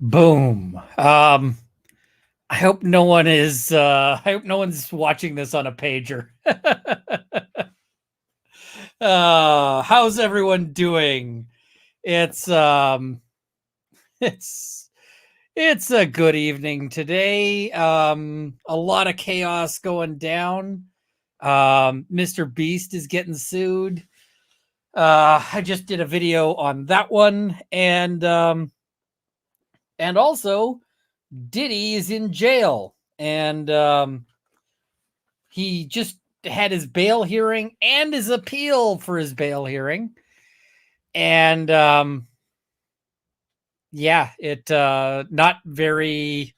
Boom. I hope no one is I hope no one's watching this on a pager. How's everyone doing? It's um it's it's a good evening today. A lot of chaos going down. Mr. Beast is getting sued. I just did a video on that one, and also Diddy is in jail, and he just had his bail hearing and his appeal for his bail hearing, and yeah, it not very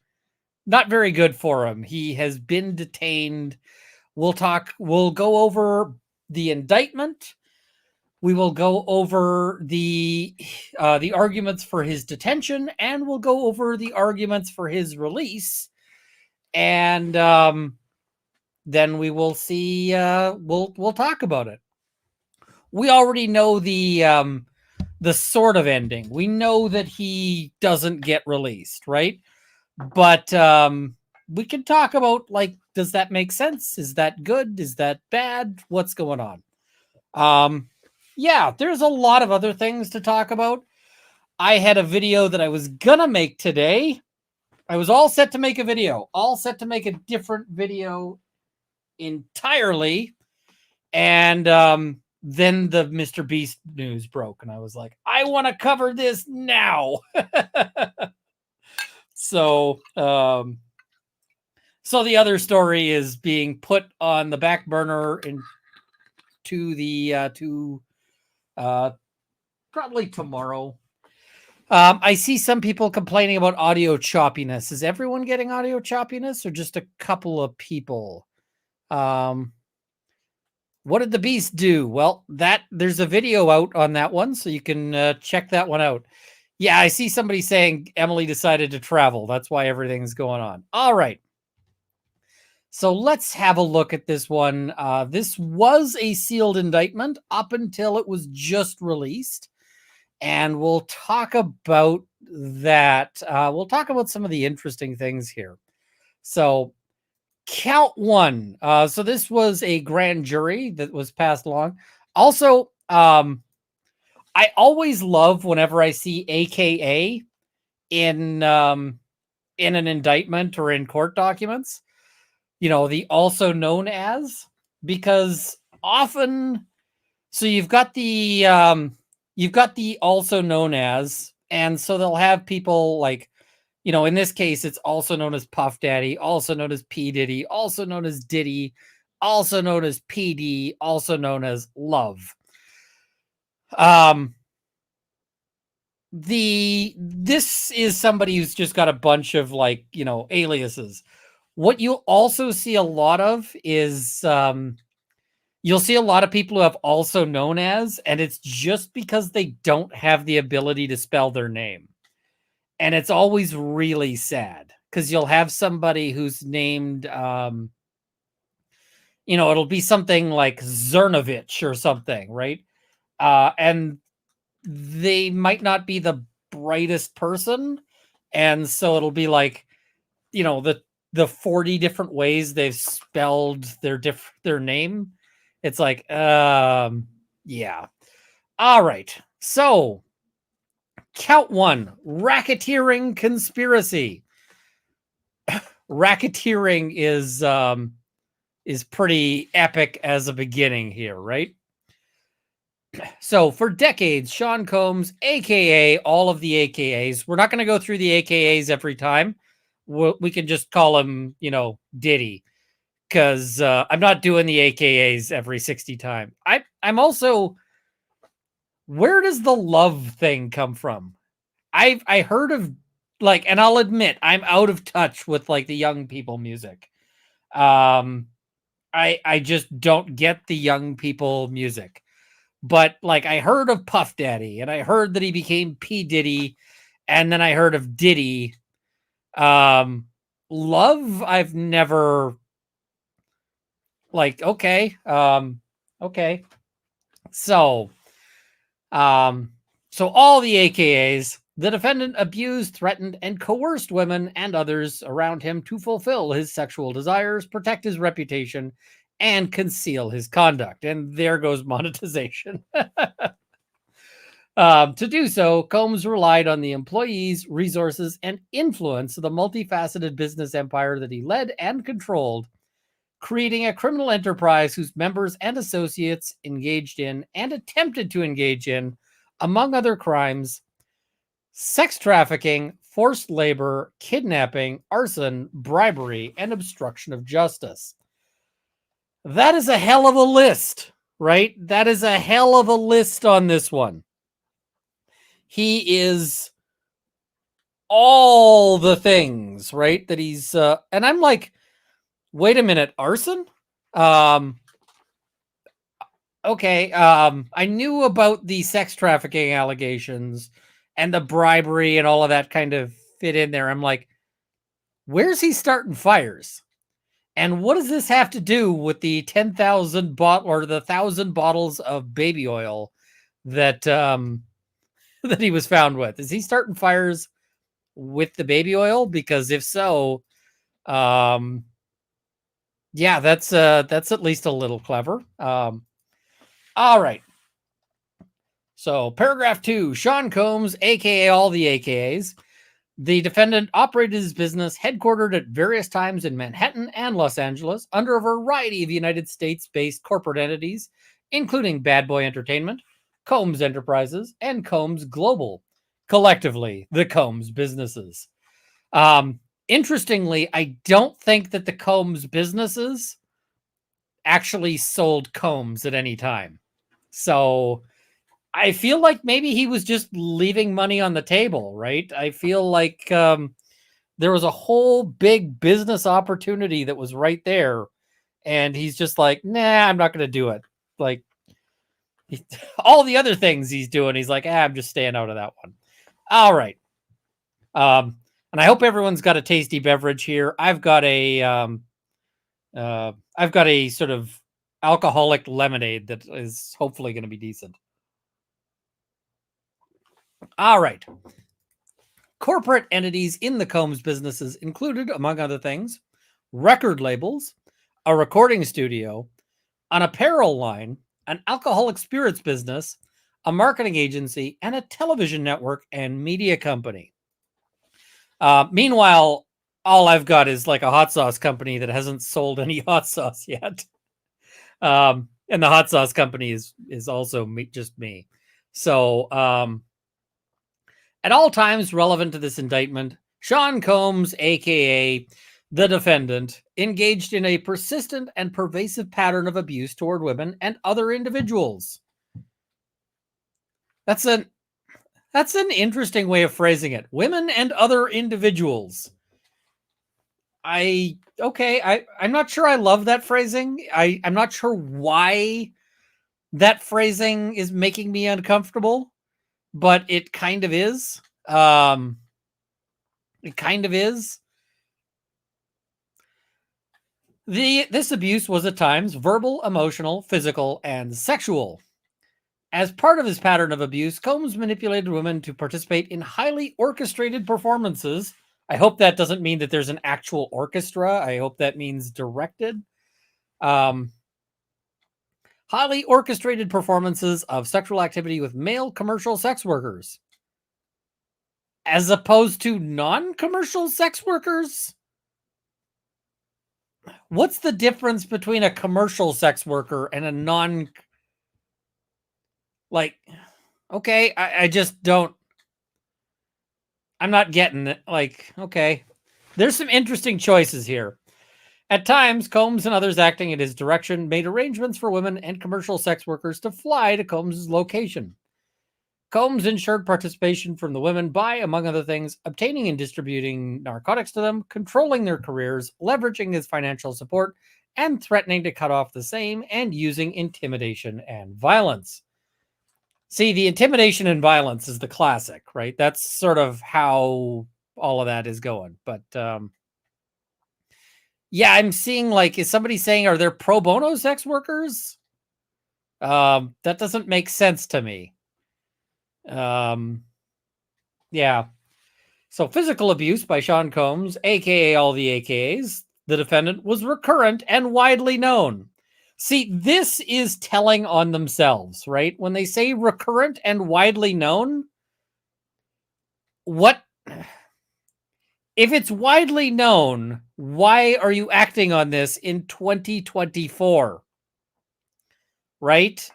good for him. He has been detained. We'll go over the indictment. We will go over the arguments for his detention, and we'll go over the arguments for his release. And then we will see. We'll talk about it. We already know the sort of ending. We know that he doesn't get released, right? But we can talk about, like, does that make sense? Is that good? Is that bad? What's going on? Yeah, there's a lot of other things to talk about. I had a video that I was gonna make today. I was all set to make a video, all set to make a different video entirely. And then the Mr. Beast news broke, and I was like, I want to cover this now. So the other story is being put on the back burner into the probably tomorrow. I see some people complaining about audio choppiness. Is everyone getting audio choppiness, or just a couple of people? What did the Beast do? Well, there's a video out on that one, so you can check that one out. Yeah, I see somebody saying Emily decided to travel. That's why everything's going on. All right. So let's have a look at this one. This was a sealed indictment up until it was just released. And we'll talk about that. We'll talk about some of the interesting things here. So, count one. So this was a grand jury that was passed along. Also, I always love whenever I see AKA in an indictment or in court documents. The also known as, because often, so you've got the also known as, and so they'll have people like, in this case, it's also known as Puff Daddy, also known as P. Diddy, also known as Diddy, also known as PD, also known as Love. This is somebody who's just got a bunch of, like, aliases. What you'll also see a lot of is you'll see a lot of people who have also known as, and it's just because they don't have the ability to spell their name. And it's always really sad, because you'll have somebody who's named, it'll be something like Zernovich or something, right? And they might not be the brightest person. And so it'll be like, the 40 different ways they've spelled their name. It's like, yeah. All right. So, count one: racketeering conspiracy. Racketeering is pretty epic as a beginning here, right? So for decades, Sean Combs, aka all of the AKAs, we're not going to go through the AKAs every time. We can just call him, Diddy, because I'm not doing the AKAs every 60 times. I'm also, where does the Love thing come from? I heard of, like, and I'll admit I'm out of touch with, like, the young people music. I just don't get the young people music. But, like, I heard of Puff Daddy, and I heard that he became P. Diddy, and then I heard of Diddy. Love, I've never, like, okay. Okay. So all the AKAs, The defendant abused, threatened, and coerced women and others around him to fulfill his sexual desires, protect his reputation, and conceal his conduct. And there goes monetization. To do so, Combs relied on the employees, resources, and influence of the multifaceted business empire that he led and controlled, creating a criminal enterprise whose members and associates engaged in and attempted to engage in, among other crimes, sex trafficking, forced labor, kidnapping, arson, bribery, and obstruction of justice. That is a hell of a list, right? That is a hell of a list on this one. He is all the things, right? That he's, and I'm like, wait a minute, arson? Okay, I knew about the sex trafficking allegations and the bribery and all of that kind of fit in there. I'm like, where's he starting fires? And what does this have to do with the 10,000 or the 1,000 bottles of baby oil that that he was found with? Is he starting fires with the baby oil? Because if so, yeah, that's at least a little clever. All right. So paragraph 2, Sean Combs, aka all the AKAs. The defendant operated his business headquartered at various times in Manhattan and Los Angeles under a variety of United States-based corporate entities, including Bad Boy Entertainment, Combs Enterprises, and Combs Global, collectively the Combs businesses. Interestingly, I don't think that the Combs businesses actually sold Combs at any time. So I feel like maybe he was just leaving money on the table, right? I feel like there was a whole big business opportunity that was right there. And he's just like, nah, I'm not going to do it. Like all the other things he's doing, he's like, I'm just staying out of that one. All right. And I hope everyone's got a tasty beverage here. I've got a sort of alcoholic lemonade that is hopefully going to be decent. All right. Corporate entities in the Combs businesses included, among other things, record labels, a recording studio, an apparel line, an alcoholic spirits business, a marketing agency, and a television network and media company. Meanwhile, all I've got is like a hot sauce company that hasn't sold any hot sauce yet. And the hot sauce company is also just me. So, at all times relevant to this indictment, Sean Combs, aka the defendant, engaged in a persistent and pervasive pattern of abuse toward women and other individuals. That's an interesting way of phrasing it. Women and other individuals. I'm not sure I love that phrasing. I'm not sure why that phrasing is making me uncomfortable, but it kind of is. It kind of is. This abuse was at times verbal, emotional, physical, and sexual. As part of his pattern of abuse, Combs manipulated women to participate in highly orchestrated performances. I hope that doesn't mean that there's an actual orchestra. I hope that means directed. Highly orchestrated performances of sexual activity with male commercial sex workers, as opposed to non-commercial sex workers. What's the difference between a commercial sex worker and a non? Like, okay, I just don't. I'm not getting it. Like, okay, there's some interesting choices here. At times, Combs and others acting in his direction made arrangements for women and commercial sex workers to fly to Combs' location. Combs ensured participation from the women by, among other things, obtaining and distributing narcotics to them, controlling their careers, leveraging his financial support, and threatening to cut off the same, and using intimidation and violence. See, the intimidation and violence is the classic, right? That's sort of how all of that is going. But yeah, I'm seeing like, is somebody saying, are there pro bono sex workers? That doesn't make sense to me. Yeah. So physical abuse by Sean Combs, aka all the AKAs, the defendant, was recurrent and widely known. See, this is telling on themselves, right? When they say recurrent and widely known, what if it's widely known, why are you acting on this in 2024? Right?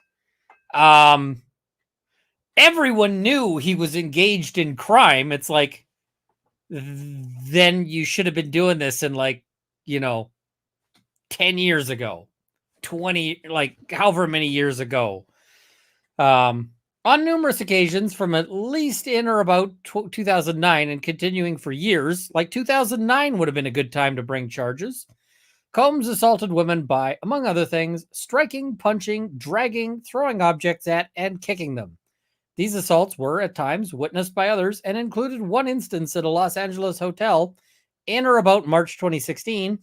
Um Everyone knew he was engaged in crime. It's like, then you should have been doing this in, like, you know, 10 years ago, 20, like however many years ago. Um, on numerous occasions from at least in or about 2009 and continuing for years, like 2009 would have been a good time to bring charges. Combs assaulted women by, among other things, striking, punching, dragging, throwing objects at, and kicking them. These assaults were, at times, witnessed by others and included one instance at a Los Angeles hotel in or about March 2016,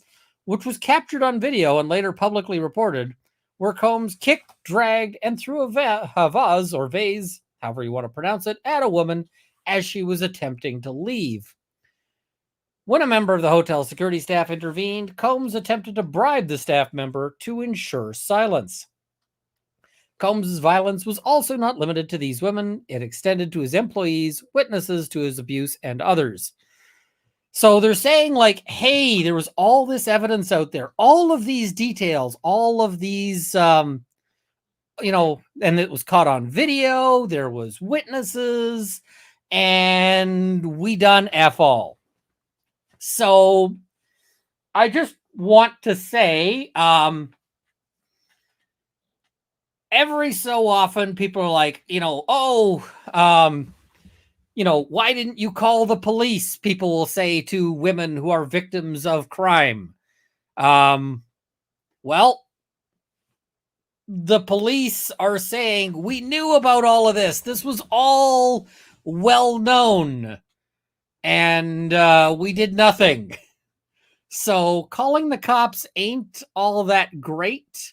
which was captured on video and later publicly reported, where Combs kicked, dragged, and threw a vase or vase, however you want to pronounce it, at a woman as she was attempting to leave. When a member of the hotel security staff intervened, Combs attempted to bribe the staff member to ensure silence. Combs' violence was also not limited to these women. It extended to his employees, witnesses to his abuse, and others. So they're saying, like, hey, there was all this evidence out there, all of these details, all of these, and it was caught on video. There was witnesses, and we done F all. So I just want to say, every so often people are like, why didn't you call the police? People will say to women who are victims of crime. Well, the police are saying we knew about all of this. This was all well known, and we did nothing. So calling the cops ain't all that great,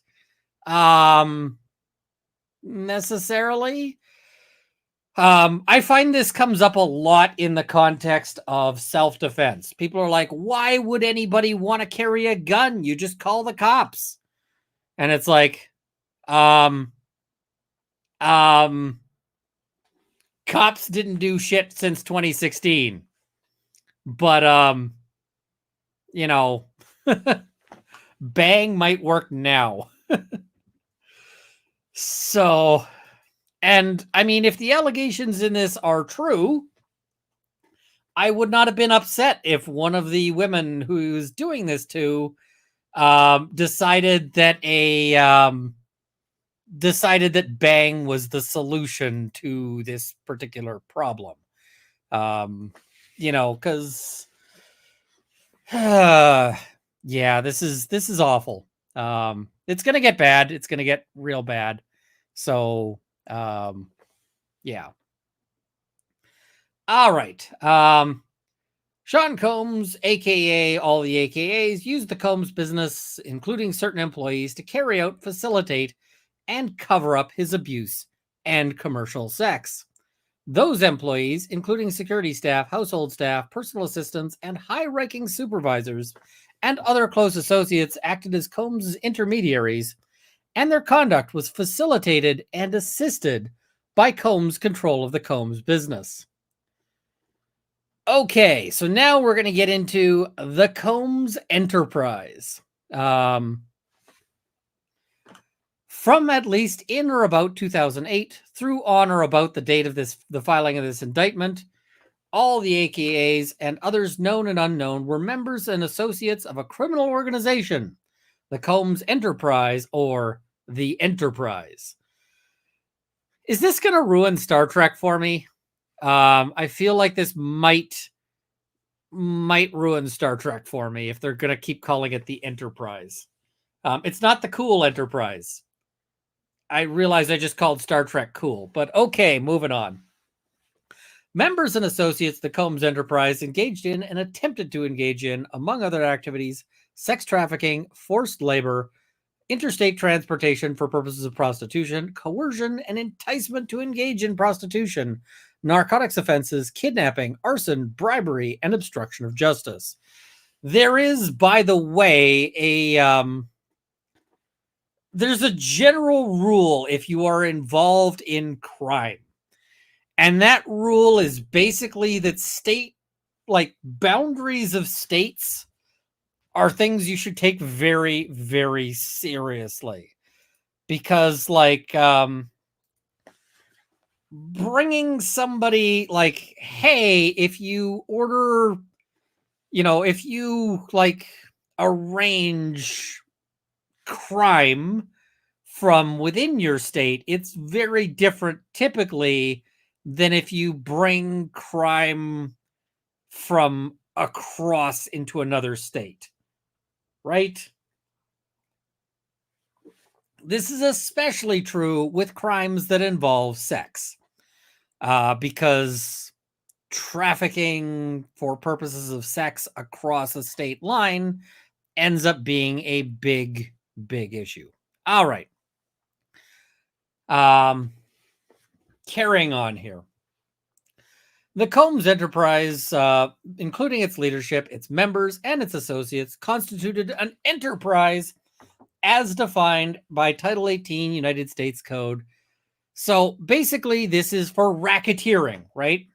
necessarily. I find this comes up a lot in the context of self-defense. People are like, why would anybody want to carry a gun? You just call the cops. And it's like, cops didn't do shit since 2016. But, bang might work now. So, and I mean, if the allegations in this are true, I would not have been upset if one of the women who's doing this to decided that bang was the solution to this particular problem. Because yeah, this is awful. It's gonna get bad. It's gonna get real bad. So yeah. All right. Sean Combs, aka all the AKAs, used the Combs business, including certain employees, to carry out, facilitate, and cover up his abuse and commercial sex. Those employees, including security staff, household staff, personal assistants, and high-ranking supervisors and other close associates, acted as Combs' intermediaries, and their conduct was facilitated and assisted by Combs' control of the Combs business. Okay, so now we're going to get into the Combs enterprise. From at least in or about 2008 through on or about the date of the filing of this indictment, all the AKAs and others known and unknown were members and associates of a criminal organization, the Combs Enterprise, or the Enterprise. Is this going to ruin Star Trek for me? I feel like this might ruin Star Trek for me if they're going to keep calling it the Enterprise. It's not the cool Enterprise. I realize I just called Star Trek cool, but okay, moving on. Members and associates of the Combs Enterprise engaged in and attempted to engage in, among other activities, sex trafficking, forced labor, interstate transportation for purposes of prostitution, coercion, and enticement to engage in prostitution, narcotics offenses, kidnapping, arson, bribery, and obstruction of justice. There is, by the way, there's a general rule if you are involved in crime. And that rule is basically that boundaries of states are things you should take very, very seriously. Because, bringing somebody hey, if you order, if you arrange crime from within your state, it's very different typically than if you bring crime from across into another state, right? This is especially true with crimes that involve sex, because trafficking for purposes of sex across a state line ends up being a big, big issue. All right. Carrying on here. The Combs enterprise, including its leadership, its members, and its associates, constituted an enterprise as defined by Title 18 United States Code. So basically, this is for racketeering, right?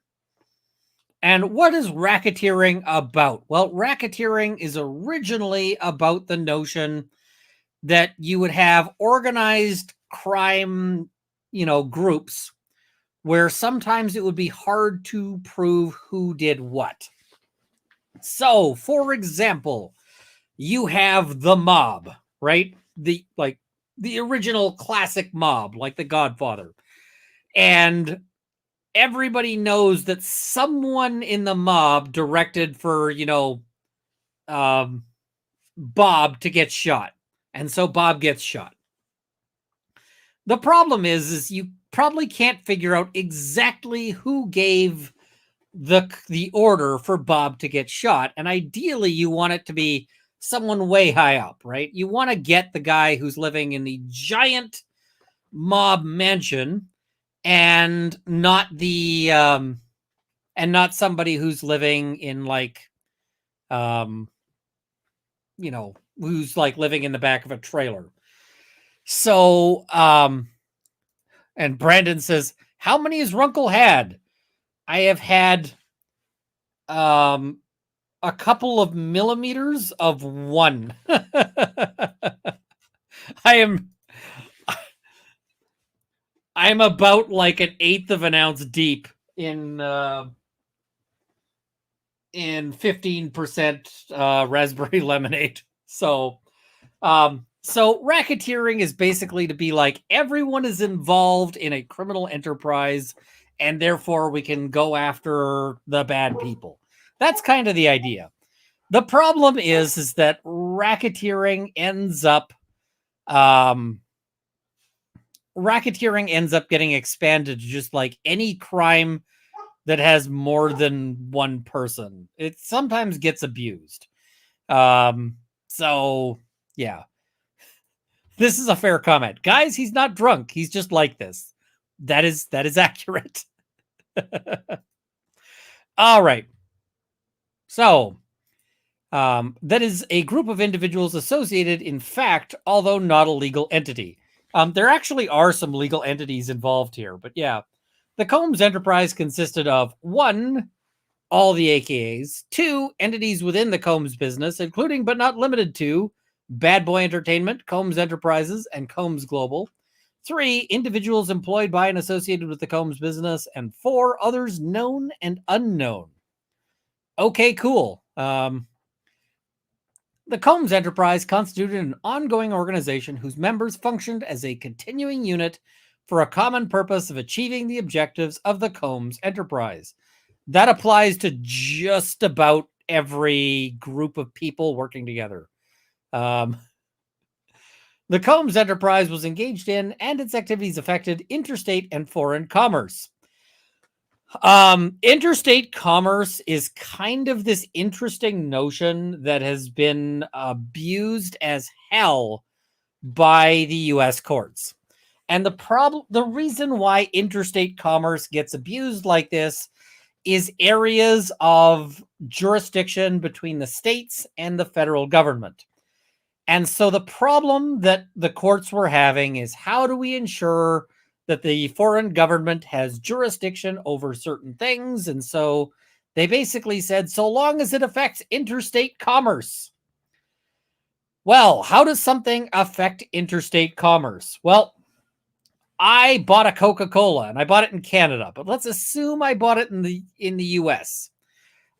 And what is racketeering about? Well, racketeering is originally about the notion that you would have organized crime, groups where sometimes it would be hard to prove who did what. So, for example, you have the mob, right? The original classic mob, like The Godfather. And everybody knows that someone in the mob directed for, Bob to get shot. And so Bob gets shot. The problem is you probably can't figure out exactly who gave the order for Bob to get shot. And ideally, you want it to be someone way high up, right? You want to get the guy who's living in the giant mob mansion and not somebody who's living in who's living in the back of a trailer. So, and Brandon says, how many has Runkle had? I have had a couple of millimeters of one. I'm about an eighth of an ounce deep in 15% raspberry lemonade. So racketeering is basically to be everyone is involved in a criminal enterprise, and therefore we can go after the bad people. That's kind of the idea. The problem is that racketeering ends up getting expanded to just any crime that has more than one person. It sometimes gets abused. So yeah. This is a fair comment. Guys, he's not drunk. He's just like this. That is accurate. All right. So, that is a group of individuals associated, in fact, although not a legal entity. There actually are some legal entities involved here, but yeah. The Combs enterprise consisted of 1, all the AKAs, 2, entities within the Combs business, including but not limited to Bad Boy Entertainment, Combs Enterprises, and Combs Global. 3, individuals employed by and associated with the Combs business, and 4, others known and unknown. Okay, cool. The Combs enterprise constituted an ongoing organization whose members functioned as a continuing unit for a common purpose of achieving the objectives of the Combs enterprise. That applies to just about every group of people working together. The Combs enterprise was engaged in, and its activities affected, interstate and foreign commerce. Interstate commerce is kind of this interesting notion that has been abused as hell by the U.S. courts. And the reason why interstate commerce gets abused like this is areas of jurisdiction between the states and the federal government. And so the problem that the courts were having is, how do we ensure that the foreign government has jurisdiction over certain things? And so they basically said, so long as it affects interstate commerce. Well, how does something affect interstate commerce? Well, I bought a Coca-Cola and I bought it in Canada, but let's assume I bought it in the US.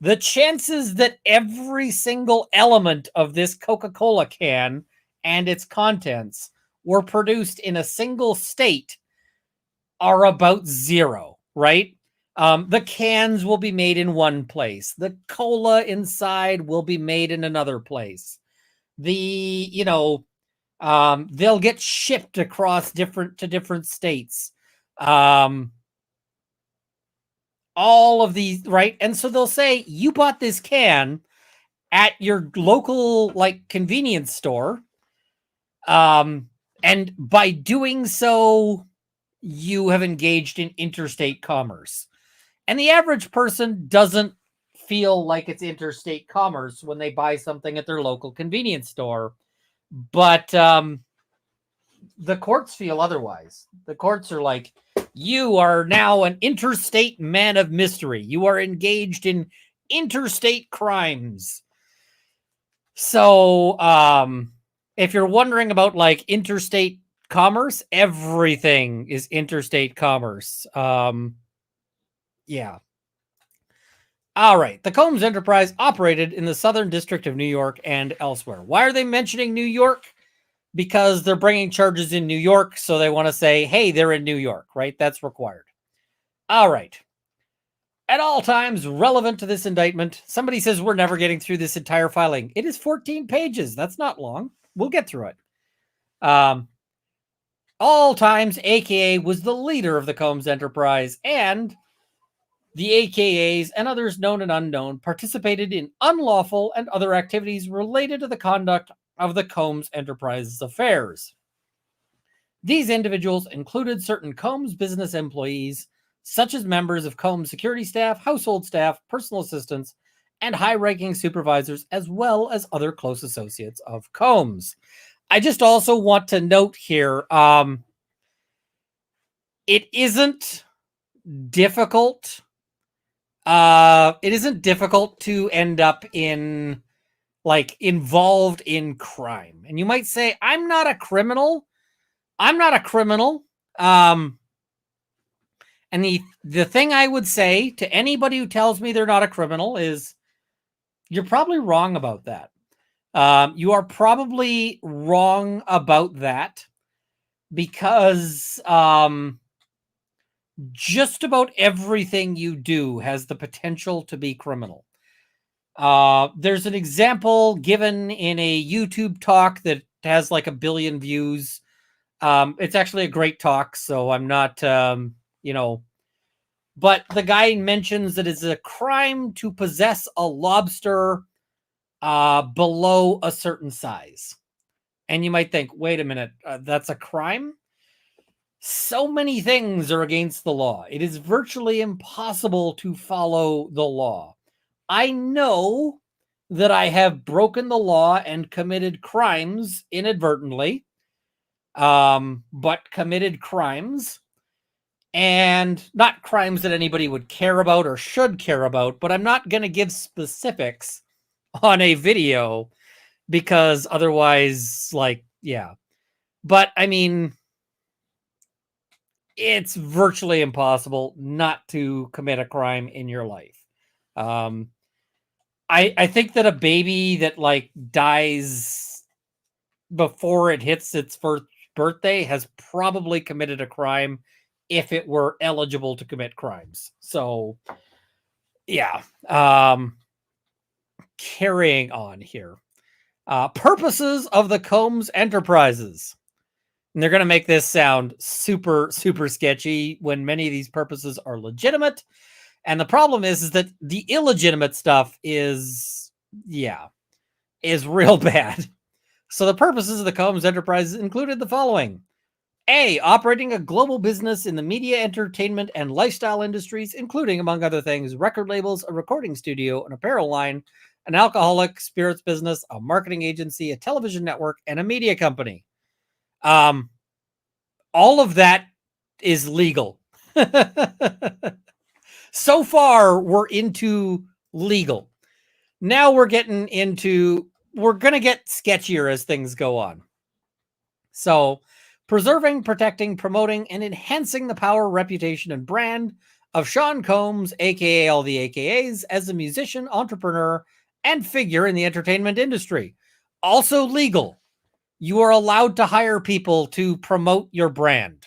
The chances that every single element of this Coca-Cola can and its contents were produced in a single state are about zero, right? The cans will be made in one place. The cola inside will be made in another place. They'll get shipped across different states. All of these, right? And so they'll say, you bought this can at your local convenience store. And by doing so, you have engaged in interstate commerce. And the average person doesn't feel like it's interstate commerce when they buy something at their local convenience store. But the courts feel otherwise. The courts are like, you are now an interstate man of mystery. You are engaged in interstate crimes. So if you're wondering about interstate commerce, everything is interstate commerce. Yeah. All right. The Combs Enterprise operated in the Southern District of New York and elsewhere. Why are they mentioning New York? Because they're bringing charges in New York, so they want to say, hey, they're in New York, right? That's required. All right. At all times relevant to this indictment, somebody says we're never getting through this entire filing. It is 14 pages. That's not long. We'll get through it. All times, AKA was the leader of the Combs Enterprise, and the AKAs and others known and unknown participated in unlawful and other activities related to the conduct of the Combs Enterprise's affairs. These individuals included certain Combs business employees, such as members of Combs security staff, household staff, personal assistants, and high-ranking supervisors, as well as other close associates of Combs. I just also want to note here, it isn't difficult. It isn't difficult to end up in involved in crime. And you might say, I'm not a criminal. I'm not a criminal. And the thing I would say to anybody who tells me they're not a criminal is, you're probably wrong about that. You are probably wrong about that because just about everything you do has the potential to be criminal. There's an example given in a YouTube talk that has 1 billion views. It's actually a great talk, so I'm not, but the guy mentions that it's a crime to possess a lobster below a certain size. And you might think, wait a minute, that's a crime? So many things are against the law. It is virtually impossible to follow the law. I know that I have broken the law and committed crimes inadvertently, but committed crimes, and not crimes that anybody would care about or should care about, but I'm not going to give specifics on a video because otherwise, yeah. But I mean, it's virtually impossible not to commit a crime in your life. I think that a baby that dies before it hits its first birthday has probably committed a crime if it were eligible to commit crimes. So yeah. Carrying on here. Purposes of the Combs Enterprises. And they're going to make this sound super, super sketchy when many of these purposes are legitimate. And the problem is that the illegitimate stuff is real bad. So the purposes of the Combs Enterprises included the following: A, operating a global business in the media, entertainment, and lifestyle industries, including, among other things, record labels, a recording studio, an apparel line, an alcoholic spirits business, a marketing agency, a television network, and a media company. All of that is legal. So far, we're into legal. Now we're getting into, we're going to get sketchier as things go on. So, preserving, protecting, promoting, and enhancing the power, reputation, and brand of Sean Combs, aka all the AKAs, as a musician, entrepreneur, and figure in the entertainment industry. Also legal. You are allowed to hire people to promote your brand.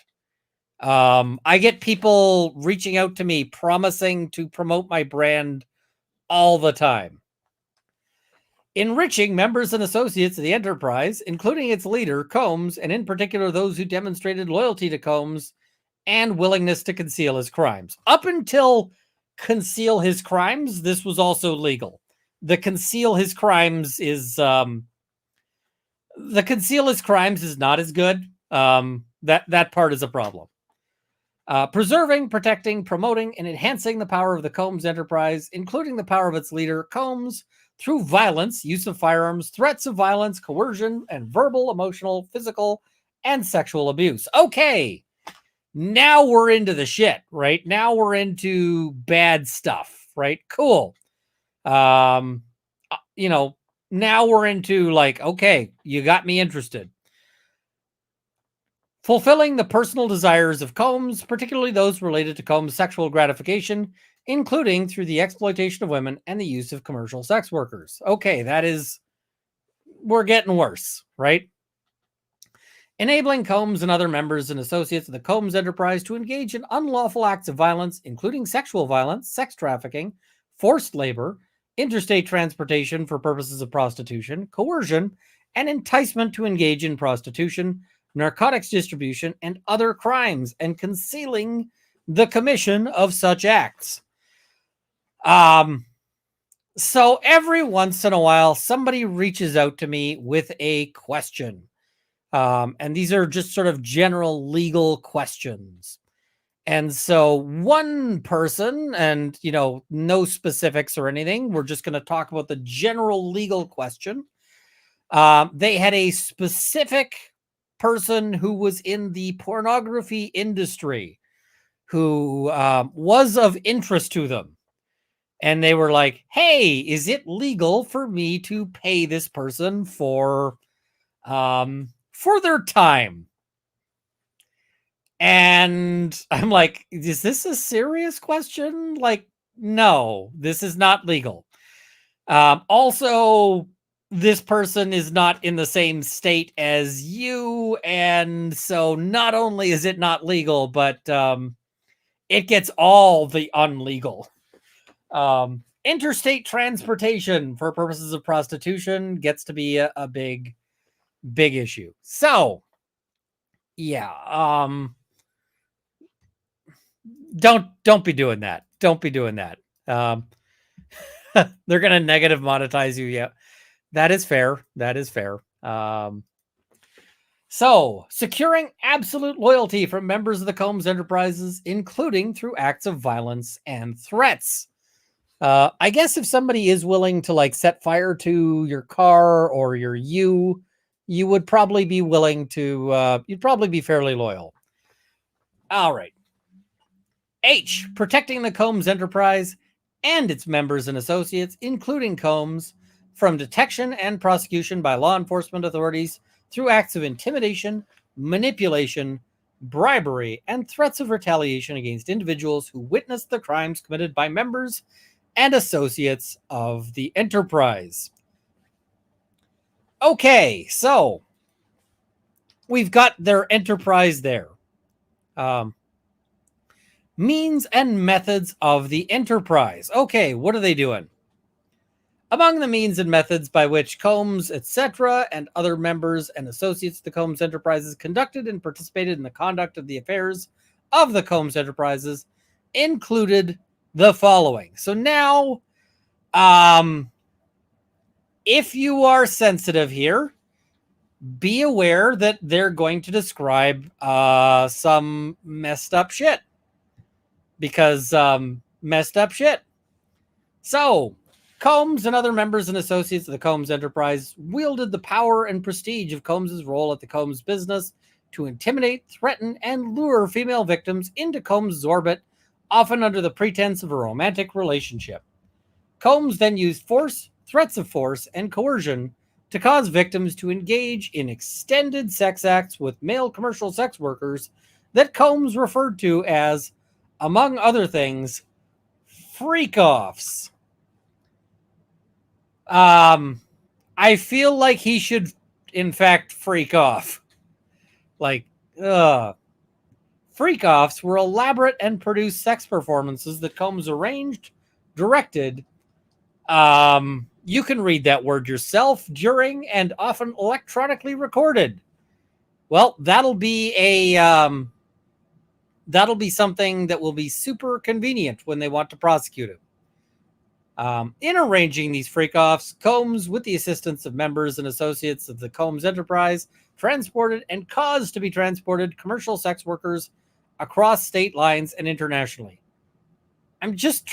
I get people reaching out to me promising to promote my brand all the time. Enriching members and associates of the enterprise, including its leader, Combs, and in particular those who demonstrated loyalty to Combs and willingness to conceal his crimes. Up until conceal his crimes, this was also legal. The conceal his crimes is not as good. That part is a problem. Preserving, protecting, promoting, and enhancing the power of the Combs enterprise, including the power of its leader, Combs, through violence, use of firearms, threats of violence, coercion, and verbal, emotional, physical, and sexual abuse. Okay, now we're into the shit, right? Now we're into bad stuff, right? Cool. Now we're into like, okay, you got me interested. Fulfilling the personal desires of Combs, particularly those related to Combs' sexual gratification, including through the exploitation of women and the use of commercial sex workers. Okay, we're getting worse, right? Enabling Combs and other members and associates of the Combs enterprise to engage in unlawful acts of violence, including sexual violence, sex trafficking, forced labor, interstate transportation for purposes of prostitution, coercion, and enticement to engage in prostitution, narcotics distribution, and other crimes, and concealing the commission of such acts. So every once in a while, somebody reaches out to me with a question. And these are just sort of general legal questions. And so one person, and, no specifics or anything, we're just going to talk about the general legal question. They had a specific person who was in the pornography industry who was of interest to them. And they were like, hey, is it legal for me to pay this person for their time? And I'm like, is this a serious question? Like, no, this is not legal. Also, this person is not in the same state as you. And so not only is it not legal, but it gets all the unlegal. Interstate transportation for purposes of prostitution gets to be a big issue. So, yeah, don't be doing that. Don't be doing that. They're going to negative monetize you. Yeah, that is fair. That is fair. So, securing absolute loyalty from members of the Combs enterprises, including through acts of violence and threats. I guess if somebody is willing to like set fire to your car or you would probably be willing to, you'd probably be fairly loyal. All right. H, protecting the Combs enterprise and its members and associates, including Combs, from detection and prosecution by law enforcement authorities through acts of intimidation, manipulation, bribery, and threats of retaliation against individuals who witnessed the crimes committed by members and associates of the enterprise. Okay, so we've got their enterprise there. Means and methods of the enterprise. Okay, what are they doing? Among the means and methods by which Combs, etc., and other members and associates of the Combs enterprises conducted and participated in the conduct of the affairs of the Combs enterprises included the following. So now, if you are sensitive here, be aware that they're going to describe some messed up shit. Because messed up shit. So, Combs and other members and associates of the Combs enterprise wielded the power and prestige of Combs's role at the Combs business to intimidate, threaten, and lure female victims into Combs' orbit, often under the pretense of a romantic relationship. Combs then used force, threats of force, and coercion to cause victims to engage in extended sex acts with male commercial sex workers that Combs referred to as, among other things, freak-offs. I feel like he should, in fact, freak off. Like, freak-offs were elaborate and produced sex performances that Combs arranged, directed, you can read that word yourself, during, and often electronically recorded. Well, that'll be something that will be super convenient when they want to prosecute him. In arranging these freak-offs, Combs, with the assistance of members and associates of the Combs enterprise, transported and caused to be transported commercial sex workers across state lines and internationally. I'm still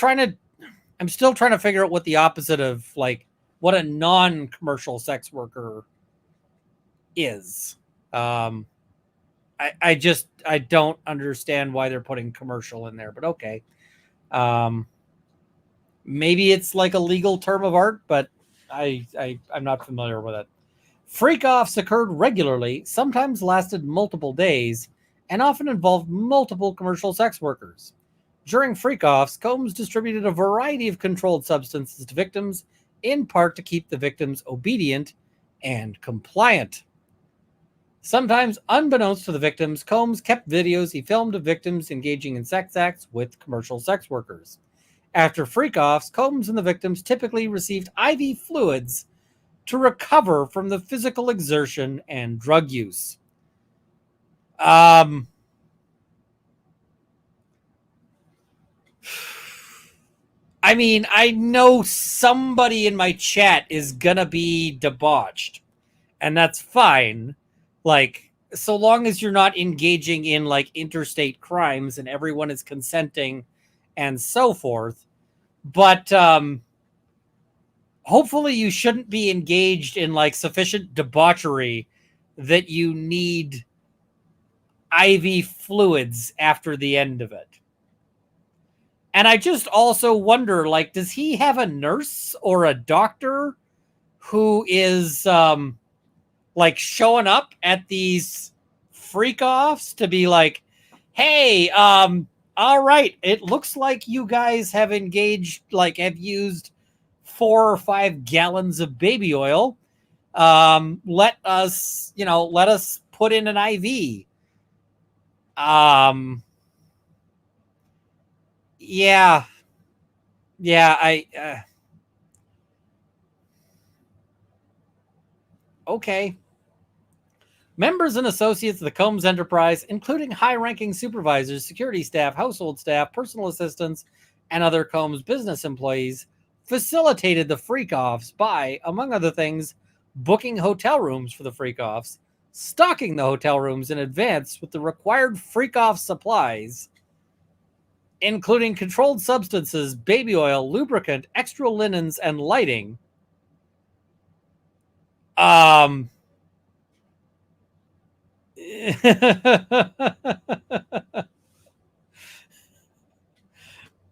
trying to figure out what the opposite of, like, what a non-commercial sex worker is. I don't understand why they're putting commercial in there, but okay. Maybe it's like a legal term of art, but I'm not familiar with it. Freak-offs occurred regularly, sometimes lasted multiple days, and often involved multiple commercial sex workers. During freak-offs, Combs distributed a variety of controlled substances to victims, in part to keep the victims obedient and compliant. Sometimes, unbeknownst to the victims, Combs kept videos he filmed of victims engaging in sex acts with commercial sex workers. After freak-offs, Combs and the victims typically received IV fluids to recover from the physical exertion and drug use. I mean, I know somebody in my chat is gonna be debauched, and that's fine. Like, so long as you're not engaging in, like, interstate crimes and everyone is consenting and so forth. But hopefully you shouldn't be engaged in, like, sufficient debauchery that you need IV fluids after the end of it. And I just also wonder, like, does he have a nurse or a doctor who is, like, showing up at these freak-offs to be like, hey, all right, it looks like you guys have engaged, like, have used 4 or 5 gallons of baby oil. Let us put in an IV. Yeah, okay. Members and associates of the Combs enterprise, including high-ranking supervisors, security staff, household staff, personal assistants, and other Combs business employees, facilitated the freak-offs by, among other things, booking hotel rooms for the freak-offs, stocking the hotel rooms in advance with the required freak-off supplies, including controlled substances, baby oil, lubricant, extra linens, and lighting.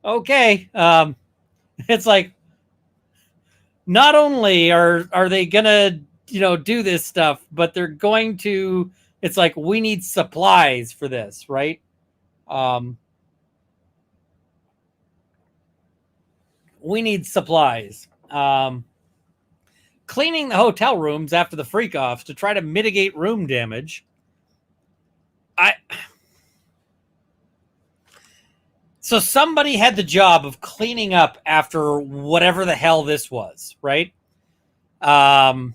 Okay. It's like, not only are they gonna, do this stuff, but they're going to, it's like, we need supplies for this, right? We need supplies. Cleaning the hotel rooms after the freak-offs to try to mitigate room damage. So somebody had the job of cleaning up after whatever the hell this was, right? And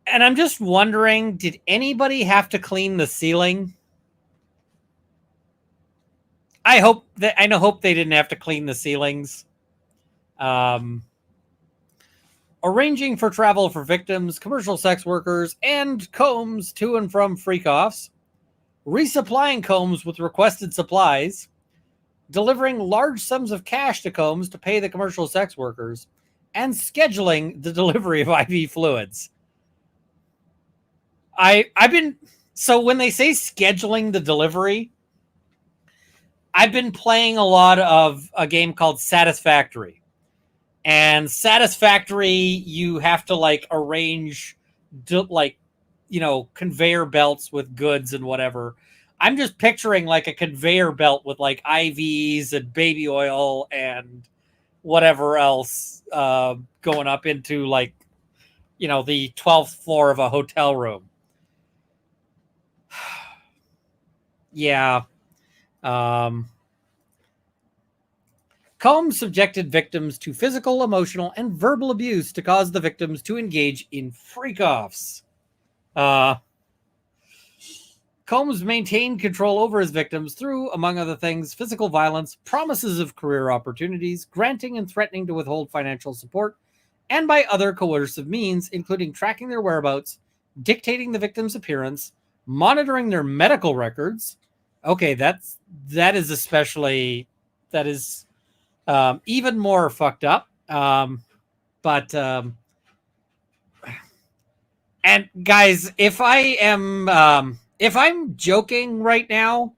I'm just wondering, did anybody have to clean the ceiling? I hope they didn't have to clean the ceilings. arranging for travel for victims, commercial sex workers, and Combs to and from freak-offs, resupplying Combs with requested supplies, delivering large sums of cash to Combs to pay the commercial sex workers, and scheduling the delivery of IV fluids. So when they say scheduling the delivery, I've been playing a lot of a game called Satisfactory. And Satisfactory, you have to like arrange conveyor belts with goods and whatever. I'm just picturing like a conveyor belt with like IVs and baby oil and whatever else going up into like, the 12th floor of a hotel room. Yeah. Combs subjected victims to physical, emotional, and verbal abuse to cause the victims to engage in freak-offs. Combs maintained control over his victims through, among other things, physical violence, promises of career opportunities, granting and threatening to withhold financial support, and by other coercive means, including tracking their whereabouts, dictating the victim's appearance, monitoring their medical records. Okay, that is even more fucked up. And guys, if I'm joking right now,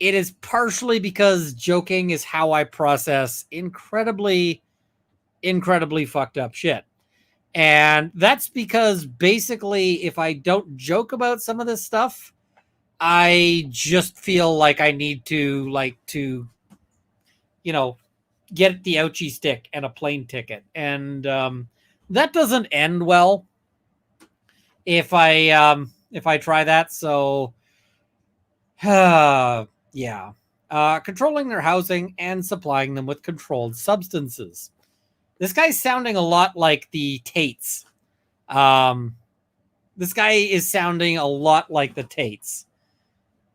it is partially because joking is how I process incredibly, incredibly fucked up shit. And that's because basically if I don't joke about some of this stuff, I just feel like I need to get the ouchie stick and a plane ticket. And that doesn't end well if I try that. So yeah. Controlling their housing and supplying them with controlled substances. This guy's sounding a lot like the Tates. This guy is sounding a lot like the Tates.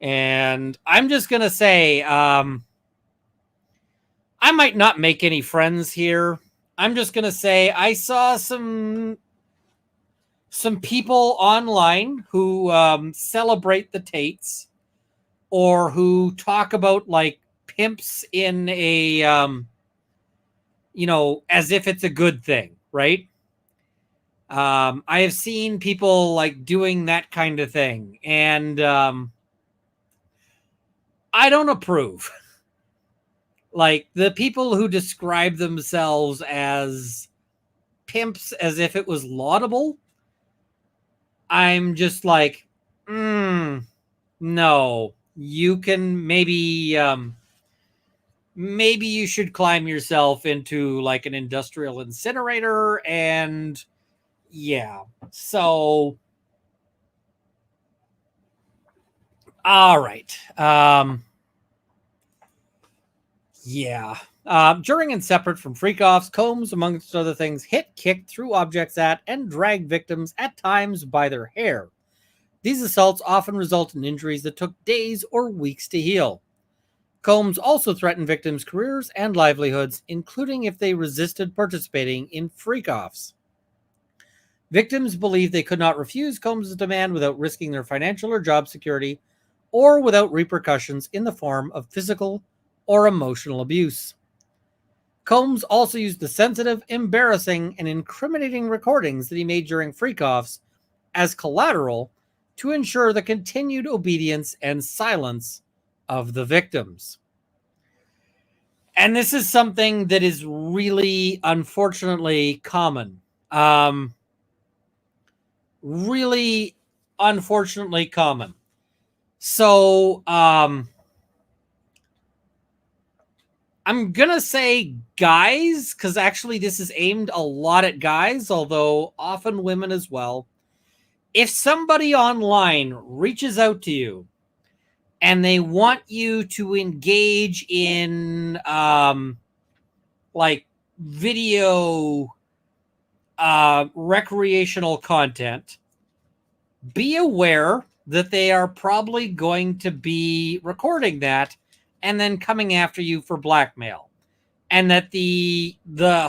And I'm just going to say, I might not make any friends here. I'm just going to say I saw some people online who celebrate the Tates or who talk about like pimps in a, as if it's a good thing, right? I have seen people like doing that kind of thing, and I don't approve. Like the people who describe themselves as pimps as if it was laudable, I'm just like, no. You can maybe you should climb yourself into like an industrial incinerator, and yeah. So all right. Yeah. During and separate from freak-offs, Combs, amongst other things, hit, kicked, threw objects at, and dragged victims, at times by their hair. These assaults often result in injuries that took days or weeks to heal. Combs also threatened victims' careers and livelihoods, including if they resisted participating in freak-offs. Victims believed they could not refuse Combs' demand without risking their financial or job security, or without repercussions in the form of physical or emotional abuse. Combs also used the sensitive, embarrassing, and incriminating recordings that he made during freak-offs as collateral to ensure the continued obedience and silence of the victims. And this is something that is really, unfortunately, common. Really, unfortunately, common. So, I'm going to say guys, because actually this is aimed a lot at guys, although often women as well. If somebody online reaches out to you and they want you to engage in like video recreational content, be aware that they are probably going to be recording that and then coming after you for blackmail. and that the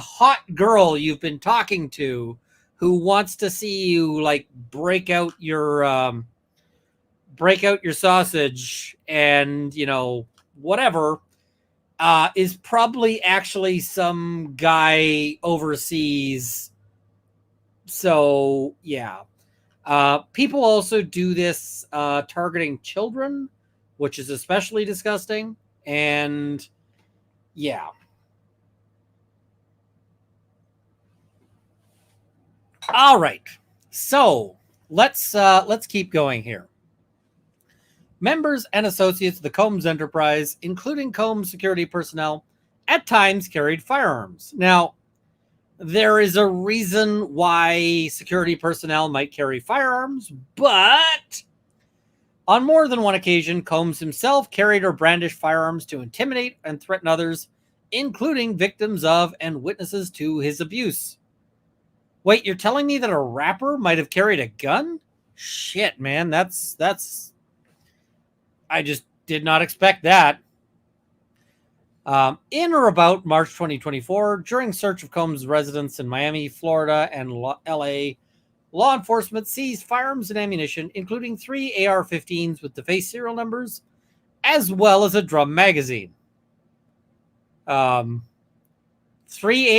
hot girl you've been talking to, who wants to see you like break out your sausage and whatever, is probably actually some guy overseas. So yeah. People also do this targeting children, which is especially disgusting. And yeah. All right. So let's keep going here. Members and associates of the Combs enterprise, including Combs security personnel, at times carried firearms. Now, there is a reason why security personnel might carry firearms, but on more than one occasion, Combs himself carried or brandished firearms to intimidate and threaten others, including victims of and witnesses to his abuse. Wait, you're telling me that a rapper might have carried a gun? Shit, man, that's I just did not expect that. In or about March 2024, during search of Combs' residence in Miami, Florida, and LA, law enforcement seized firearms and ammunition, including 3 AR-15s with defaced serial numbers, as well as a drum magazine. 3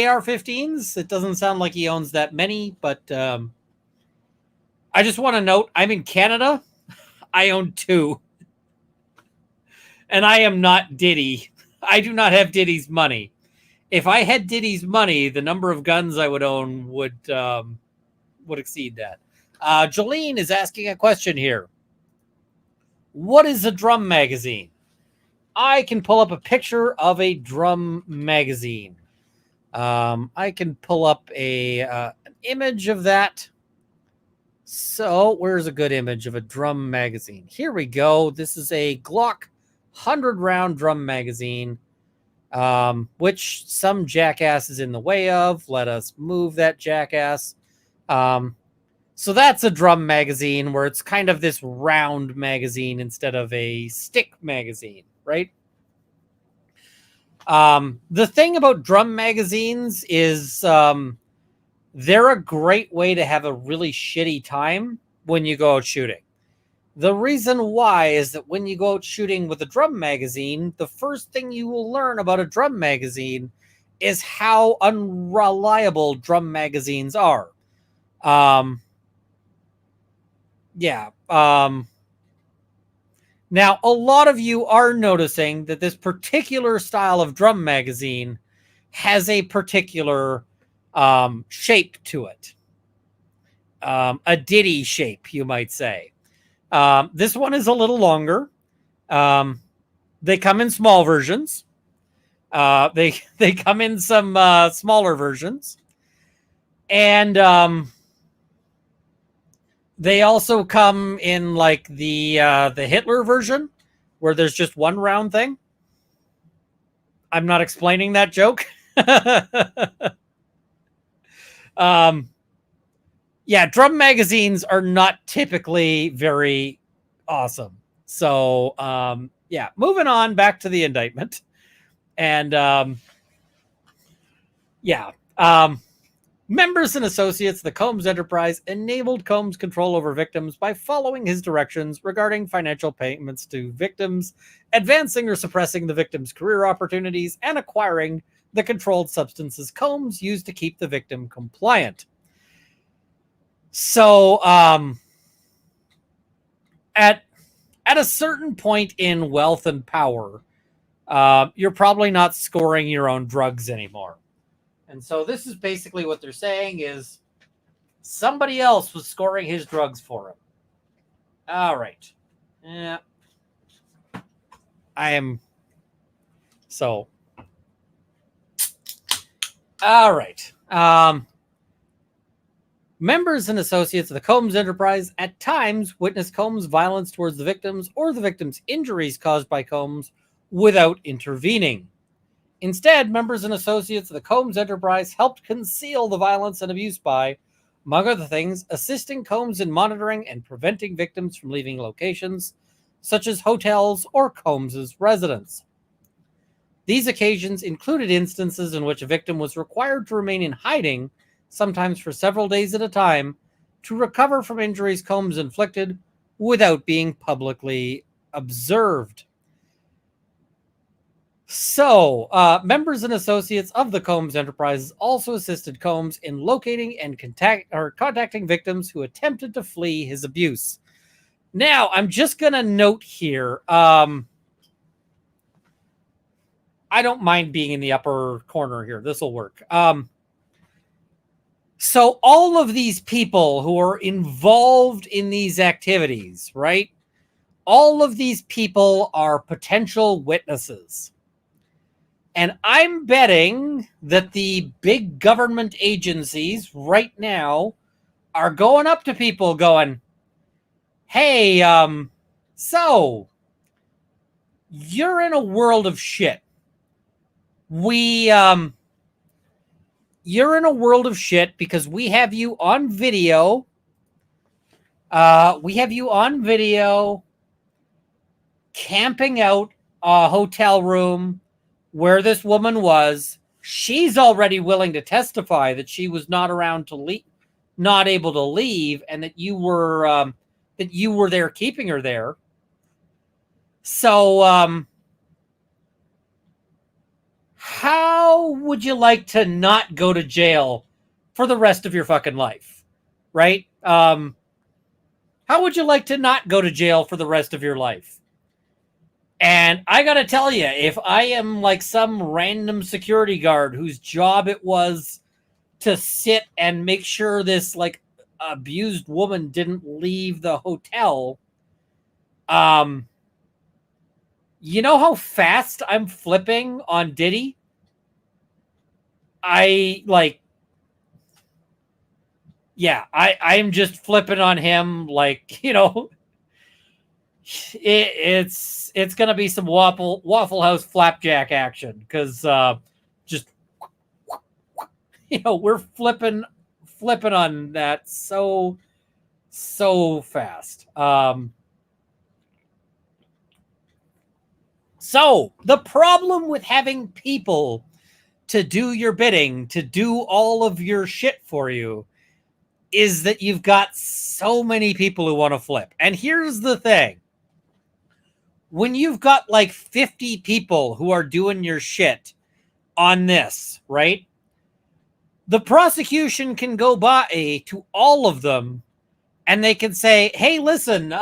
AR-15s? It doesn't sound like he owns that many, but I just want to note, I'm in Canada. I own 2. And I am not Diddy. I do not have Diddy's money. If I had Diddy's money, the number of guns I would own would exceed that. Jolene is asking a question here. What is a drum magazine? I can pull up a picture of a drum magazine. I can pull up an image of that. So where's a good image of a drum magazine? Here we go. This is a Glock 100-round drum magazine, which some jackass is in the way of. Let us move that jackass. So that's a drum magazine where it's kind of this round magazine instead of a stick magazine, right? The thing about drum magazines is they're a great way to have a really shitty time when you go out shooting. The reason why is that when you go out shooting with a drum magazine, the first thing you will learn about a drum magazine is how unreliable drum magazines are. Now, a lot of you are noticing that this particular style of drum magazine has a particular shape to it. A Diddy shape, you might say. This one is a little longer. They come in small versions. They come in some smaller versions. And they also come in like the Hitler version, where there's just one round thing. I'm not explaining that joke. Yeah, drum magazines are not typically very awesome. So, yeah, moving on back to the indictment. And, members and associates of the Combs enterprise enabled Combs' control over victims by following his directions regarding financial payments to victims, advancing or suppressing the victim's career opportunities, and acquiring the controlled substances Combs used to keep the victim compliant. So, at a certain point in wealth and power, you're probably not scoring your own drugs anymore. And so this is basically what they're saying is somebody else was scoring his drugs for him. All right. Yeah. All right. Members and associates of the Combs enterprise at times witnessed Combs' violence towards the victims or the victims' injuries caused by Combs without intervening. Instead, members and associates of the Combs enterprise helped conceal the violence and abuse by, among other things, assisting Combs in monitoring and preventing victims from leaving locations, such as hotels or Combs' residence. These occasions included instances in which a victim was required to remain in hiding, sometimes for several days at a time, to recover from injuries Combs inflicted without being publicly observed. So, members and associates of the Combs enterprises also assisted Combs in locating and contacting victims who attempted to flee his abuse. Now, I'm just going to note here, I don't mind being in the upper corner here. This will work. So all of these people who are involved in these activities, right? All of these people are potential witnesses. And I'm betting that the big government agencies right now are going up to people going, hey, so you're in a world of shit. You're in a world of shit because we have you on video. We have you on video camping out a hotel room where this woman was. She's already willing to testify that she was not around to leave, not able to leave, and that you were there keeping her there. So, how would you like to not go to jail for the rest of your fucking life? Right? How would you like to not go to jail for the rest of your life? And I got to tell you, if I am like some random security guard whose job it was to sit and make sure this like abused woman didn't leave the hotel, you know how fast I'm flipping on Diddy? I'm just flipping on him like, it's gonna be some Waffle House flapjack action because we're flipping on that so fast. So the problem with having people to do your bidding, to do all of your shit for you, is that you've got so many people who want to flip. And here's the thing. When you've got like 50 people who are doing your shit on this, right? The prosecution can go by to all of them and they can say, hey, listen,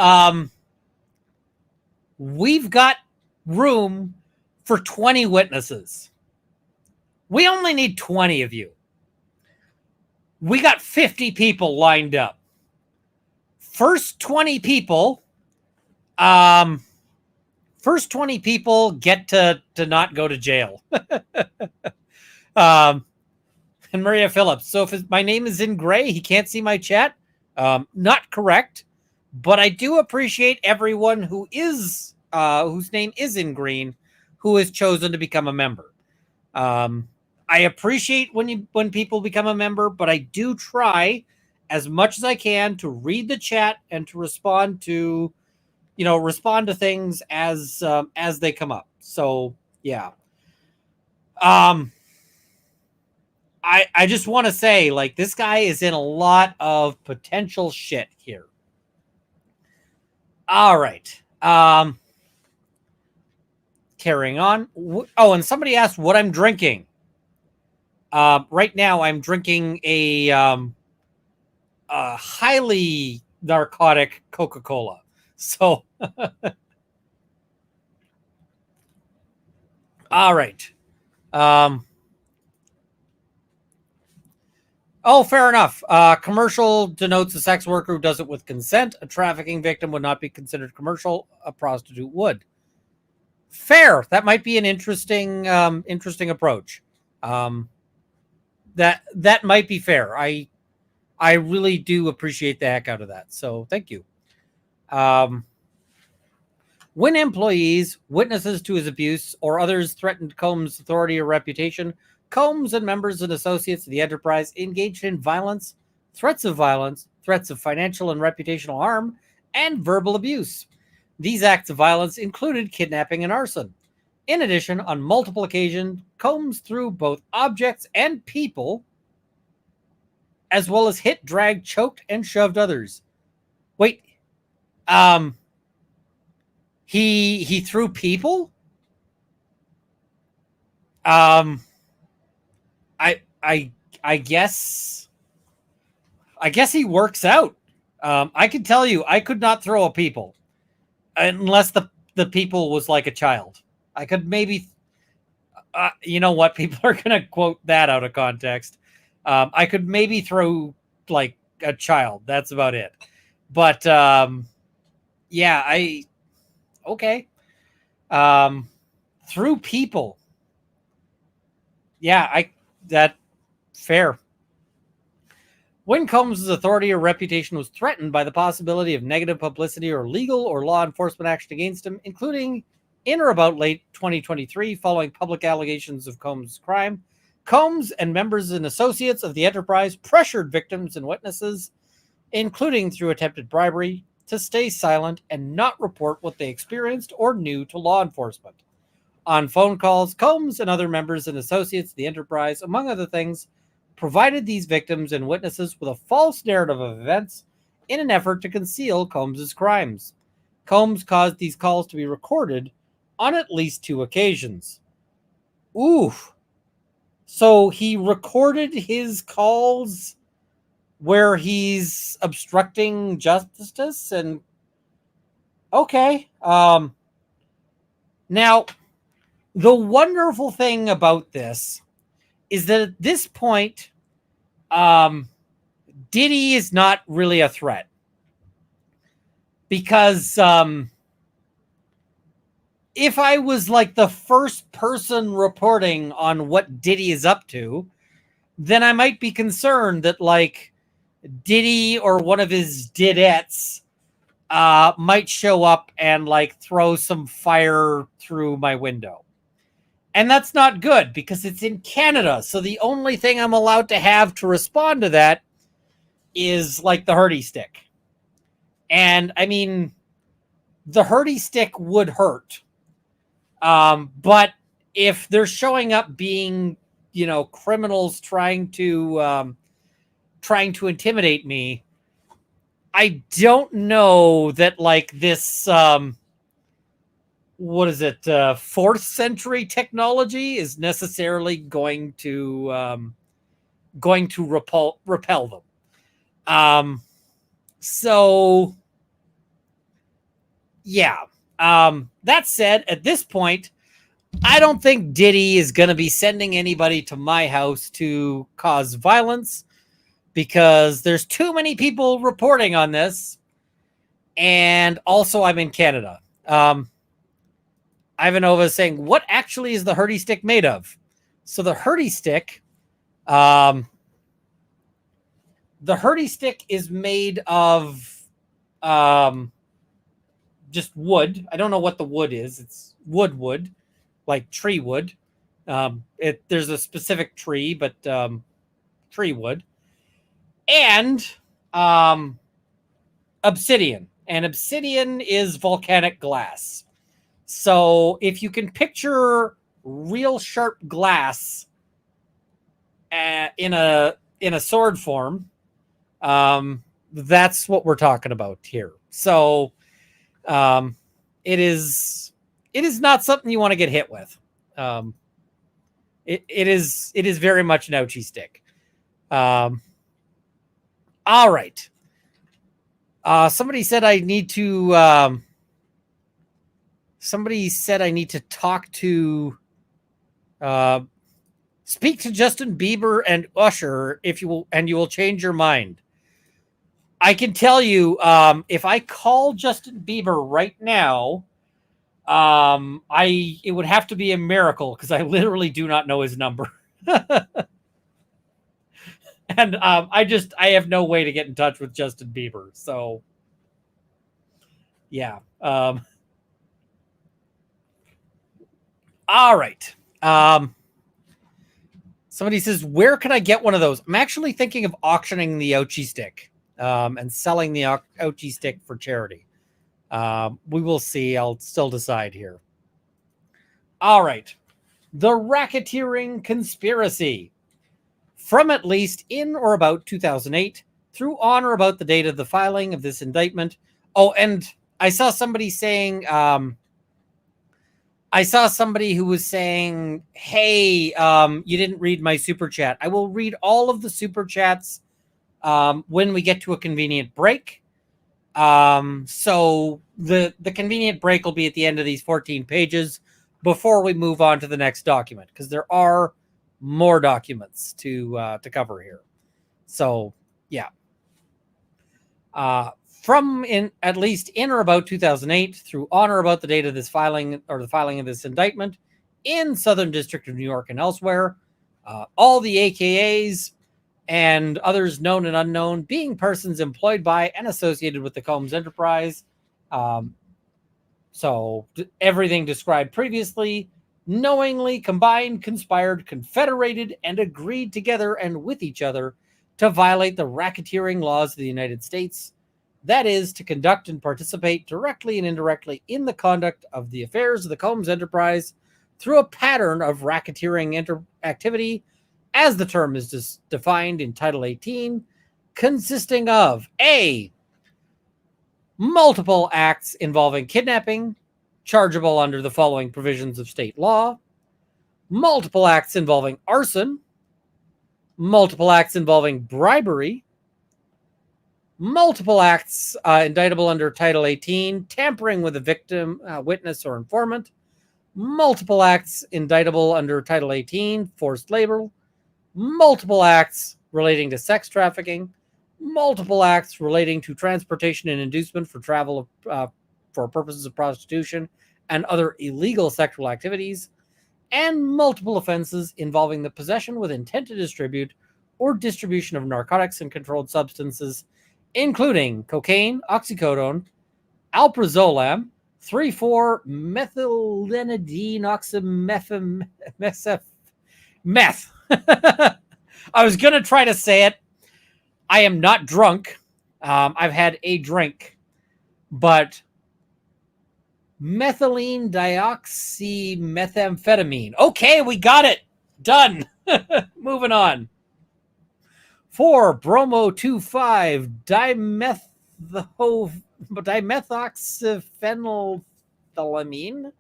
we've got room for 20 witnesses. We only need 20 of you. We got 50 people lined up. First 20 people get to not go to jail. And Maria Phillips. So if my name is in gray, he can't see my chat. Not correct, but I do appreciate everyone who is whose name is in green, who has chosen to become a member. I appreciate when people become a member, but I do try as much as I can to read the chat and to respond to things as they come up. So yeah. I just want to say, like, this guy is in a lot of potential shit here. All right. Carrying on. Oh, and somebody asked what I'm drinking. Right now, I'm drinking a highly narcotic Coca-Cola. So, all right. Oh, fair enough. Commercial denotes a sex worker who does it with consent. A trafficking victim would not be considered commercial. A prostitute would. Fair. That might be an interesting approach. That might be fair. I really do appreciate the heck out of that. So thank you. When employees, witnesses to his abuse, or others threatened Combs' authority or reputation, Combs and members and associates of the enterprise engaged in violence, threats of financial and reputational harm, and verbal abuse. These acts of violence included kidnapping and arson. In addition, on multiple occasions, Combs threw both objects and people, as well as hit, dragged, choked, and shoved others. Wait, he threw people? I I I guess he works out. I can tell you, I could not throw a people unless the people was like a child. I could maybe, you know what? People are gonna quote that out of context. I could maybe throw like a child. That's about it. But yeah, okay. Through people. Yeah, that fair. When Combs' authority or reputation was threatened by the possibility of negative publicity or legal or law enforcement action against him, including in or about late 2023, following public allegations of Combs' crime, Combs and members and associates of the enterprise pressured victims and witnesses, including through attempted bribery, to stay silent and not report what they experienced or knew to law enforcement. On phone calls, Combs and other members and associates of the enterprise, among other things, provided these victims and witnesses with a false narrative of events in an effort to conceal Combs' crimes. Combs caused these calls to be recorded on at least 2 occasions. Oof. So he recorded his calls where he's obstructing justice and okay. Now, the wonderful thing about this is that at this point, Diddy is not really a threat because if I was like the first person reporting on what Diddy is up to, then I might be concerned that like Diddy or one of his didettes might show up and like throw some fire through my window. And that's not good because it's in Canada. So the only thing I'm allowed to have to respond to that is like the hurdy stick. And I mean, the hurdy stick would hurt. But if they're showing up being, you know, criminals trying to intimidate me, I don't know that like this, what is it? 4th century technology is necessarily going to repel them. So yeah. That said, at this point, I don't think Diddy is going to be sending anybody to my house to cause violence because there's too many people reporting on this. And also I'm in Canada. Ivanova is saying, what actually is the hurdy stick made of? So the hurdy stick is made of just wood. I don't know what the wood is. It's wood, like tree wood. There's a specific tree, but tree wood. And obsidian. And obsidian is volcanic glass. So if you can picture real sharp glass in a sword form, that's what we're talking about here. So it is not something you want to get hit with. It is very much an ouchie stick. All right. Somebody said I need to. Somebody said I need to talk to. Speak to Justin Bieber and Usher if you will, and you will change your mind. I can tell you, if I call Justin Bieber right now, it would have to be a miracle because I literally do not know his number. And I have no way to get in touch with Justin Bieber. So yeah. All right. Somebody says, where can I get one of those? I'm actually thinking of auctioning the ouchie stick and selling the ouchie stick for charity. We will see. I'll still decide here. All right. The Racketeering Conspiracy. From at least in or about 2008 through on or about the date of the filing of this indictment. Oh, and I saw somebody saying, I saw somebody who was saying, hey, you didn't read my super chat. I will read all of the super chats when we get to a convenient break. So the convenient break will be at the end of these 14 pages before we move on to the next document, because there are more documents to cover here. So yeah, from in at least in or about 2008 through on or about the date of this filing or the filing of this indictment in Southern District of New York and elsewhere, all the AKAs and others known and unknown being persons employed by and associated with the Combs enterprise. So everything described previously, knowingly combined, conspired, confederated, and agreed together and with each other to violate the racketeering laws of the United States. That is, to conduct and participate directly and indirectly in the conduct of the affairs of the Combs enterprise through a pattern of racketeering activity, as the term is defined in Title 18, consisting of A, multiple acts involving kidnapping, chargeable under the following provisions of state law, multiple acts involving arson, multiple acts involving bribery, multiple acts indictable under Title 18, tampering with a victim, witness, or informant, multiple acts indictable under Title 18, forced labor, multiple acts relating to sex trafficking, multiple acts relating to transportation and inducement for travel for purposes of prostitution and other illegal sexual activities, and multiple offenses involving the possession with intent to distribute or distribution of narcotics and controlled substances, including cocaine, oxycodone, alprazolam, 3,4-methylenidine meth. I was going to try to say it. I am not drunk. I've had a drink, but methylene dioxymethamphetamine. Okay, we got it. Done. Moving on. 4-bromo-2,5-dimethoxyphenolphthaleamine.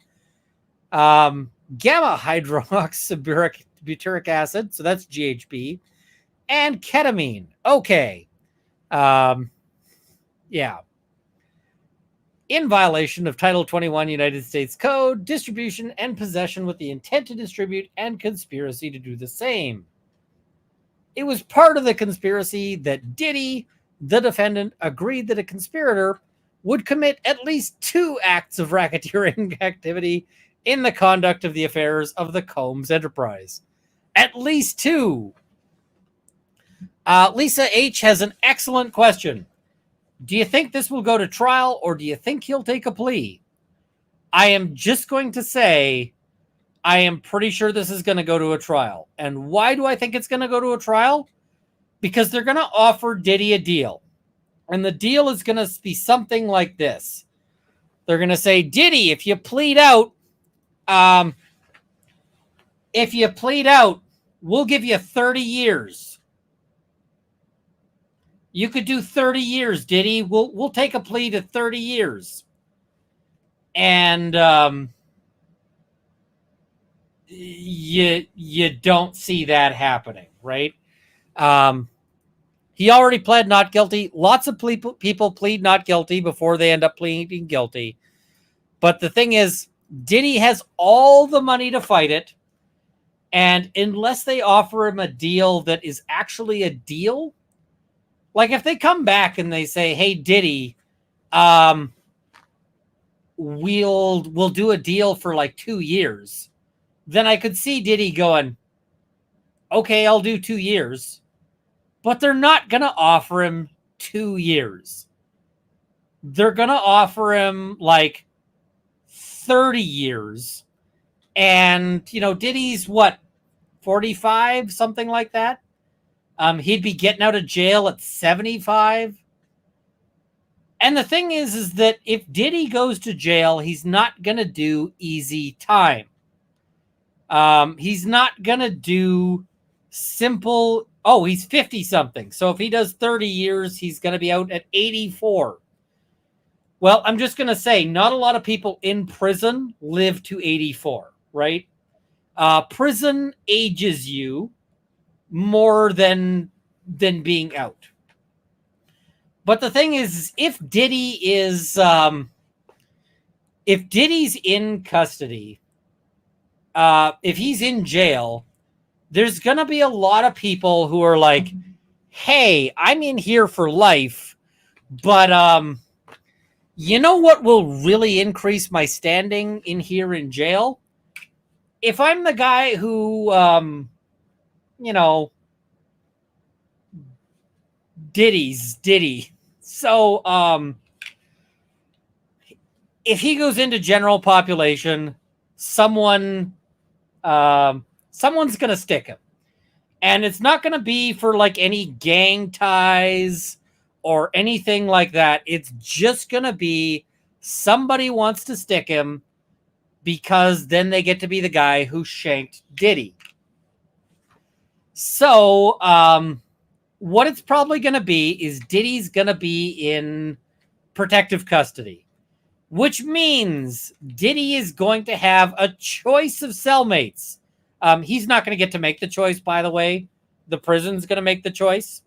Gamma hydroxybutyric acid, so that's GHB, and ketamine. Okay. Yeah. In violation of Title 21 United States Code, distribution and possession with the intent to distribute and conspiracy to do the same. It was part of the conspiracy that Diddy, the defendant, agreed that a conspirator would commit at least 2 acts of racketeering activity in the conduct of the affairs of the Combs enterprise. At least 2. Lisa H. has an excellent question. Do you think this will go to trial, or do you think he'll take a plea? I am just going to say I am pretty sure this is going to go to a trial. And why do I think it's going to go to a trial? Because they're going to offer Diddy a deal. And the deal is going to be something like this. They're going to say, Diddy, if you plead out, we'll give you 30 years. You could do 30 years, Diddy. We'll take a plea to 30 years. And you don't see that happening, right? He already pled not guilty. Lots of people plead not guilty before they end up pleading guilty. But the thing is, Diddy has all the money to fight it. And unless they offer him a deal that is actually a deal, like if they come back and they say, hey, Diddy, we'll do a deal for like 2 years, then I could see Diddy going, okay, I'll do 2 years. But they're not going to offer him 2 years. They're going to offer him like 30 years. And, Diddy's what, 45, something like that? He'd be getting out of jail at 75. And the thing is that if Diddy goes to jail, he's not going to do easy time. He's not going to do simple. Oh, he's 50 something. So if he does 30 years, he's going to be out at 84. Well, I'm just going to say not a lot of people in prison live to 84, right? Prison ages you more than being out. But the thing is, if Diddy's in custody, if he's in jail, there's going to be a lot of people who are like, hey, I'm in here for life, but you know what will really increase my standing in here in jail? If I'm the guy who, Diddy. So, if he goes into general population, someone's going to stick him. And it's not going to be for like any gang ties or anything like that. It's just going to be somebody wants to stick him because then they get to be the guy who shanked Diddy. So, what it's probably going to be is Diddy's going to be in protective custody, which means Diddy is going to have a choice of cellmates. He's not going to get to make the choice, by the way. The prison's going to make the choice.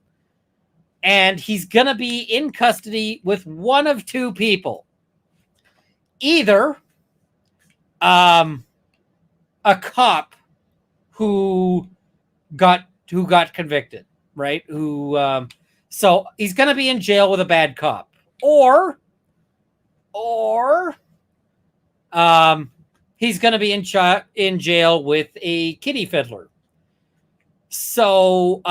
And he's going to be in custody with one of two people. Either a cop who got convicted, right? So he's going to be in jail with a bad cop. Or he's going to be in jail with a kitty fiddler. So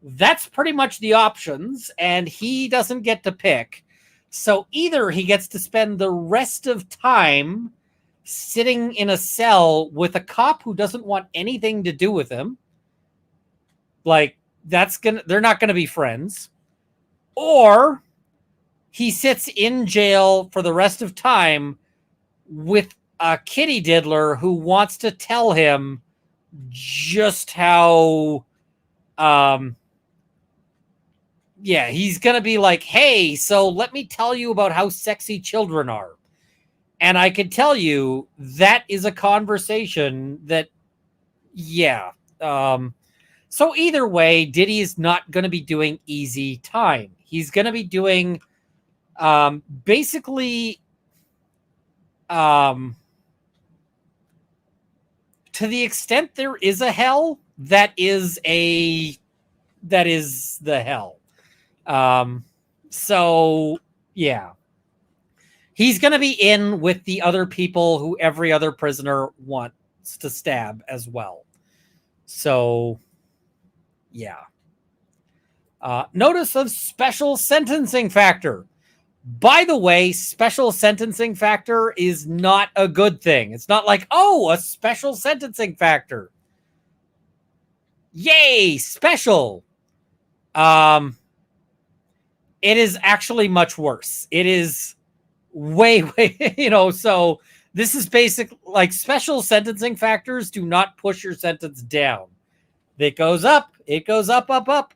that's pretty much the options, and he doesn't get to pick. So either he gets to spend the rest of time sitting in a cell with a cop who doesn't want anything to do with him. Like, they're not going to be friends. Or he sits in jail for the rest of time with a kitty diddler who wants to tell him just how, he's going to be like, hey, so let me tell you about how sexy children are. And I can tell you that is a conversation that, so either way, Diddy is not going to be doing easy time. He's going to be doing basically to the extent there is a hell, that is the hell. So yeah, he's going to be in with the other people who every other prisoner wants to stab as well. So yeah. Notice of special sentencing factor. By the way, special sentencing factor is not a good thing. It's not like, oh, a special sentencing factor. Yay, special. It is actually much worse. It is way, so this is basic, like special sentencing factors do not push your sentence down. It goes up, up.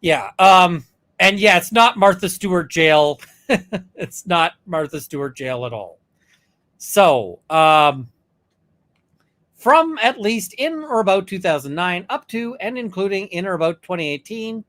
Yeah. And yeah, it's not Martha Stewart jail. It's not Martha Stewart jail at all. So, from at least in or about 2009 up to and including in or about 2018,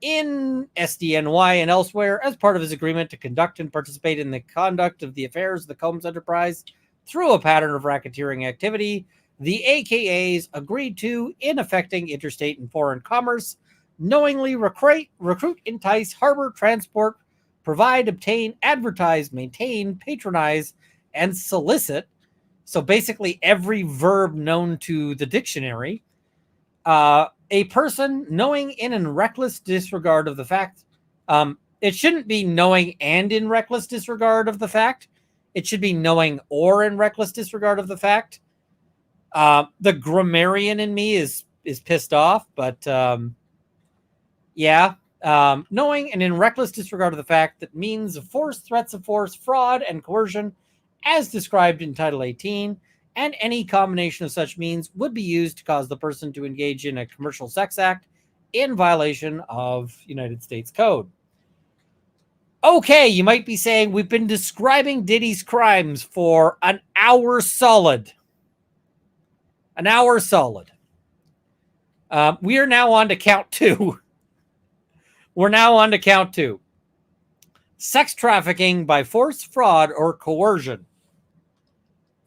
in SDNY and elsewhere, as part of his agreement to conduct and participate in the conduct of the affairs of the Combs Enterprise through a pattern of racketeering activity, the AKAs agreed to, in affecting interstate and foreign commerce, knowingly recruit, entice, harbor, transport, provide, obtain, advertise, maintain, patronize, and solicit. So basically every verb known to the dictionary. A person knowing in and reckless disregard of the fact. It shouldn't be knowing and in reckless disregard of the fact. It should be knowing or in reckless disregard of the fact. The grammarian in me is pissed off, but knowing and in reckless disregard of the fact that means of force, threats of force, fraud, and coercion, as described in Title 18, and any combination of such means would be used to cause the person to engage in a commercial sex act in violation of United States Code. Okay, you might be saying we've been describing Diddy's crimes for an hour solid. An hour solid. We are now on to count 2. We're now on to count 2. Sex trafficking by force, fraud, or coercion.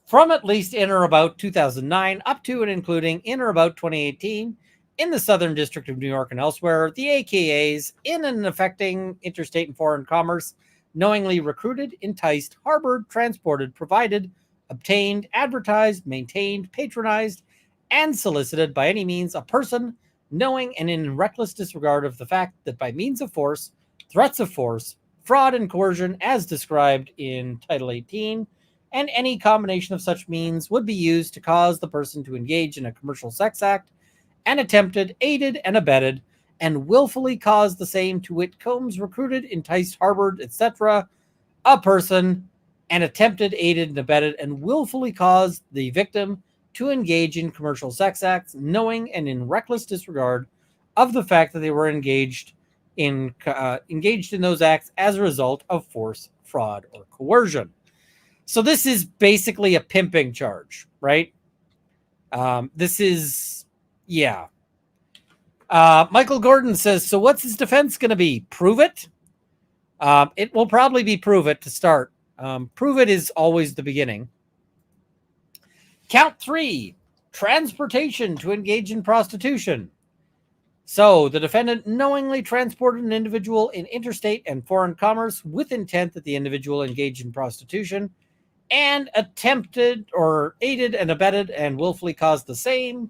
From at least in or about 2009 up to and including in or about 2018 in the Southern District of New York and elsewhere, the AKAs in and affecting interstate and foreign commerce knowingly recruited, enticed, harbored, transported, provided, obtained, advertised, maintained, patronized, and solicited by any means a person knowing and in reckless disregard of the fact that by means of force, threats of force, fraud, and coercion as described in Title 18, and any combination of such means would be used to cause the person to engage in a commercial sex act and attempted, aided, and abetted, and willfully caused the same to wit combs, recruited, enticed, harbored, etc., a person, and attempted, aided, and abetted, and willfully caused the victim to engage in commercial sex acts, knowing and in reckless disregard of the fact that they were engaged in those acts as a result of force, fraud, or coercion. So this is basically a pimping charge, right? This is, yeah. Michael Gordon says, so what's his defense going to be? Prove it? It will probably be prove it to start. Prove it is always the beginning. Count 3, transportation to engage in prostitution. So the defendant knowingly transported an individual in interstate and foreign commerce with intent that the individual engage in prostitution and attempted or aided and abetted and willfully caused the same.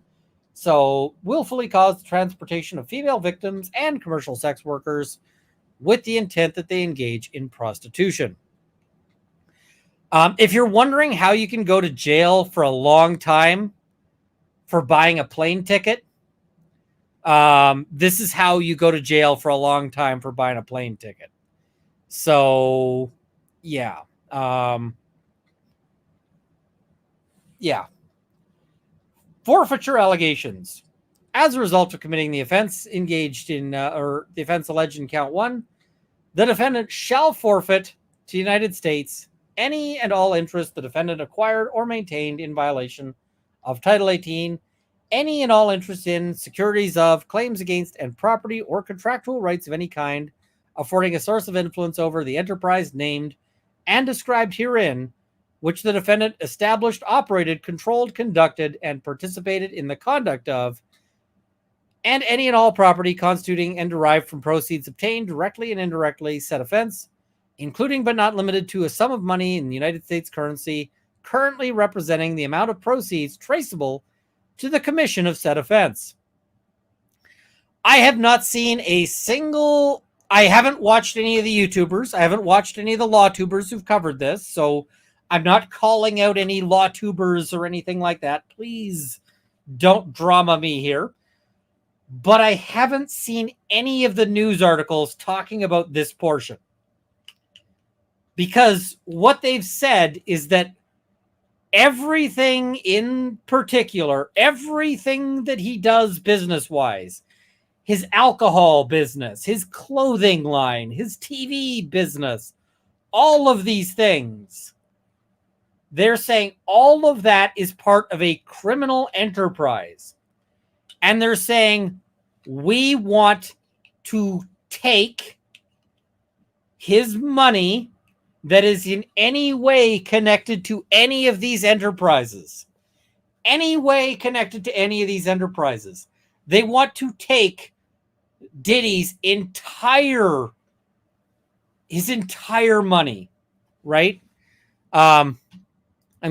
So willfully caused the transportation of female victims and commercial sex workers with the intent that they engage in prostitution. If you're wondering how you can go to jail for a long time for buying a plane ticket, this is how you go to jail for a long time for buying a plane ticket. So, yeah. Yeah. Forfeiture allegations. As a result of committing the offense engaged in, or the offense alleged in count 1, the defendant shall forfeit to the United States any and all interest the defendant acquired or maintained in violation of Title 18, any and all interest in, securities of, claims against, and property or contractual rights of any kind, affording a source of influence over the enterprise named and described herein, which the defendant established, operated, controlled, conducted, and participated in the conduct of, and any and all property constituting and derived from proceeds obtained directly and indirectly said offense, including but not limited to a sum of money in the United States currency currently representing the amount of proceeds traceable to the commission of said offense. I have not seen a single... I haven't watched any of the YouTubers. I haven't watched any of the law tubers who've covered this, so I'm not calling out any law tubers or anything like that. Please don't drama me here. But I haven't seen any of the news articles talking about this portion. Because what they've said is that everything in particular, everything that he does business-wise, his alcohol business, his clothing line, his TV business, all of these things, they're saying all of that is part of a criminal enterprise. And they're saying, we want to take his money that is in any way connected to any of these enterprises. Any way connected to any of these enterprises. They want to take Diddy's entire money, right? I'm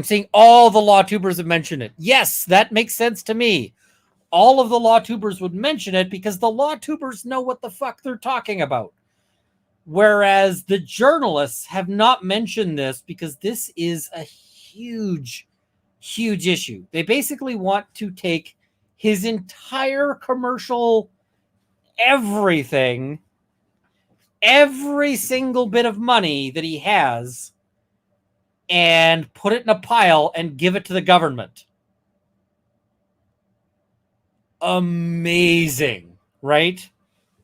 seeing all the law tubers have mentioned it. Yes, that makes sense to me. All of the law tubers would mention it because the law tubers know what the fuck they're talking about. Whereas the journalists have not mentioned this because this is a huge, huge issue. They basically want to take his entire commercial, everything, every single bit of money that he has, and put it in a pile and give it to the government. Amazing, right?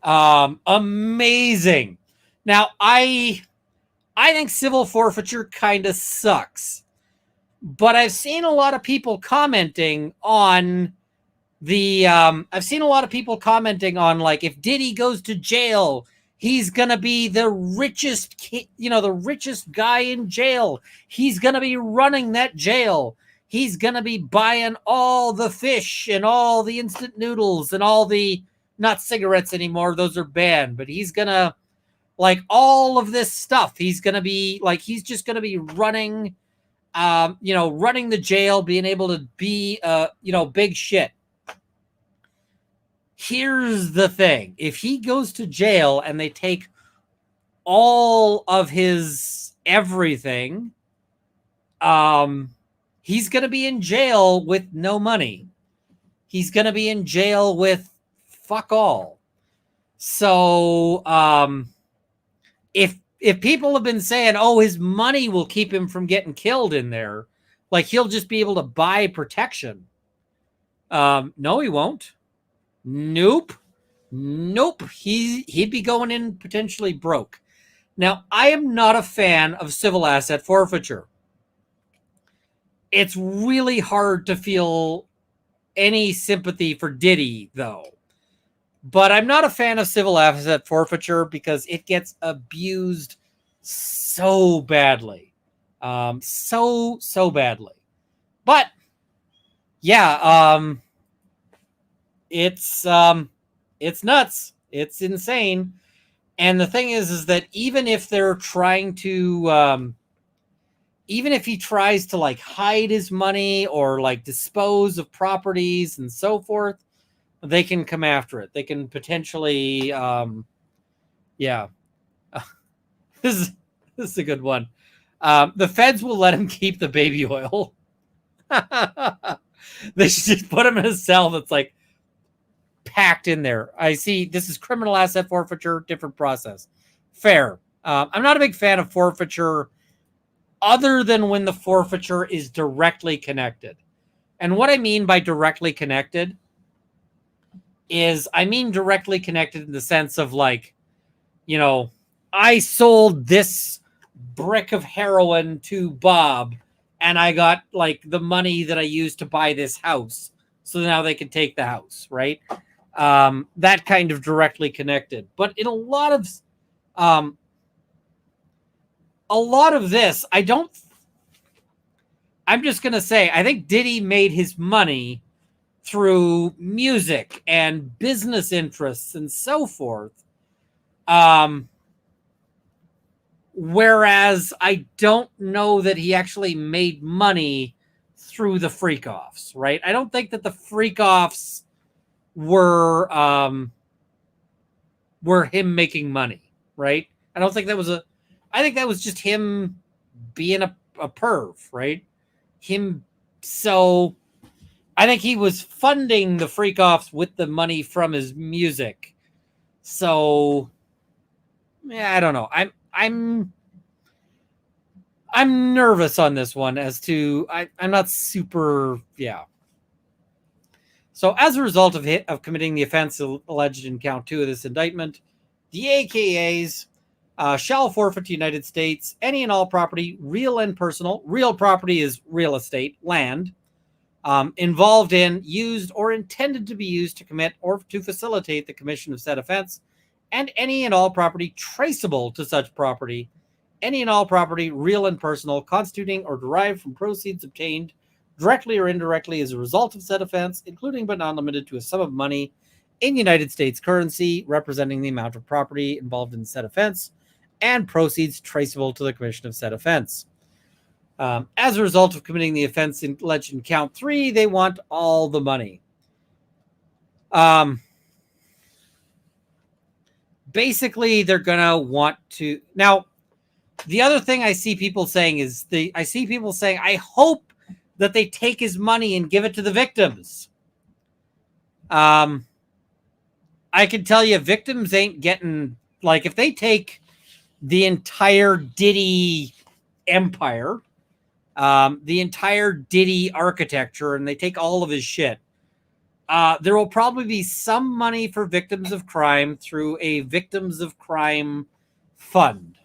Amazing. Now, I think civil forfeiture kind of sucks, but I've seen a lot of people commenting on I've seen a lot of people commenting on, like, if Diddy goes to jail, he's gonna be the richest, the richest guy in jail. He's gonna be running that jail. He's gonna be buying all the fish and all the instant noodles and all the, not cigarettes anymore, those are banned, but he's gonna, like, all of this stuff. He's gonna be like, he's just gonna be running, running the jail, being able to be, big shit. Here's the thing. If he goes to jail and they take all of his everything, he's going to be in jail with no money. He's going to be in jail with fuck all. So, if people have been saying, oh, his money will keep him from getting killed in there, like, he'll just be able to buy protection. No, he won't. Nope. He'd be going in potentially broke. Now, I am not a fan of civil asset forfeiture. It's really hard to feel any sympathy for Diddy, though. But I'm not a fan of civil asset forfeiture because it gets abused so badly. So badly. But, yeah, it's nuts. It's insane. And the thing is that even if they're trying to, even if he tries to, like, hide his money or, like, dispose of properties and so forth, they can come after it. They can potentially, yeah. This is a good one. The feds will let him keep the baby oil. They should just put him in a cell that's, like, packed in there. I see this is criminal asset forfeiture, different process. Fair. I'm not a big fan of forfeiture other than when the forfeiture is directly connected. And what I mean by directly connected is, I mean directly connected in the sense of, like, I sold this brick of heroin to Bob and I got, like, the money that I used to buy this house. So now they can take the house, right? That kind of directly connected. But in a lot of this, I'm just going to say, I think Diddy made his money through music and business interests and so forth. Whereas I don't know that he actually made money through the freak-offs, right? I don't think that the freak-offs were him making money, right? I don't think that was I think that was just him being a perv, right? So I think he was funding the freak-offs with the money from his music. So, yeah, I don't know. I'm nervous on this one as to, I'm not super, yeah. So as a result of committing the offense alleged in count 2 of this indictment, the AKAs shall forfeit to the United States any and all property, real and personal. Real property is real estate, land, involved in, used, or intended to be used to commit or to facilitate the commission of said offense, and any and all property traceable to such property, any and all property, real and personal, constituting or derived from proceeds obtained directly or indirectly as a result of said offense, including but not limited to a sum of money in United States currency representing the amount of property involved in said offense, and proceeds traceable to the commission of said offense. As a result of committing the offense alleged in count 3, they want all the money. Basically, they're going to want to... Now, the other thing I see people saying is, I hope that they take his money and give it to the victims. I can tell you, victims ain't getting... Like, if they take the entire Diddy empire, the entire Diddy architecture, and they take all of his shit. There will probably be some money for victims of crime through a victims of crime fund.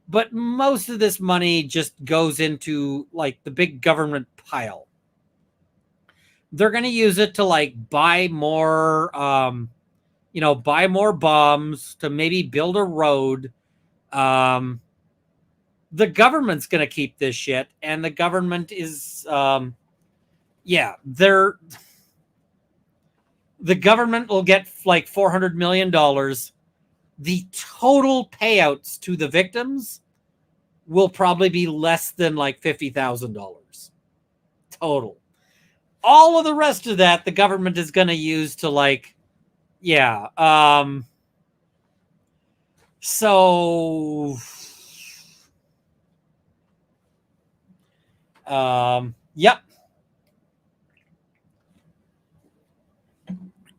But most of this money just goes into like the big government pile. They're going to use it to like buy more, buy more bombs, to maybe build a road. The government's going to keep this shit, and the government is, the government will get like $400 million. The total payouts to the victims will probably be less than like $50,000 total. All of the rest of that, the government is going to use to like, yep.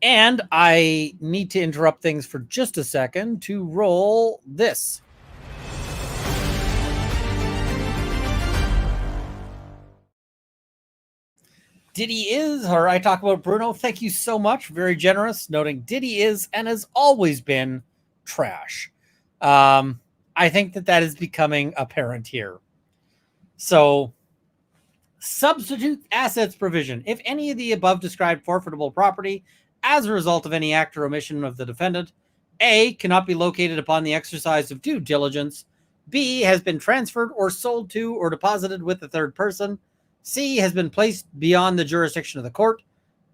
And I need to interrupt things for just a second to roll this. Diddy is, or I talk about Bruno. Thank you so much. Very generous. Noting Diddy is and has always been trash. I think that is becoming apparent here. So, substitute assets provision. If any of the above described forfeitable property as a result of any act or omission of the defendant, A, cannot be located upon the exercise of due diligence, B, has been transferred or sold to or deposited with a third person, C, has been placed beyond the jurisdiction of the court,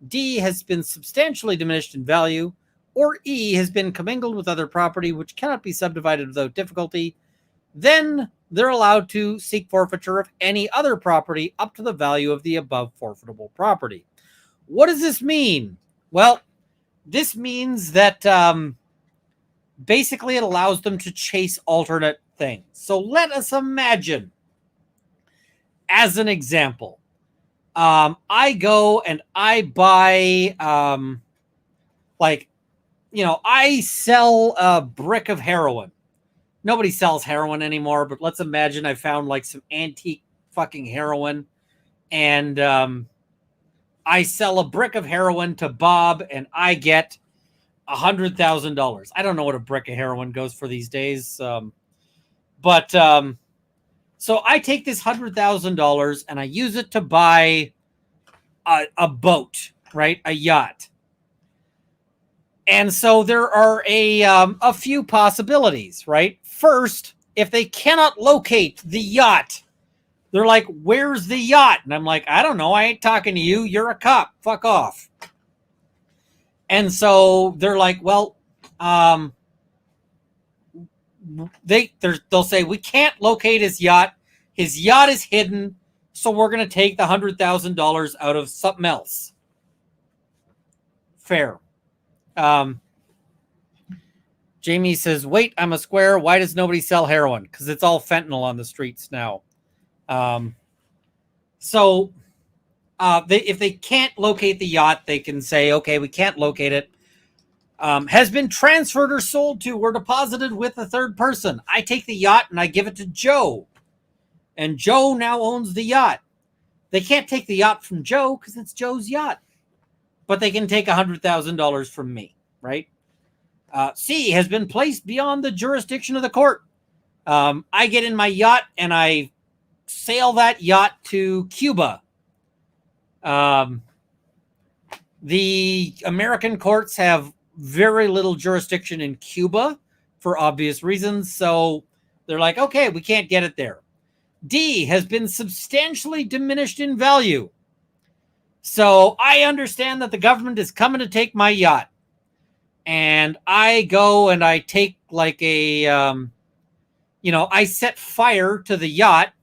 D, has been substantially diminished in value, or E, has been commingled with other property which cannot be subdivided without difficulty, then they're allowed to seek forfeiture of any other property up to the value of the above forfeitable property. What does this mean? Well, this means that basically it allows them to chase alternate things. So let us imagine, as an example, I go and I buy, I sell a brick of heroin. Nobody sells heroin anymore, but let's imagine I found like some antique fucking heroin, and I sell a brick of heroin to Bob, and I get $100,000. I don't know what a brick of heroin goes for these days. So I take this $100,000 and I use it to buy a boat, right? A yacht. And so there are a few possibilities, right? First, if they cannot locate the yacht, they're like, where's the yacht? And I'm like, I don't know. I ain't talking to you. You're a cop. Fuck off. And so they're like, well, they'll say, we can't locate his yacht. His yacht is hidden. So we're going to take the $100,000 out of something else. Fair. Jamie says, wait, I'm a square. Why does nobody sell heroin? Because it's all fentanyl on the streets now. If they can't locate the yacht, they can say, okay, we can't locate it. Has been transferred or sold to or deposited with a third person. I take the yacht and I give it to Joe. And Joe now owns the yacht. They can't take the yacht from Joe because it's Joe's yacht. But they can take $100,000 from me, right? C, has been placed beyond the jurisdiction of the court. I get in my yacht and I sail that yacht to Cuba. The American courts have very little jurisdiction in Cuba for obvious reasons. So they're like, okay, we can't get it there. D, has been substantially diminished in value. So I understand that the government is coming to take my yacht. And I go and I take like I set fire to the yacht,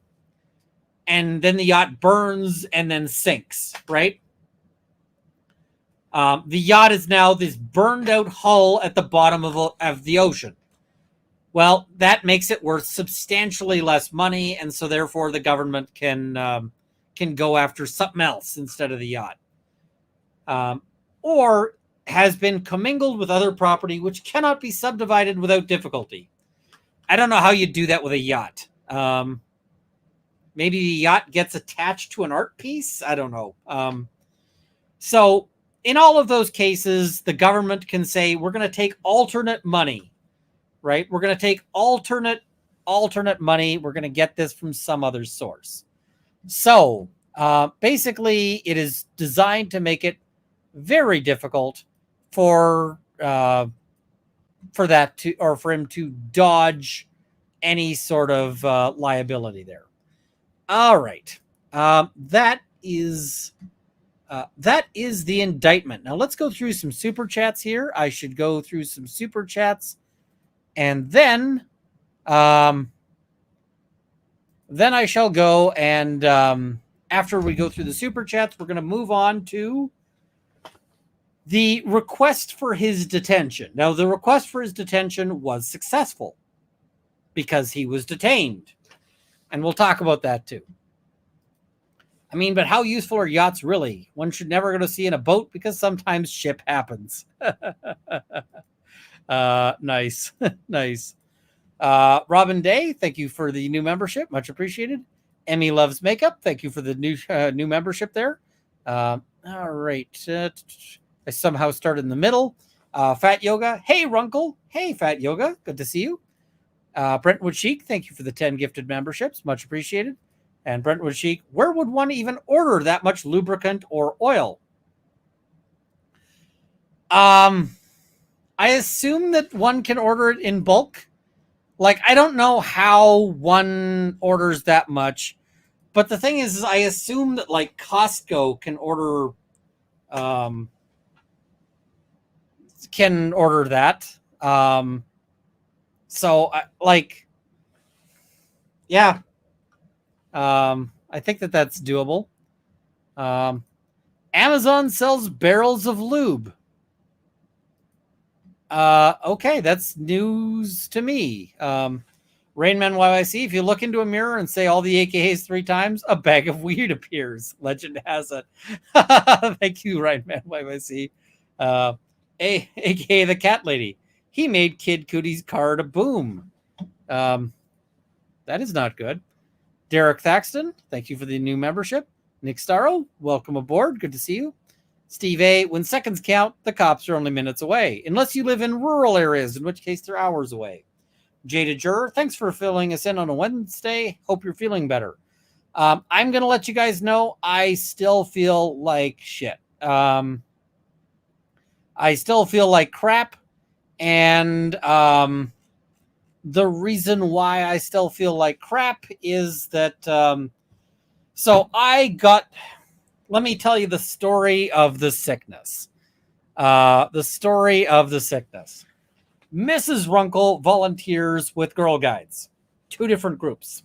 and then the yacht burns and then sinks, right? The yacht is now this burned out hull at the bottom of the ocean. Well, that makes it worth substantially less money, and so therefore the government can go after something else instead of the yacht. Or has been commingled with other property which cannot be subdivided without difficulty. I don't know how you do that with a yacht. Maybe the yacht gets attached to an art piece. I don't know. So in all of those cases, the government can say, we're going to take alternate money, right? We're going to take alternate money. We're going to get this from some other source. So basically, it is designed to make it very difficult for that to, or for him to dodge any sort of liability there. All right. That is the indictment. Now let's go through some super chats here. I should go through some super chats, and then I shall go and after we go through the super chats, we're going to move on to the request for his detention. Now, the request for his detention was successful because he was detained, and we'll talk about that too. I mean, but how useful are yachts really? One should never go to sea in a boat because sometimes ship happens. Nice. Nice. Robin Day, thank you for the new membership. Much appreciated. Emmy Loves Makeup, thank you for the new membership there. All right. I somehow started in the middle. Fat Yoga. Hey, Runkle. Hey, Fat Yoga. Good to see you. Brentwood Chic, thank you for the 10 gifted memberships. Much appreciated. And Brentwood Chic, where would one even order that much lubricant or oil? I assume that one can order it in bulk. Like, I don't know how one orders that much. But the thing is I assume that, like, Costco can order that. So, yeah. I think that that's doable. Amazon sells barrels of lube. Okay, that's news to me. Rainman YYC, if you look into a mirror and say all the AKAs 3 times, a bag of weed appears. Legend has it. Thank you, Rainman YYC. AKA the cat lady. He made Kid Cootie's card a boom. That is not good. Derek Thaxton, thank you for the new membership. Nick Starro, welcome aboard. Good to see you. Steve A, when seconds count, the cops are only minutes away, unless you live in rural areas, in which case they're hours away. Jada Jur, thanks for filling us in on a Wednesday. Hope you're feeling better. I'm going to let you guys know I still feel like shit. I still feel like crap. And the reason why I still feel like crap is that, let me tell you the story of the sickness. Mrs. Runkle volunteers with Girl Guides, 2 different groups.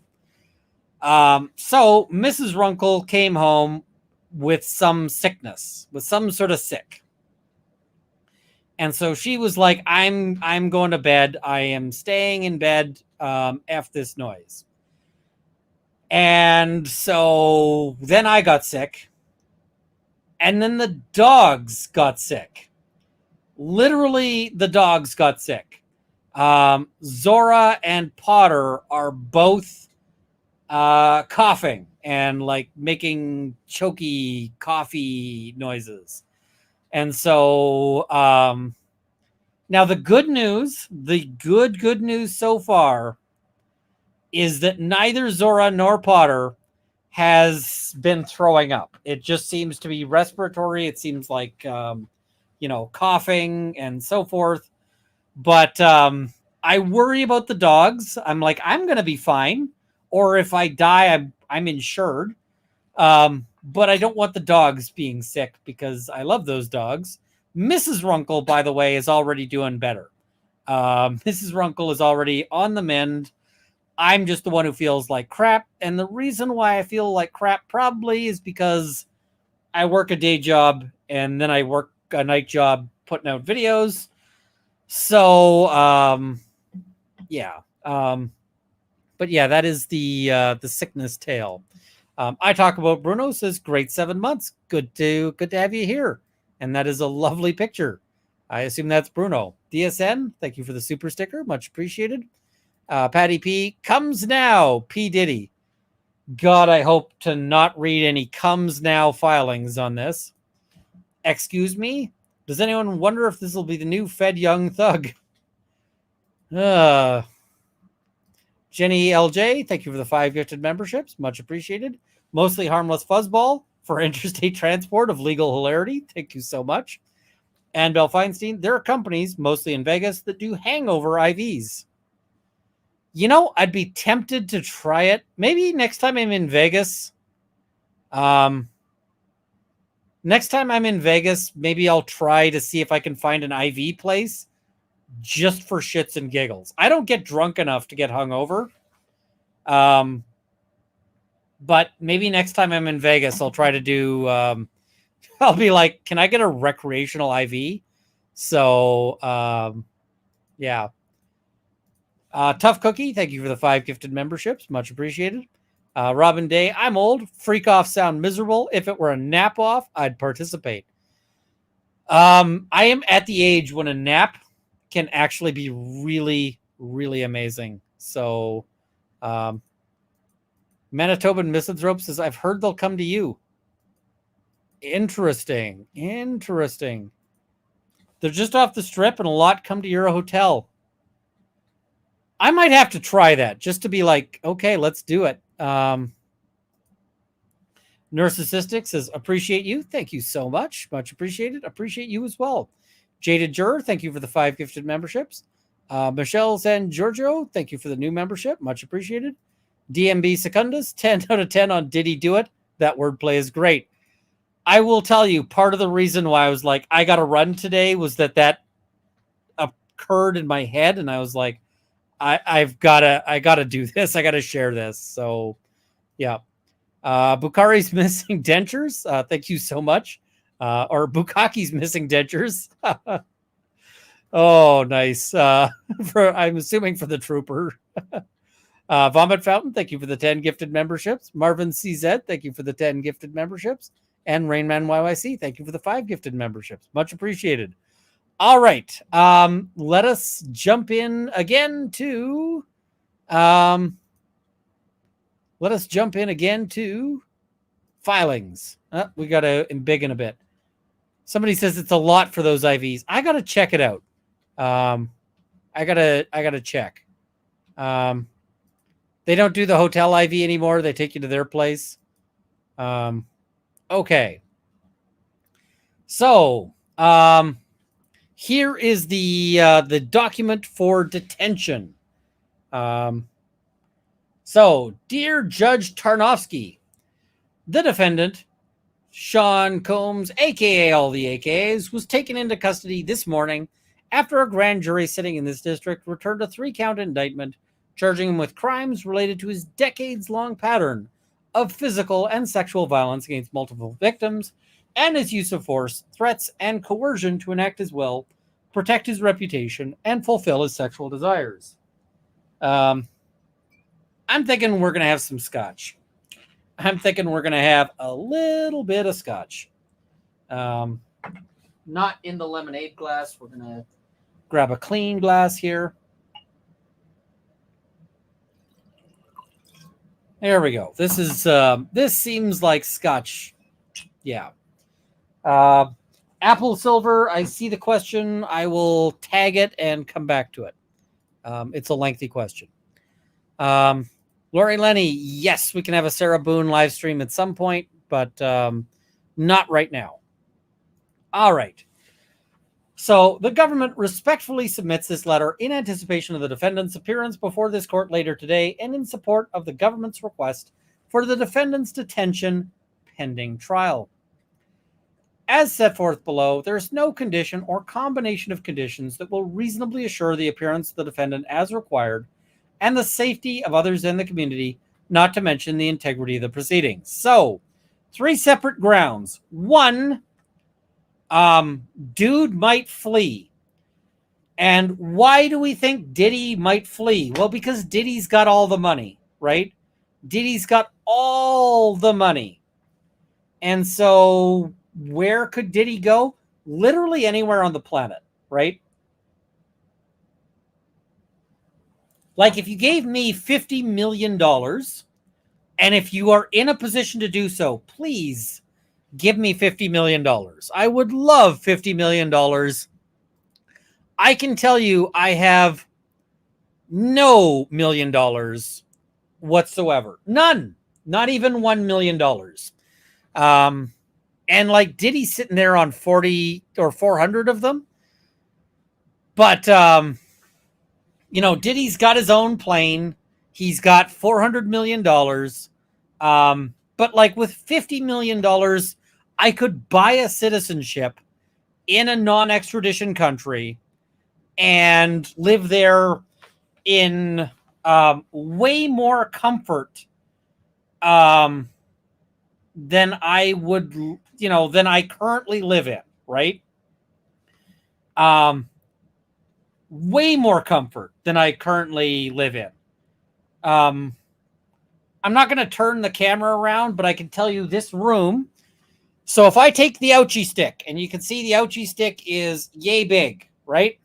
So Mrs. Runkle came home with some sickness, with some sort of sick. And so she was like, I'm going to bed. I am staying in bed. F this noise. And so then I got sick. And then the dogs got sick. Literally, the dogs got sick. Zora and Potter are both coughing and like making choky coffee noises. And so now the good news so far is that neither Zora nor Potter has been throwing up. It just seems to be respiratory. It seems like, coughing and so forth. But I worry about the dogs. I'm like, I'm going to be fine. Or if I die, I'm insured. But I don't want the dogs being sick because I love those dogs. Mrs. Runkle, by the way, is already doing better. Mrs. Runkle is already on the mend. I'm just the one who feels like crap. And the reason why I feel like crap probably is because I work a day job and then I work a night job putting out videos. So, yeah. But yeah, that is the sickness tale. I talk about Bruno says, great 7 months. Good to have you here. And that is a lovely picture. I assume that's Bruno. DSN, thank you for the super sticker. Much appreciated. Patty P comes now. P Diddy. God, I hope to not read any comes now filings on this. Excuse me? Does anyone wonder if this will be the new Fed Young Thug? Jenny LJ, thank you for the 5 gifted memberships. Much appreciated. Mostly Harmless Fuzzball for interstate transport of legal hilarity. Thank you so much. And Belle Feinstein, there are companies, mostly in Vegas, that do hangover IVs. You know, I'd be tempted to try it. Maybe next time I'm in Vegas. Next time I'm in Vegas, maybe I'll try to see if I can find an IV place just for shits and giggles. I don't get drunk enough to get hungover. But maybe next time I'm in Vegas, I'll try to do, I'll be like, can I get a recreational IV? So, yeah. Tough Cookie, thank you for the 5 gifted memberships. Much appreciated. Robin Day, I'm old. Freak off sound miserable. If it were a nap off, I'd participate. I am at the age when a nap can actually be really, really amazing. So, Manitoban Misanthrope says, I've heard they'll come to you. Interesting. Interesting. They're just off the strip and a lot come to your hotel. I might have to try that just to be like, okay, let's do it. Narcissistic says, appreciate you. Thank you so much. Much appreciated. Appreciate you as well. Jaded Juror, thank you for the 5 gifted memberships. Michelle San Giorgio, thank you for the new membership. Much appreciated. DMB Secundus, 10 out of 10 on Diddy Do It. That wordplay is great. I will tell you, part of the reason why I was like, I got to run today was that occurred in my head. And I was like, I gotta do this. I gotta share this. So yeah. Bukari's missing dentures. Thank you so much. Or Bukaki's missing dentures. Oh, nice. I'm assuming for the trooper. Vomit Fountain, thank you for the 10 gifted memberships. Marvin CZ, thank you for the 10 gifted memberships. And Rainman YYC, thank you for the 5 gifted memberships. Much appreciated. All right. Let us jump in again to filings. We got to embiggen a bit. Somebody says it's a lot for those IVs. I got to check it out. I gotta check. They don't do the hotel IV anymore. They take you to their place. Okay. So, here is the document for detention. So, dear Judge Tarnofsky, the defendant, Sean Combs, aka all the AKAs, was taken into custody this morning after a grand jury sitting in this district returned a 3-count indictment charging him with crimes related to his decades-long pattern of physical and sexual violence against multiple victims and his use of force, threats, and coercion to enact his will, protect his reputation, and fulfill his sexual desires. I'm thinking we're going to have some scotch. I'm thinking we're going to have a little bit of scotch. Not in the lemonade glass. We're going to grab a clean glass here. There we go. This is this seems like scotch. Yeah. Apple Silver, I see the question. I will tag it and come back to it. It's a lengthy question. Lori Lenny, yes, we can have a Sarah Boone live stream at some point, but not right now. All right. So the government respectfully submits this letter in anticipation of the defendant's appearance before this court later today and in support of the government's request for the defendant's detention pending trial. As set forth below, there is no condition or combination of conditions that will reasonably assure the appearance of the defendant as required and the safety of others in the community, not to mention the integrity of the proceedings. So, 3 separate grounds. 1, dude might flee. And why do we think Diddy might flee? Well, because Diddy's got all the money, right? Diddy's got all the money. And so where could Diddy go? Literally anywhere on the planet, right? Like if you gave me $50 million And if you are in a position to do so, please give me $50 million. I would love $50 million. I can tell you I have no $1 million whatsoever. None. Not even $1 million. And like Diddy's sitting there on 40 or 400 of them. But, Diddy's got his own plane. He's got $400 million. But like with $50 million, I could buy a citizenship in a non-extradition country and live there in way more comfort than I would, than I currently live in, right? Way more comfort than I currently live in. I'm not going to turn the camera around, but I can tell you this room. So if I take the ouchie stick, and you can see the ouchie stick is yay big, right?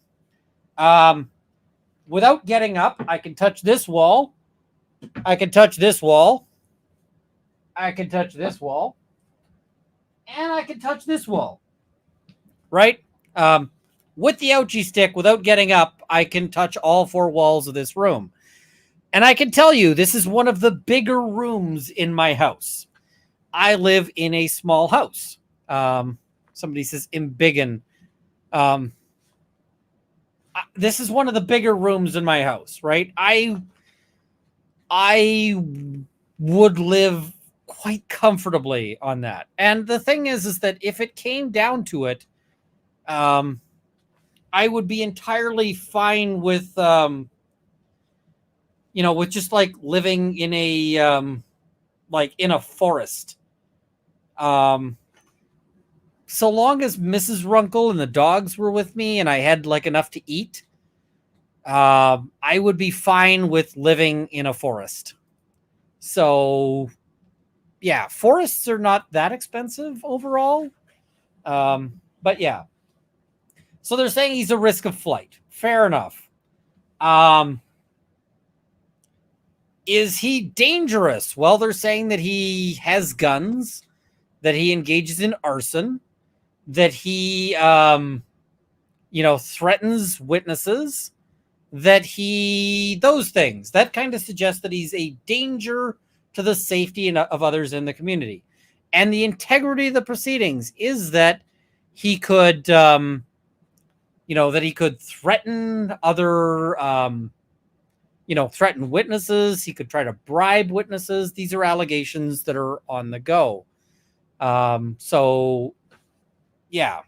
Without getting up, I can touch this wall. I can touch this wall. I can touch this wall. And I can touch this wall. Right? With the ouchie stick, without getting up, I can touch all four walls of this room. And I can tell you, this is one of the bigger rooms in my house. I live in a small house. Somebody says embiggen. This is one of the bigger rooms in my house, right? I would live quite comfortably on that. And the thing is that if it came down to it, I would be entirely fine with, with just like living in a, in a forest. So long as Mrs. Runkle and the dogs were with me and I had like enough to eat, I would be fine with living in a forest. So yeah, forests are not that expensive overall. But yeah. So they're saying he's a risk of flight. Fair enough. Is he dangerous? Well, they're saying that he has guns, that he engages in arson, that he, threatens witnesses, that those things. That kind of suggests that he's a danger to the safety of others in the community. And the integrity of the proceedings is that he could, that he could threaten other, threaten witnesses. He could try to bribe witnesses. These are allegations that are on the go. So, yeah.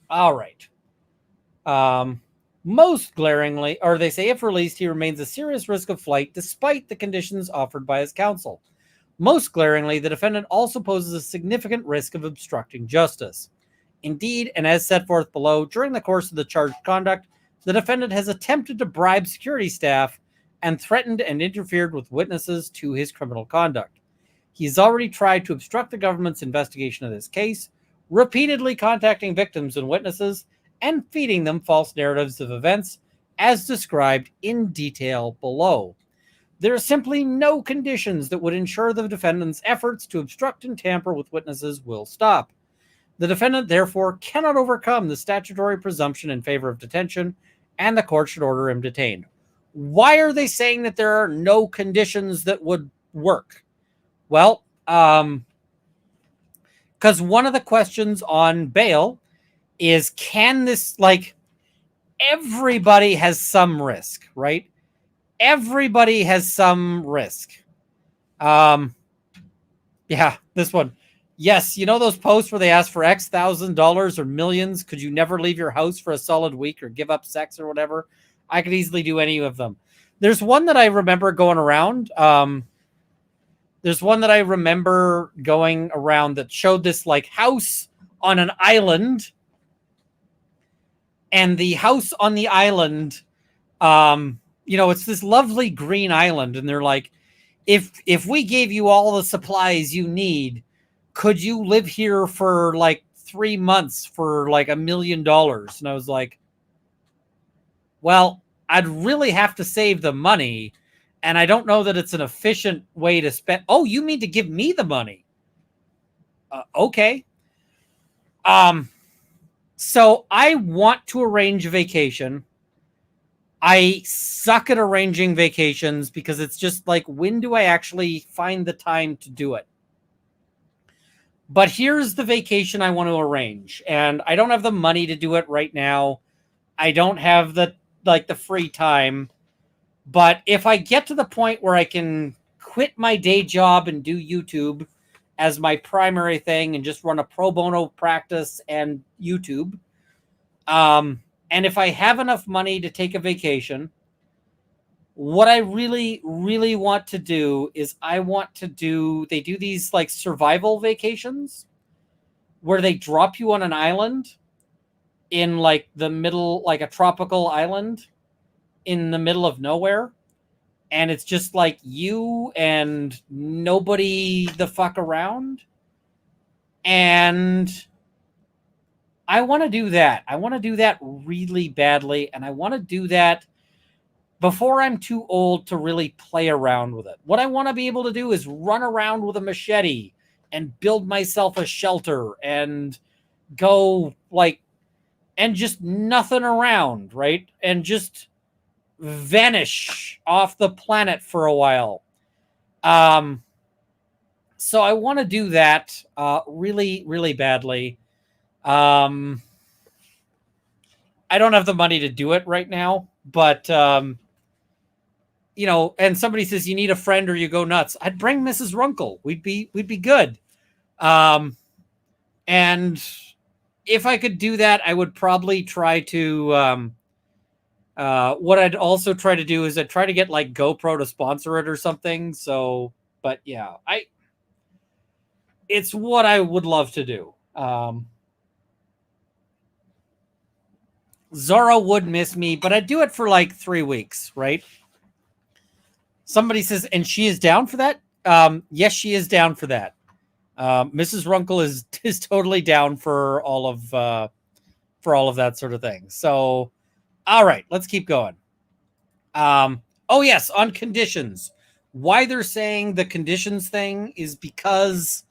All right. Most glaringly, or they say if released, he remains a serious risk of flight despite the conditions offered by his counsel. Most glaringly, the defendant also poses a significant risk of obstructing justice. Indeed, and as set forth below, during the course of the charged conduct, the defendant has attempted to bribe security staff and threatened and interfered with witnesses to his criminal conduct. He has already tried to obstruct the government's investigation of this case, repeatedly contacting victims and witnesses and feeding them false narratives of events as described in detail below. There are simply no conditions that would ensure the defendant's efforts to obstruct and tamper with witnesses will stop. The defendant, therefore, cannot overcome the statutory presumption in favor of detention, and the court should order him detained. Why are they saying that there are no conditions that would work? Well, because one of the questions on bail is, can this, everybody has some risk, right? Everybody has some risk. Yeah, this one. Yes, you know those posts where they ask for X $1,000 or millions? Could you never leave your house for a solid week or give up sex or whatever? I could easily do any of them. There's one that I remember going around. There's one that I remember going around that showed this house on an island. And the house on the island, it's this lovely green island. And they're like, if we gave you all the supplies you need, could you live here for 3 months for $1 million? And I was like, well, I'd really have to save the money. And I don't know that it's an efficient way to spend. Oh, you mean to give me the money? Okay. So I want to arrange a vacation. I suck at arranging vacations because it's just like, when do I actually find the time to do it? But here's the vacation I want to arrange, and I don't have the money to do it right now. I don't have the free time. But if I get to the point where I can quit my day job and do YouTube as my primary thing and just run a pro bono practice and YouTube, and if I have enough money to take a vacation, what I really, really want to do is they do these like survival vacations where they drop you on an island in like the middle, like a tropical island in the middle of nowhere. And it's just like you and nobody the fuck around. And I want to do that. I want to do that really badly. And I want to do that before I'm too old to really play around with it. What I want to be able to do is run around with a machete and build myself a shelter and go like, and just nothing around, right? And just vanish off the planet for a while. So I want to do that really, really badly. I don't have the money to do it right now, but you know, and somebody says you need a friend or you go nuts. I'd bring Mrs. Runkle. We'd be good. And if I could do that, I would probably try to what I'd also try to do is I'd try to get like GoPro to sponsor it or something. So, but yeah, it's what I would love to do. Zora would miss me, but I'd do it for like 3 weeks, right? Somebody says, and she is down for that? Yes, she is down for that. Mrs. Runkle is totally down for all of that sort of thing. So, all right, let's keep going. Oh yes, on conditions. Why they're saying the conditions thing is because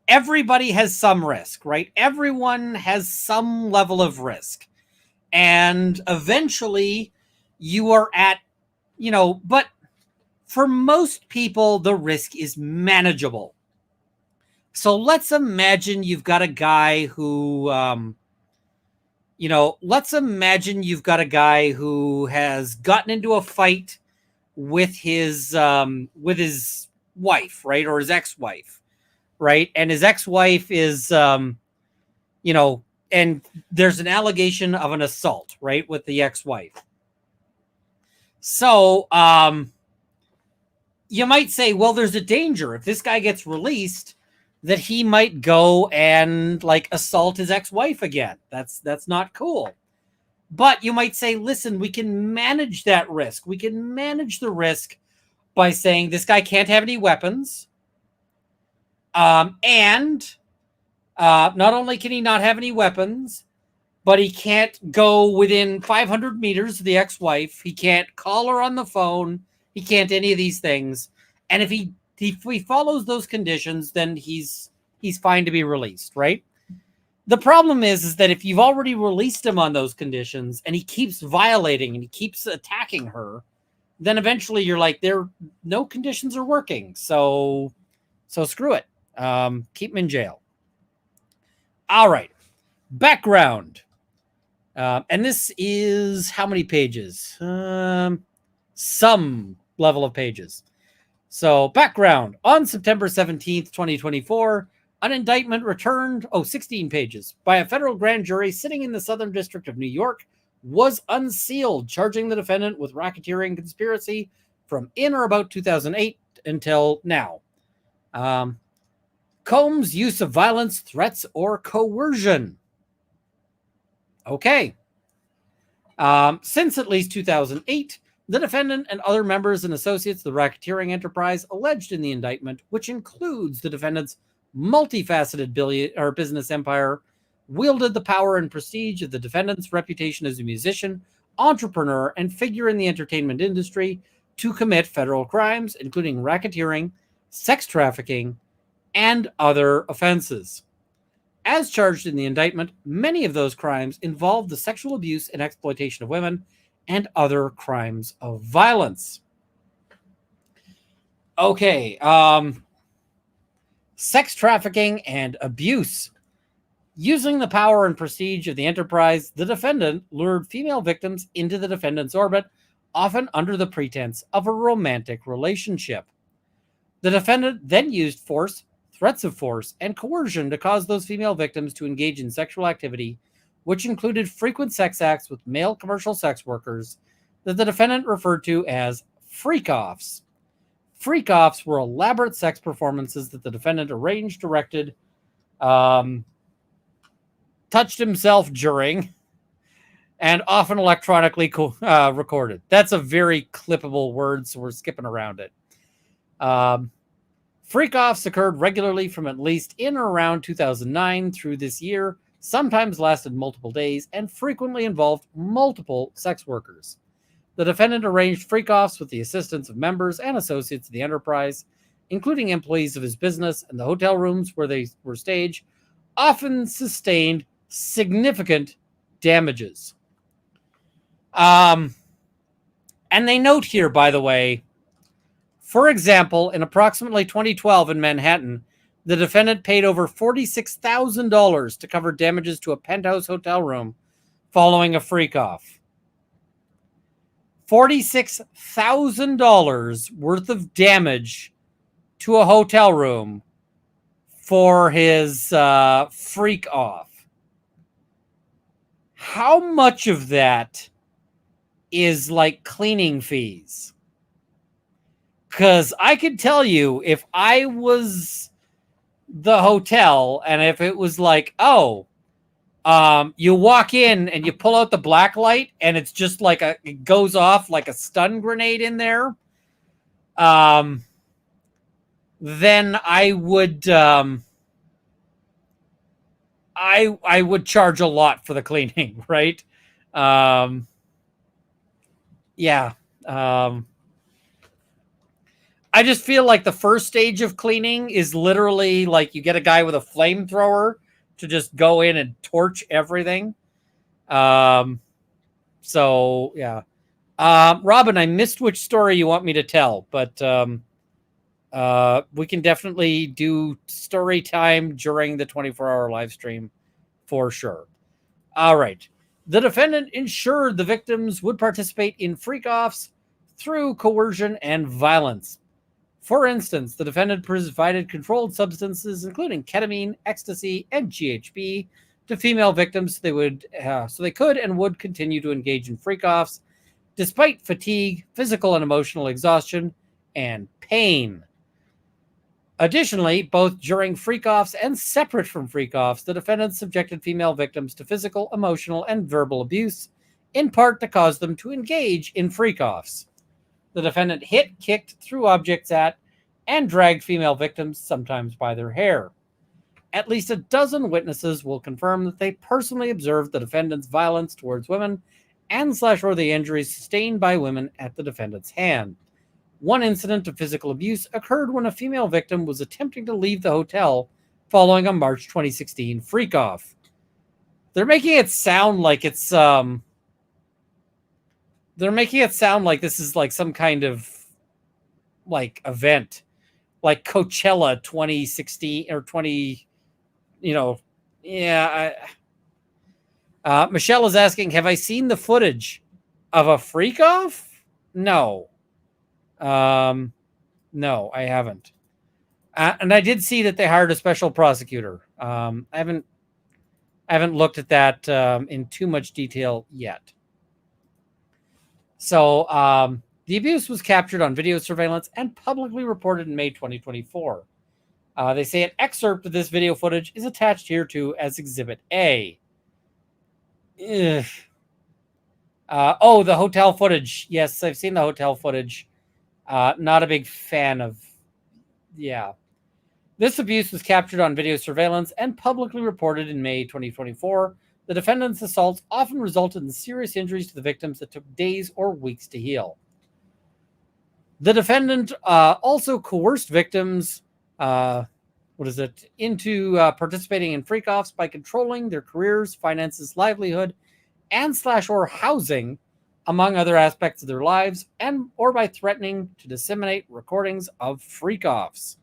everybody has some risk, right? Everyone has some level of risk. And eventually you are at, you know, but for most people, the risk is manageable. So let's imagine you've got a guy who, let's imagine you've got a guy who has gotten into a fight with his wife, right? Or his ex-wife, right? And his ex-wife is, and there's an allegation of an assault, right? With the ex-wife. So, you might say, well, there's a danger if this guy gets released that he might go and like assault his ex-wife again. That's not cool. But you might say, listen, we can manage that risk. We can manage the risk by saying this guy can't have any weapons. And not only can he not have any weapons, but he can't go within 500 meters of the ex-wife. He can't call her on the phone. He can't any of these things. And if he follows those conditions, then he's fine to be released, right? The problem is that if you've already released him on those conditions and he keeps violating and he keeps attacking her, then eventually you're like, no conditions are working. So screw it. Keep him in jail. All right. Background. And this is how many pages? Some level of pages. So background. On September 17th, 2024, an indictment returned, 16 pages, by a federal grand jury sitting in the Southern District of New York was unsealed, charging the defendant with racketeering conspiracy from in or about 2008 until now. Combs' use of violence, threats, or coercion. Okay. Since at least 2008, the defendant and other members and associates of the racketeering enterprise alleged in the indictment, which includes the defendant's multifaceted business empire, wielded the power and prestige of the defendant's reputation as a musician entrepreneur, and figure in the entertainment industry to commit federal crimes, including racketeering, sex trafficking, and other offenses. As charged in the indictment, many of those crimes involve the sexual abuse and exploitation of women and other crimes of violence. Okay, sex trafficking and abuse. Using the power and prestige of the enterprise, the defendant lured female victims into the defendant's orbit, often under the pretense of a romantic relationship. The defendant then used force, threats of force, and coercion to cause those female victims to engage in sexual activity, which included frequent sex acts with male commercial sex workers that the defendant referred to as freak-offs. Freak-offs were elaborate sex performances that the defendant arranged, directed, touched himself during, and often electronically recorded. That's a very clippable word, so we're skipping around it. Freak-offs occurred regularly from at least in or around 2009 through this year, sometimes lasted multiple days, and frequently involved multiple sex workers. The defendant arranged freak-offs with the assistance of members and associates of the enterprise, including employees of his business, and the hotel rooms where they were staged often sustained significant damages. And they note here, by the way, for example, in approximately 2012 in Manhattan, the defendant paid over $46,000 to cover damages to a penthouse hotel room following a freak-off. $46,000 worth of damage to a hotel room for his freak-off. How much of that is like cleaning fees? Because I could tell you, if I was the hotel and if it was like, you walk in and you pull out the black light and it's just like it goes off like a stun grenade in there, then I would I would charge a lot for the cleaning, right? Yeah. I just feel like the first stage of cleaning is literally like you get a guy with a flamethrower to just go in and torch everything. So yeah. Robin, I missed which story you want me to tell, but we can definitely do story time during the 24-hour live stream for sure. All right. The defendant ensured the victims would participate in freak-offs through coercion and violence. For instance, the defendant provided controlled substances, including ketamine, ecstasy, and GHB, to female victims so they could and would continue to engage in freak-offs, despite fatigue, physical and emotional exhaustion, and pain. Additionally, both during freak-offs and separate from freak-offs, the defendant subjected female victims to physical, emotional, and verbal abuse, in part to cause them to engage in freak-offs. The defendant hit, kicked, threw objects at, and dragged female victims, sometimes by their hair. At least a dozen witnesses will confirm that they personally observed the defendant's violence towards women and or the injuries sustained by women at the defendant's hand. One incident of physical abuse occurred when a female victim was attempting to leave the hotel following a March 2016 freak-off. They're making it sound like it's they're making it sound like this is like some kind of like event, like Coachella 2016 or 20, yeah. Michelle is asking, have I seen the footage of a freak-off? No. No, I haven't. And I did see that they hired a special prosecutor. I haven't looked at that in too much detail yet. So the abuse was captured on video surveillance and publicly reported in May 2024. They say an excerpt of this video footage is attached here too as Exhibit A. The hotel footage. Yes, I've seen the hotel footage. Not a big fan of. Yeah. This abuse was captured on video surveillance and publicly reported in May 2024 The defendant's assaults often resulted in serious injuries to the victims that took days or weeks to heal. The defendant also coerced victims into participating in freak-offs by controlling their careers, finances, livelihood, and/or housing, among other aspects of their lives, or by threatening to disseminate recordings of freak-offs.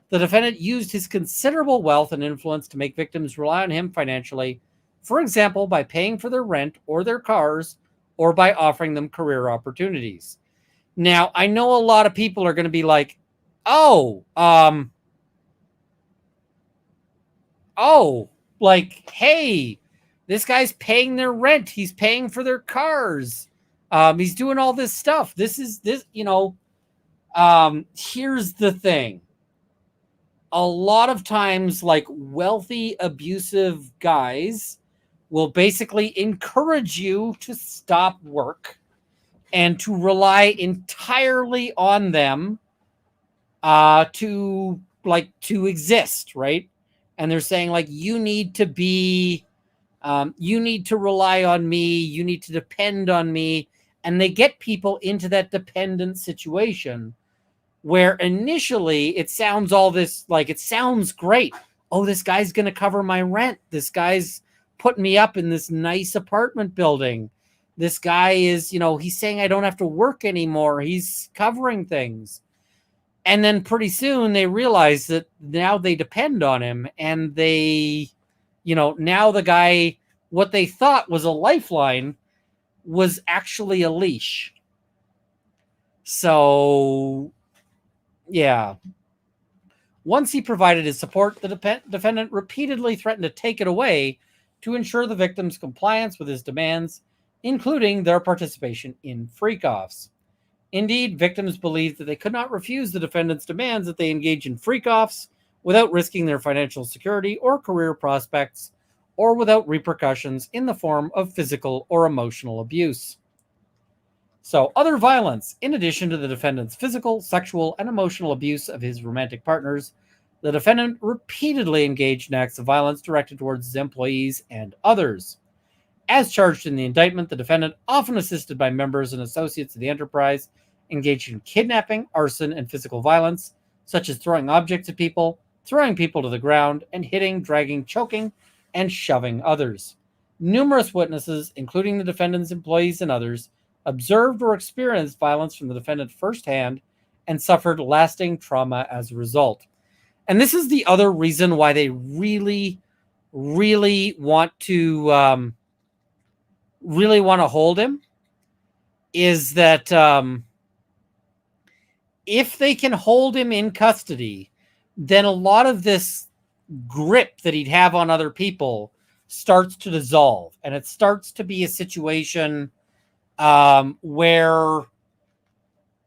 The defendant used his considerable wealth and influence to make victims rely on him financially, for example, by paying for their rent or their cars, or by offering them career opportunities. Now, I know a lot of people are going to be like, hey, this guy's paying their rent. He's paying for their cars. He's doing all this stuff. Here's the thing. A lot of times, like, wealthy, abusive guys will basically encourage you to stop work and to rely entirely on them to exist, right? And they're saying, like, you need to rely on me, you need to depend on me. And they get people into that dependent situation where initially it sounds it sounds great. Oh, this guy's going to cover my rent. This guy's putting me up in this nice apartment building. This guy is, he's saying I don't have to work anymore. He's covering things. And then pretty soon they realize that now they depend on him, and they, now the guy, what they thought was a lifeline was actually a leash. So, yeah. Once he provided his support, the defendant repeatedly threatened to take it away to ensure the victim's compliance with his demands, including their participation in freak-offs. Indeed, victims believed that they could not refuse the defendant's demands that they engage in freak-offs without risking their financial security or career prospects, or without repercussions in the form of physical or emotional abuse. So, other violence. In addition to the defendant's physical, sexual, and emotional abuse of his romantic partners, the defendant repeatedly engaged in acts of violence directed towards his employees and others. As charged in the indictment, the defendant, often assisted by members and associates of the enterprise, engaged in kidnapping, arson, and physical violence, such as throwing objects at people, throwing people to the ground, and hitting, dragging, choking, and shoving others. Numerous witnesses, including the defendant's employees and others, observed or experienced violence from the defendant firsthand and suffered lasting trauma as a result. And this is the other reason why they really, really want to hold him, is that if they can hold him in custody, then a lot of this grip that he'd have on other people starts to dissolve, and it starts to be a situation where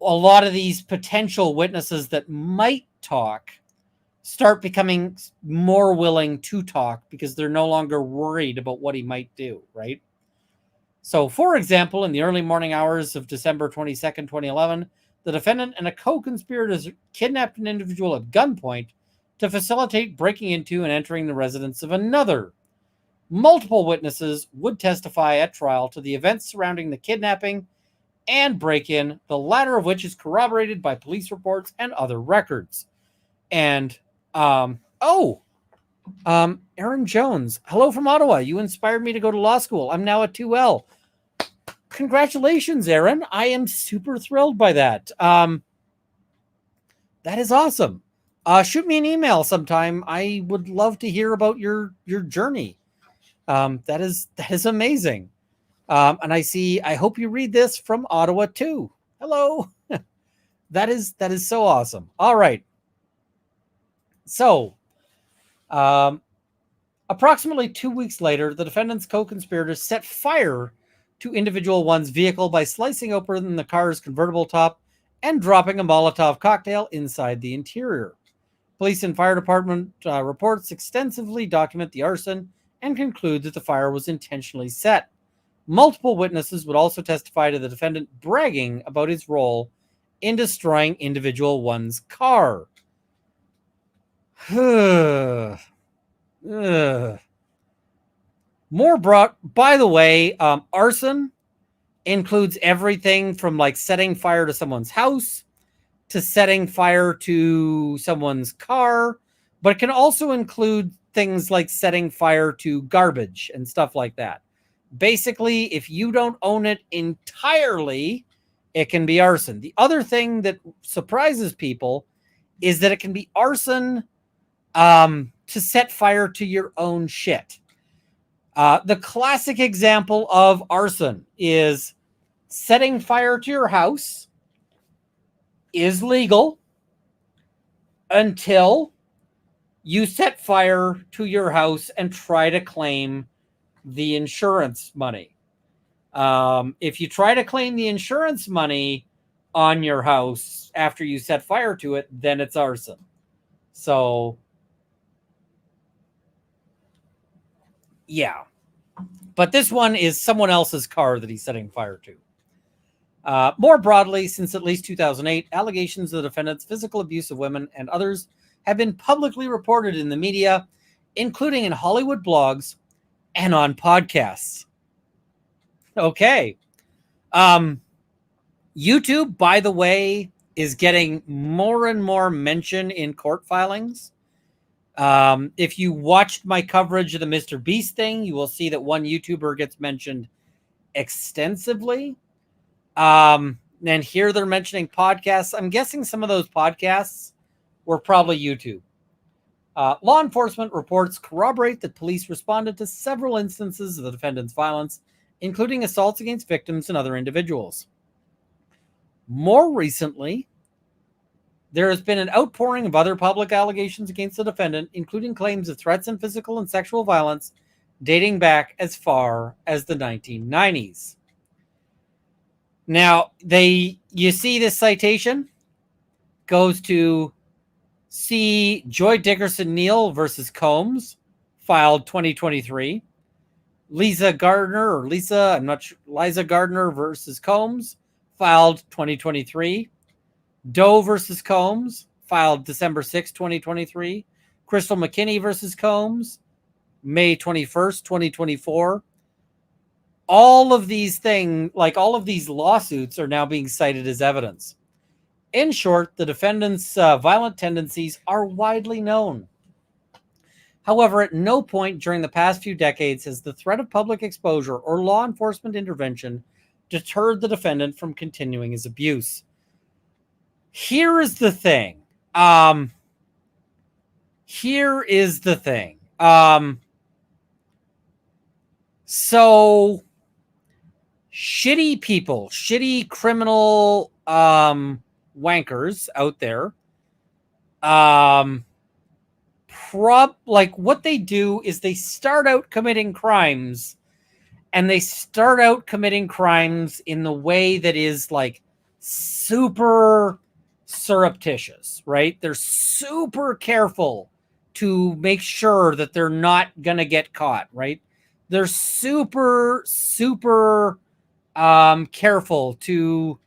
a lot of these potential witnesses that might talk start becoming more willing to talk because they're no longer worried about what he might do, right? So, for example, in the early morning hours of December 22nd, 2011, the defendant and a co-conspirator kidnapped an individual at gunpoint to facilitate breaking into and entering the residence of another. Multiple witnesses would testify at trial to the events surrounding the kidnapping and break-in, the latter of which is corroborated by police reports and other records. And, Aaron Jones, hello from Ottawa. You inspired me to go to law school. I'm now at 2L. Congratulations, Aaron. I am super thrilled by that. That is awesome. Shoot me an email sometime. I would love to hear about your journey. That is amazing. And I hope you read this from Ottawa too. Hello. That is so awesome. All right. So, approximately 2 weeks later, the defendant's co-conspirators set fire to individual one's vehicle by slicing open the car's convertible top and dropping a Molotov cocktail inside the interior. Police and fire department reports extensively document the arson and conclude that the fire was intentionally set. Multiple witnesses would also testify to the defendant bragging about his role in destroying individual one's car. More broad, by the way, arson includes everything from like setting fire to someone's house to setting fire to someone's car, but it can also include things like setting fire to garbage and stuff like that. Basically, if you don't own it entirely, it can be arson. The other thing that surprises people is that it can be arson to set fire to your own shit. The classic example of arson is setting fire to your house is legal until you set fire to your house and try to claim the insurance money. If you try to claim the insurance money on your house after you set fire to it, then it's arson. So, yeah. But this one is someone else's car that he's setting fire to. More broadly, since at least 2008, allegations of the defendant's physical abuse of women and others have been publicly reported in the media, including in Hollywood blogs and on podcasts. Okay. YouTube, by the way, is getting more and more mention in court filings. If you watched my coverage of the Mr. Beast thing, you will see that one YouTuber gets mentioned extensively. And here they're mentioning podcasts. I'm guessing some of those podcasts were probably YouTube. Law enforcement reports corroborate that police responded to several instances of the defendant's violence, including assaults against victims and other individuals. More recently, there has been an outpouring of other public allegations against the defendant, including claims of threats and physical and sexual violence dating back as far as the 1990s. Now, you see this citation goes to C. Joy Dickerson Neal versus Combs, filed 2023. Liza Gardner versus Combs, filed 2023. Doe versus Combs, filed December 6, 2023. Crystal McKinney versus Combs, May 21st, 2024. All of these lawsuits are now being cited as evidence. In short, the defendant's violent tendencies are widely known. However, at no point during the past few decades has the threat of public exposure or law enforcement intervention deterred the defendant from continuing his abuse. Here is the thing. So shitty people, shitty criminal wankers out there, what they do is they start out committing crimes, and they start out committing crimes in the way that is like super surreptitious, right? They're super careful to make sure that they're not gonna get caught, right? They're super careful to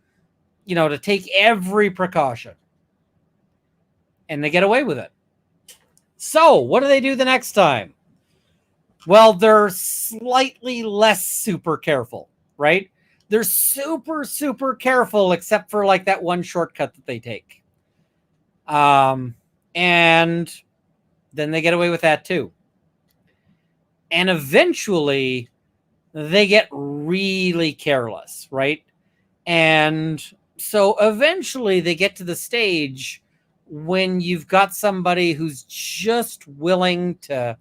take every precaution, and they get away with it. So what do they do the next time? Well, they're slightly less super careful, right? They're super careful, except for like that one shortcut that they take. And then they get away with that too. And eventually they get really careless, right? And so eventually they get to the stage when you've got somebody who's just willing to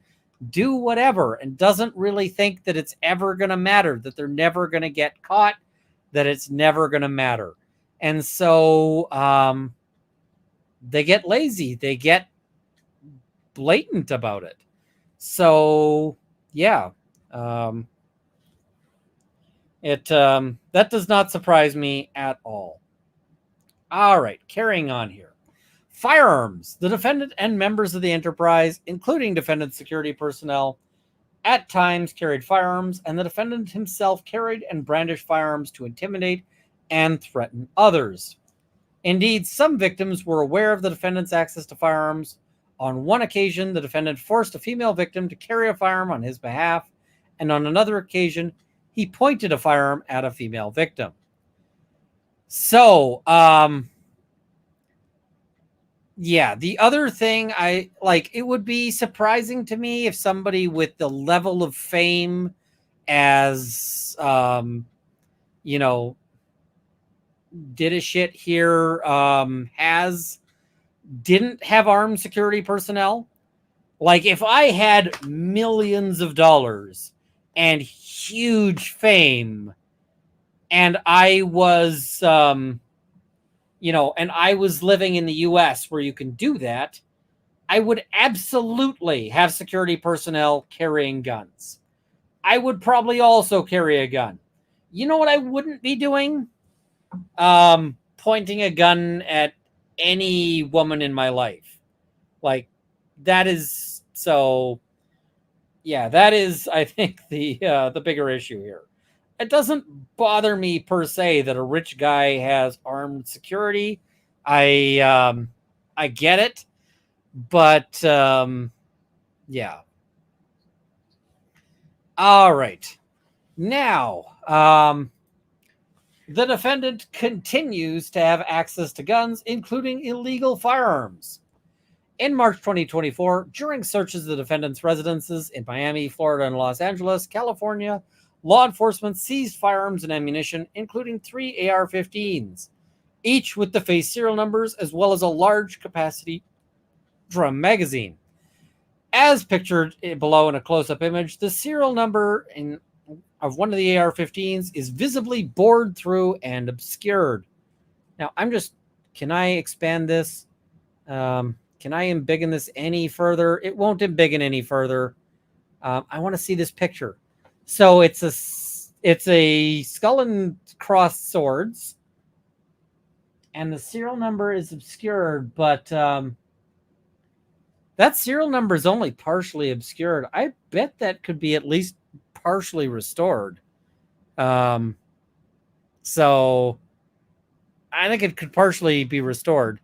do whatever and doesn't really think that it's ever going to matter, that they're never going to get caught, that it's never going to matter. And so they get lazy. They get blatant about it. So, yeah. That does not surprise me at all. All right, carrying on here. Firearms. The defendant and members of the enterprise, including defendant's security personnel, at times carried firearms, and the defendant himself carried and brandished firearms to intimidate and threaten others. Indeed, some victims were aware of the defendant's access to firearms. On one occasion, the defendant forced a female victim to carry a firearm on his behalf and on another occasion, he pointed a firearm at a female victim. So, yeah, the other thing I like, it would be surprising to me if somebody with the level of fame as, you know, did a shit here, didn't have armed security personnel. Like, if I had millions of dollars and huge fame, and I was, and I was living in the US where you can do that, I would absolutely have security personnel carrying guns. I would probably also carry a gun. You know what I wouldn't be doing? Pointing a gun at any woman in my life. Like, that is so. Yeah, that is, I think, the bigger issue here. It doesn't bother me per se that a rich guy has armed security. I get it, but yeah. All right. Now, the defendant continues to have access to guns, including illegal firearms. In March 2024, during searches of the defendant's residences in Miami, Florida, and Los Angeles, California, law enforcement seized firearms and ammunition, including 3 AR-15s, each with the face serial numbers, as well as a large capacity drum magazine. As pictured below in a close-up image, the serial number of one of the AR-15s is visibly bored through and obscured. Now, can I expand this? Can I embiggen this any further? It won't embiggen any further. I want to see this picture. So it's a skull and cross swords, and the serial number is obscured, but that serial number is only partially obscured. I bet that could be at least partially restored. So I think it could partially be restored.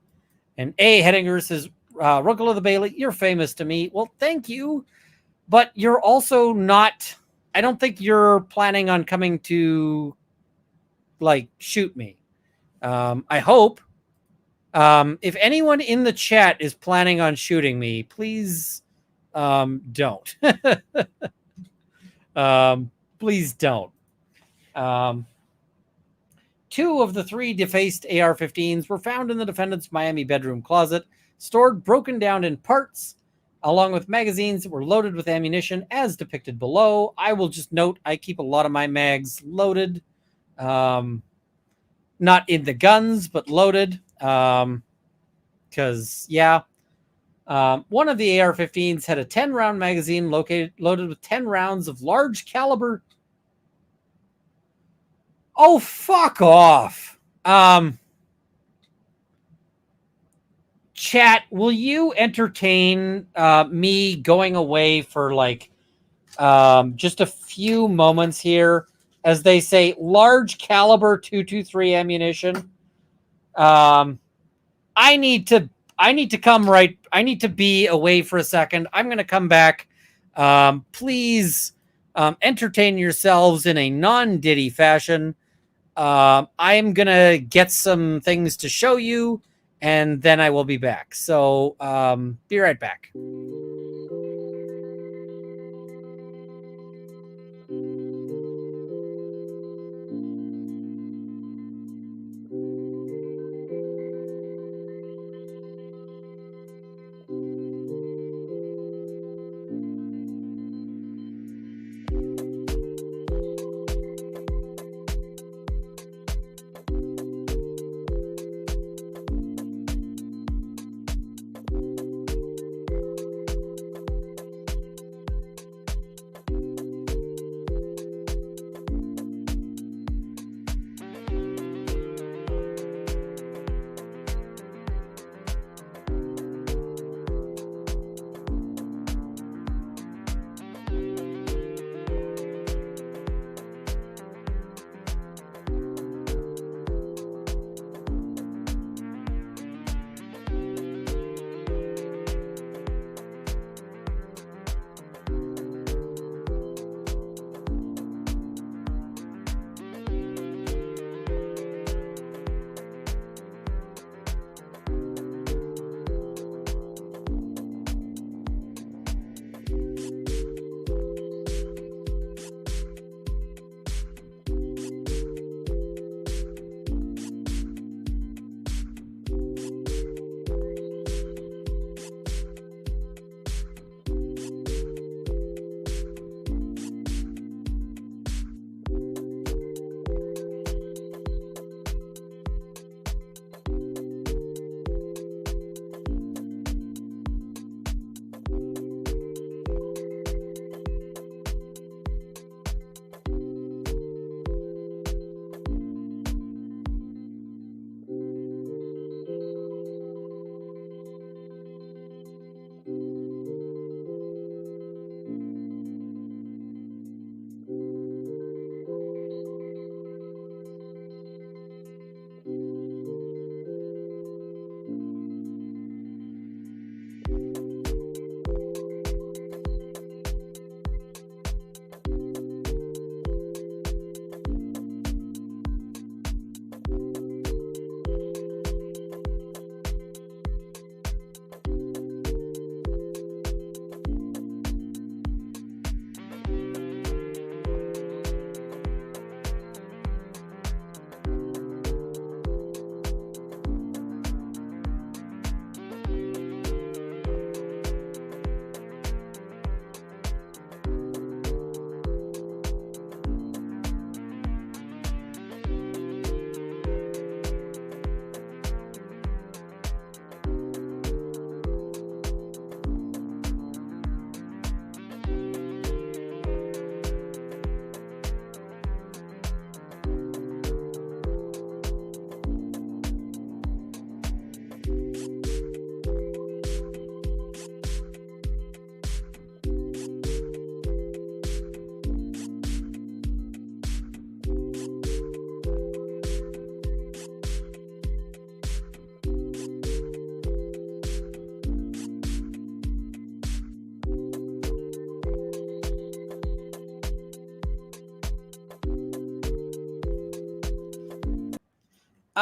And A. Hettinger says, Runkle of the Bailey, you're famous to me. Well, thank you. But you're also not, I don't think you're planning on coming to, like, shoot me. I hope. If anyone in the chat is planning on shooting me, please don't. Please don't. 2 of the 3 defaced AR-15s were found in the defendant's Miami bedroom closet, stored broken down in parts, along with magazines that were loaded with ammunition, as depicted below. I will just note I keep a lot of my mags loaded. Not in the guns, but loaded. Because, yeah. One of the AR-15s had a 10-round magazine loaded with 10 rounds of large caliber. Oh, fuck off. Chat, will you entertain me going away for like just a few moments here? As they say, large caliber 223 ammunition. I need to be away for a second. I'm going to come back. Please entertain yourselves in a non-Diddy fashion. I'm going to get some things to show you, and then I will be back. So be right back.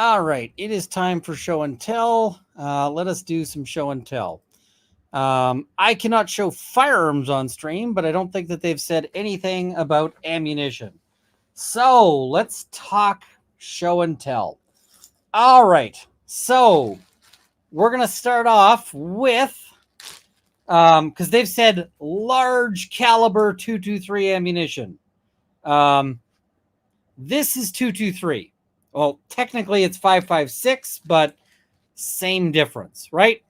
All right, it is time for show and tell. Let us do some show and tell. I cannot show firearms on stream, but I don't think that they've said anything about ammunition. So let's talk show and tell. All right, so we're going to start off with, because they've said large caliber 223 ammunition. This is 223. Well, technically it's 5.56, but same difference, right?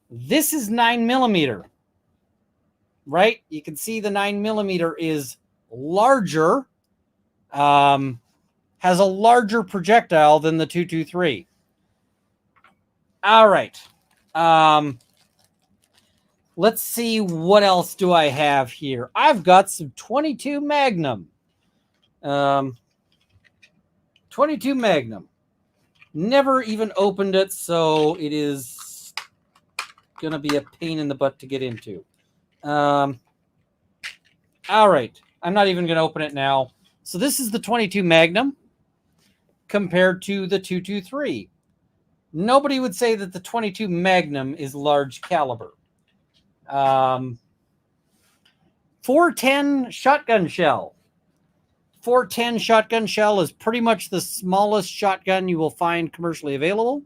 This is 9mm, right? You can see the 9mm is larger, has a larger projectile than the 223. All right. Let's see, what else do I have here? I've got some 22 Magnum. 22 Magnum. Never even opened it, so it is going to be a pain in the butt to get into. All right. I'm not even going to open it now. So this is the 22 Magnum compared to the 223. Nobody would say that the 22 Magnum is large caliber. 410 shotgun shell. 410 shotgun shell is pretty much the smallest shotgun you will find commercially available.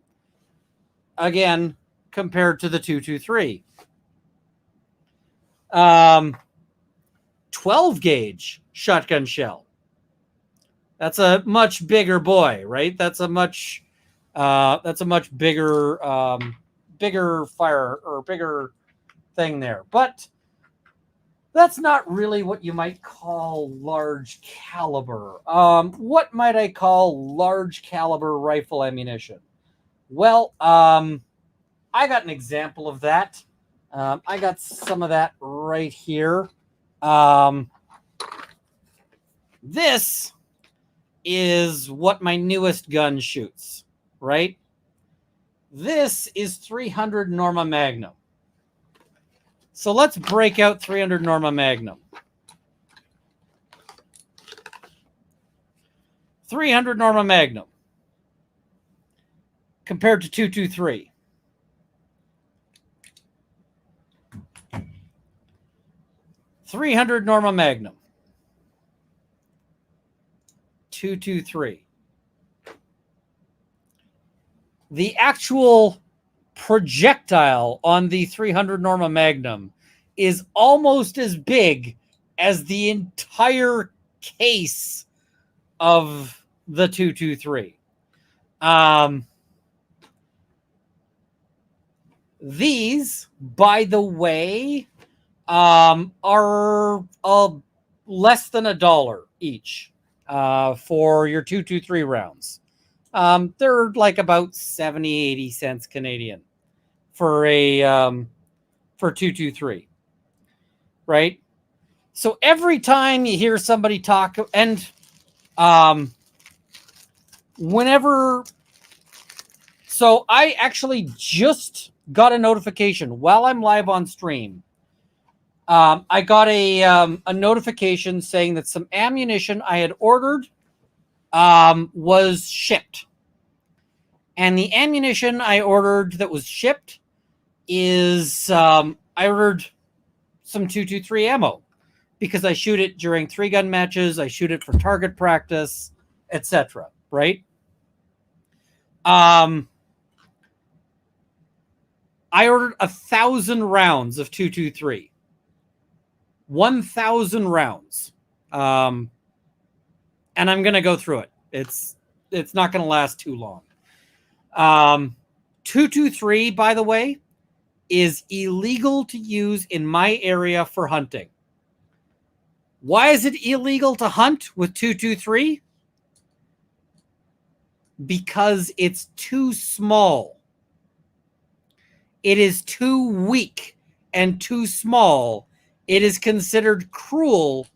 Again, compared to the 223. 12 gauge shotgun shell. That's a much bigger boy, right? That's a much bigger bigger fire or bigger thing there. But that's not really what you might call large caliber. What might I call large caliber rifle ammunition? Well, I got an example of that. I got some of that right here. This is what my newest gun shoots, right? This is 300 Norma Magnum. So let's break out 300 Norma Magnum. 300 Norma Magnum compared to 223. .300 Norma Magnum. 223. The actual projectile on the 300 Norma Magnum is almost as big as the entire case of the 223. These, by the way, are less than $1 each for your 223 rounds. They're like about 70-80 cents Canadian for a for 223, right? So every time you hear somebody talk, and whenever, so I actually just got a notification while I'm live on stream. I got a notification saying that some ammunition I had ordered was shipped. And the ammunition I ordered that was shipped is, I ordered some 223 ammo because I shoot it during 3-gun matches. I shoot it for target practice, etc. Right? I ordered 1,000 rounds of 223. 1,000 rounds. And I'm going to go through it. It's not going to last too long. 223, by the way, is illegal to use in my area for hunting. Why is it illegal to hunt with 223? Because it's too small. It is too weak and too small. It is considered cruel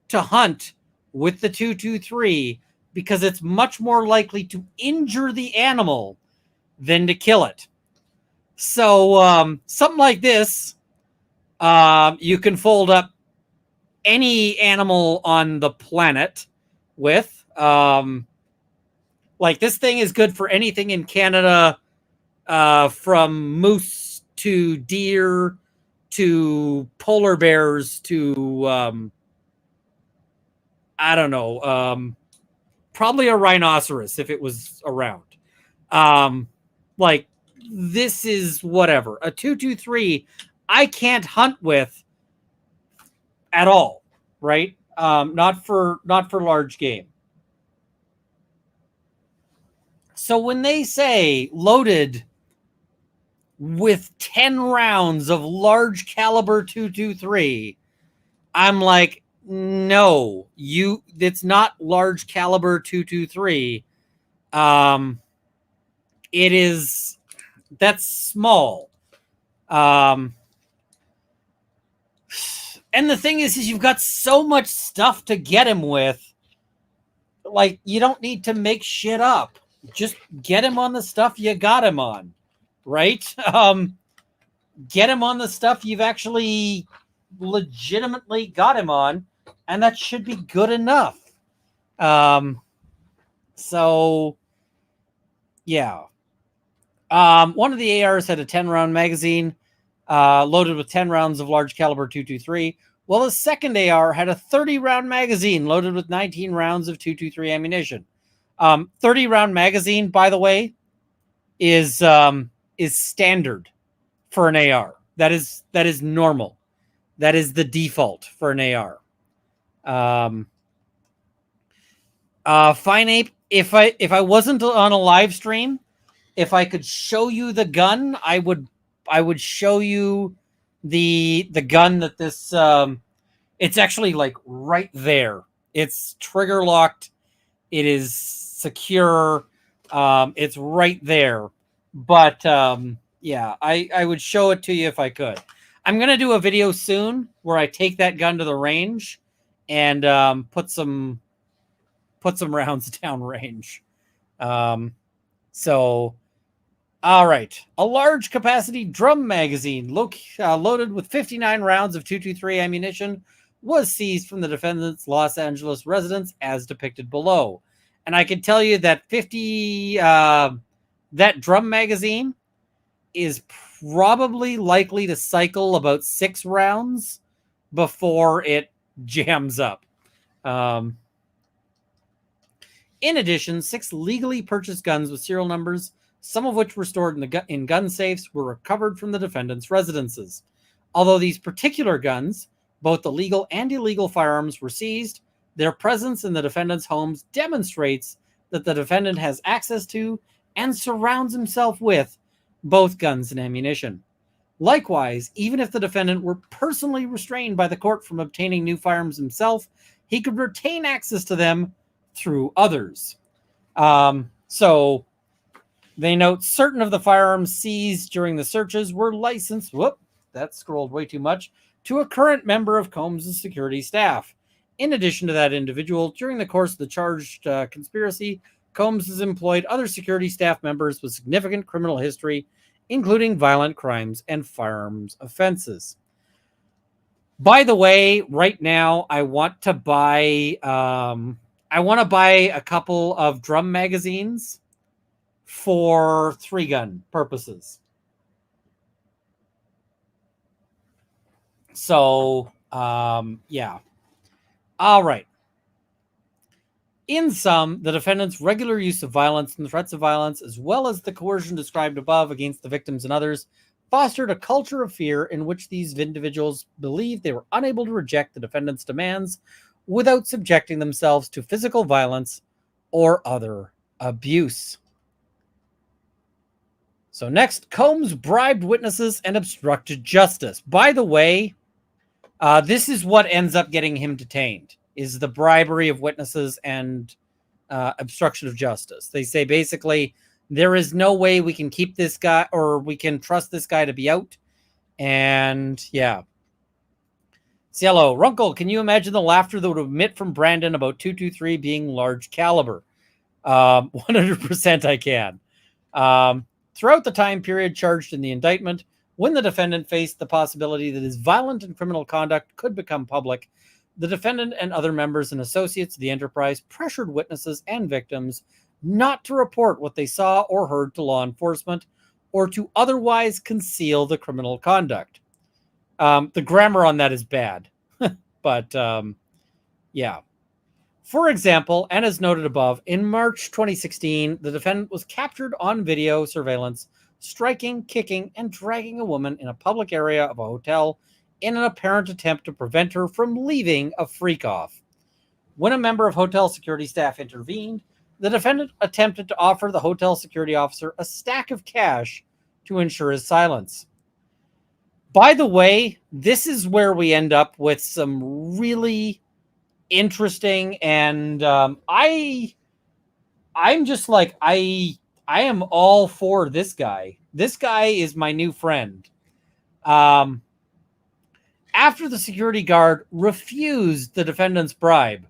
to hunt with the 223 because it's much more likely to injure the animal than to kill it. So something like this, you can fold up any animal on the planet with. Like, this thing is good for anything in Canada, from moose to deer to polar bears to, I don't know, probably a rhinoceros if it was around. Like, this is whatever. A 223 I can't hunt with at all, right? Not for large game. So when they say loaded with 10 rounds of large caliber 223, I'm like, no, it's not large caliber 223. It is, that's small. And the thing is you've got so much stuff to get him with. Like, you don't need to make shit up. Just get him on the stuff you got him on, right? Get him on the stuff you've actually legitimately got him on, and that should be good enough. So, yeah. One of the ARs had a 10-round magazine loaded with 10 rounds of large caliber 223, while the second AR had a 30-round magazine loaded with 19 rounds of 223 ammunition. 30-round magazine, by the way, is standard for an AR. That is normal. That is the default for an AR. Fine Ape, if I wasn't on a live stream, if I could show you the gun, I would show you the gun that this it's actually like right there. It's trigger locked. It is secure. It's right there. But yeah, I would show it to you if I could. I'm gonna do a video soon where I take that gun to the range and put some rounds down range. So, all right, a large capacity drum magazine loaded with 59 rounds of 223 ammunition was seized from the defendant's Los Angeles residence as depicted below. And I can tell you that that drum magazine is probably likely to cycle about 6 rounds before it jams up. In addition, 6 legally purchased guns with serial numbers, some of which were stored in gun safes, were recovered from the defendant's residences. Although these particular guns, both the legal and illegal firearms, were seized, their presence in the defendant's homes demonstrates that the defendant has access to and surrounds himself with both guns and ammunition. Likewise, even if the defendant were personally restrained by the court from obtaining new firearms himself, he could retain access to them through others. So they note certain of the firearms seized during the searches were licensed, that scrolled way too much, to a current member of Combs' security staff. In addition to that individual, during the course of the charged conspiracy, Combs has employed other security staff members with significant criminal history, including violent crimes and firearms offenses. By the way, right now I want to buy a couple of drum magazines for 3-gun purposes. So, yeah. All right. In sum, the defendant's regular use of violence and threats of violence, as well as the coercion described above against the victims and others, fostered a culture of fear in which these individuals believed they were unable to reject the defendant's demands without subjecting themselves to physical violence or other abuse. So next, Combs bribed witnesses and obstructed justice. By the way, this is what ends up getting him detained, is the bribery of witnesses and obstruction of justice. They say basically there is no way we can keep this guy, or we can trust this guy to be out. And yeah. Cielo, Runkle, can you imagine the laughter that would emit from Brandon about 223 being large caliber? 100% I can. Throughout the time period charged in the indictment, when the defendant faced the possibility that his violent and criminal conduct could become public, the defendant and other members and associates of the enterprise pressured witnesses and victims not to report what they saw or heard to law enforcement, or to otherwise conceal the criminal conduct. The grammar on that is bad, but yeah. For example, and as noted above, in March 2016, the defendant was captured on video surveillance striking, kicking, and dragging a woman in a public area of a hotel in an apparent attempt to prevent her from leaving a freak-off. When a member of hotel security staff intervened, the defendant attempted to offer the hotel security officer a stack of cash to ensure his silence. By the way, this is where we end up with some really interesting, and I'm just like, I am all for this guy. This guy is my new friend. After the security guard refused the defendant's bribe,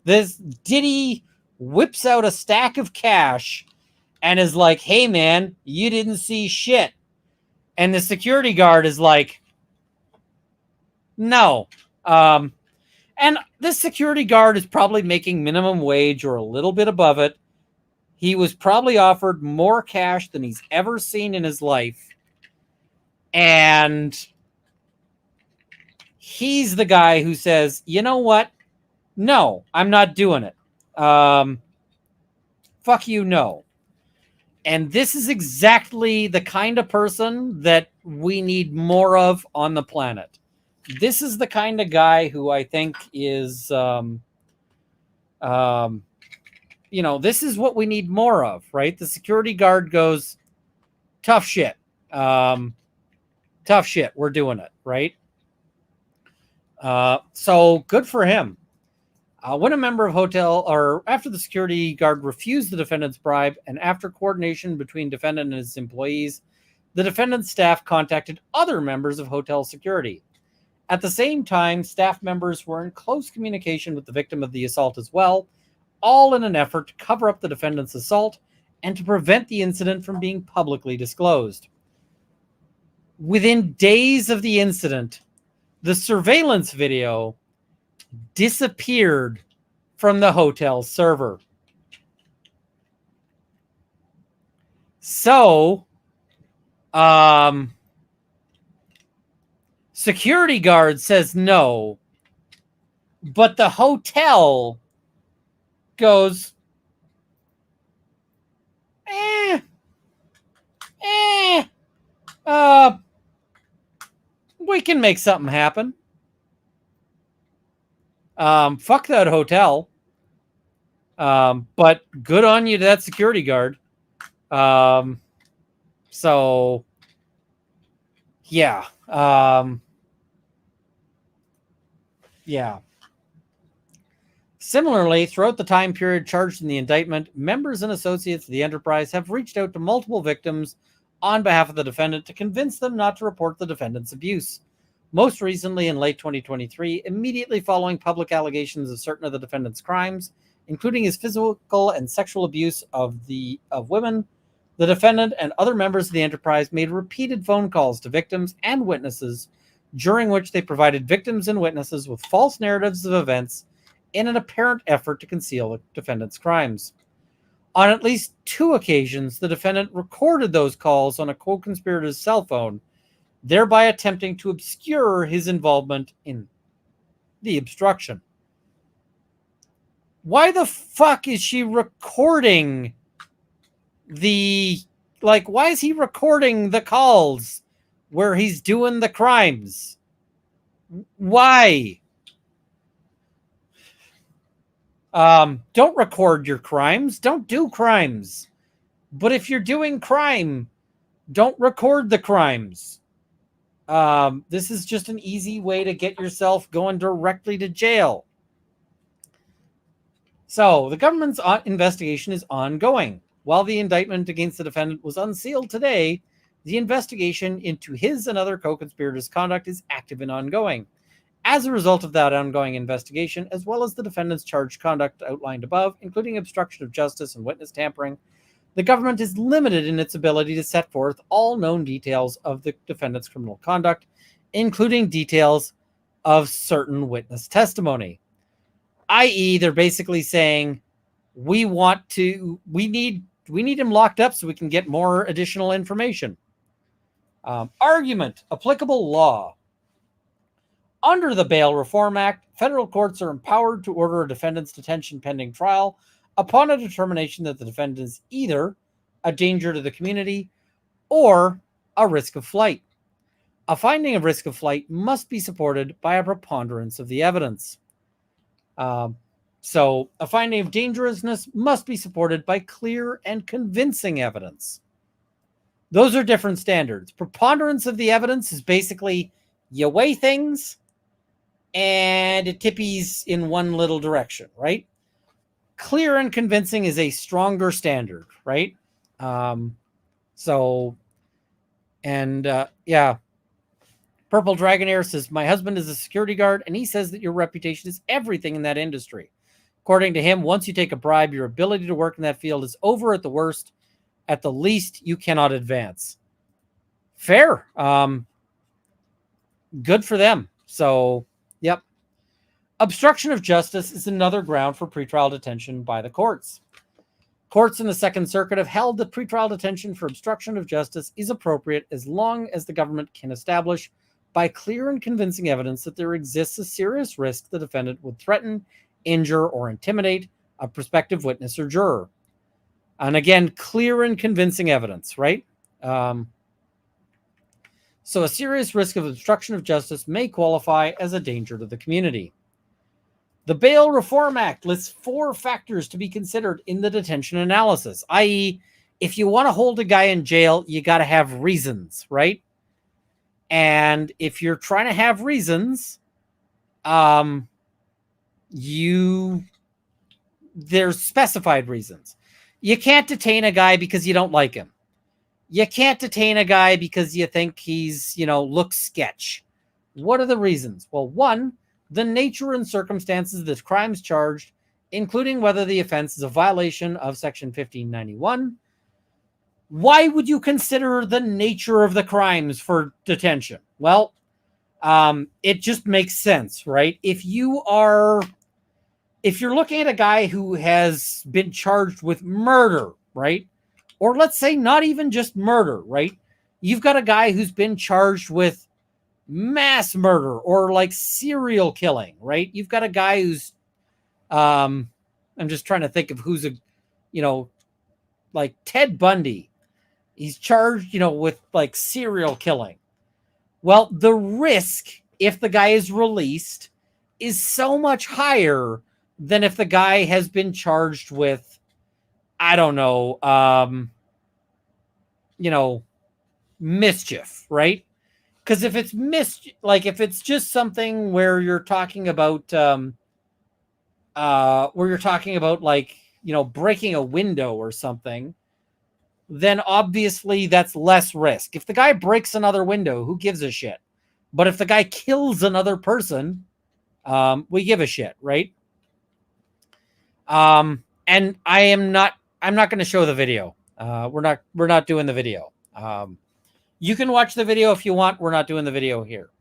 this Diddy whips out a stack of cash and is like, hey man, you didn't see shit. And the security guard is like, no. And this security guard is probably making minimum wage or a little bit above it. He was probably offered more cash than he's ever seen in his life. And he's the guy who says, you know what? No, I'm not doing it. Fuck you, no. And this is exactly the kind of person that we need more of on the planet. This is the kind of guy who I think is, this is what we need more of, right? The security guard goes, tough shit. We're doing it, right? So good for him. When a member of hotel, or after the security guard refused the defendant's bribe, and after coordination between defendant and his employees, the defendant's staff contacted other members of hotel security. At the same time, staff members were in close communication with the victim of the assault as well, all in an effort to cover up the defendant's assault and to prevent the incident from being publicly disclosed. Within days of the incident, the surveillance video disappeared from the hotel server. So, security guard says no, but the hotel goes, we can make something happen. Fuck that hotel. But good on you to that security guard. So yeah. Yeah. Similarly, throughout the time period charged in the indictment, members and associates of the enterprise have reached out to multiple victims on behalf of the defendant to convince them not to report the defendant's abuse. Most recently, in late 2023, immediately following public allegations of certain of the defendant's crimes, including his physical and sexual abuse of women, the defendant and other members of the enterprise made repeated phone calls to victims and witnesses, during which they provided victims and witnesses with false narratives of events in an apparent effort to conceal the defendant's crimes. On at least 2 occasions, the defendant recorded those calls on a co-conspirator's cell phone, thereby attempting to obscure his involvement in the obstruction. Why the fuck is she recording why is he recording the calls where he's doing the crimes? Why? Don't record your crimes. Don't do crimes. But if you're doing crime, don't record the crimes. This is just an easy way to get yourself going directly to jail. So the government's investigation is ongoing. While the indictment against the defendant was unsealed today, the investigation into his and other co-conspirators' conduct is active and ongoing. As a result of that ongoing investigation, as well as the defendant's charged conduct outlined above, including obstruction of justice and witness tampering, the government is limited in its ability to set forth all known details of the defendant's criminal conduct, including details of certain witness testimony, i.e., they're basically saying we need him locked up so we can get more additional information. Argument, applicable law. Under the Bail Reform Act, federal courts are empowered to order a defendant's detention pending trial upon a determination that the defendant is either a danger to the community or a risk of flight. A finding of risk of flight must be supported by a preponderance of the evidence. So a finding of dangerousness must be supported by clear and convincing evidence. Those are different standards. Preponderance of the evidence is basically you weigh things and it tippies in one little direction, right? Clear and convincing is a stronger standard, right? Yeah. Purple Dragonair says, my husband is a security guard, and he says that your reputation is everything in that industry. According to him, once you take a bribe, your ability to work in that field is over at the worst. At the least, you cannot advance. Fair. Good for them. So, yep. Obstruction of justice is another ground for pretrial detention by the courts. Courts in the Second Circuit have held that pretrial detention for obstruction of justice is appropriate as long as the government can establish by clear and convincing evidence that there exists a serious risk the defendant would threaten, injure, or intimidate a prospective witness or juror. And again, clear and convincing evidence, right? So a serious risk of obstruction of justice may qualify as a danger to the community. The Bail Reform Act lists 4 factors to be considered in the detention analysis, i.e., if you want to hold a guy in jail, you got to have reasons, right? And if you're trying to have reasons, there's specified reasons. You can't detain a guy because you don't like him. You can't detain a guy because you think he's, looks sketch. What are the reasons? Well, 1, the nature and circumstances of the crimes charged, including whether the offense is a violation of Section 1591. Why would you consider the nature of the crimes for detention? Well, it just makes sense, right? If you're looking at a guy who has been charged with murder, right? Or let's say not even just murder, right? You've got a guy who's been charged with mass murder or like serial killing, right? You've got a guy who's, I'm just trying to think of who's like Ted Bundy. He's charged, with like serial killing. Well, the risk if the guy is released is so much higher than if the guy has been charged with, I don't know, mischief, right? Because if it's if it's just something where you're talking about, breaking a window or something, then obviously that's less risk. If the guy breaks another window, who gives a shit? But if the guy kills another person, we give a shit, right? And I'm not going to show the video. We're not doing the video. You can watch the video if you want. We're not doing the video here.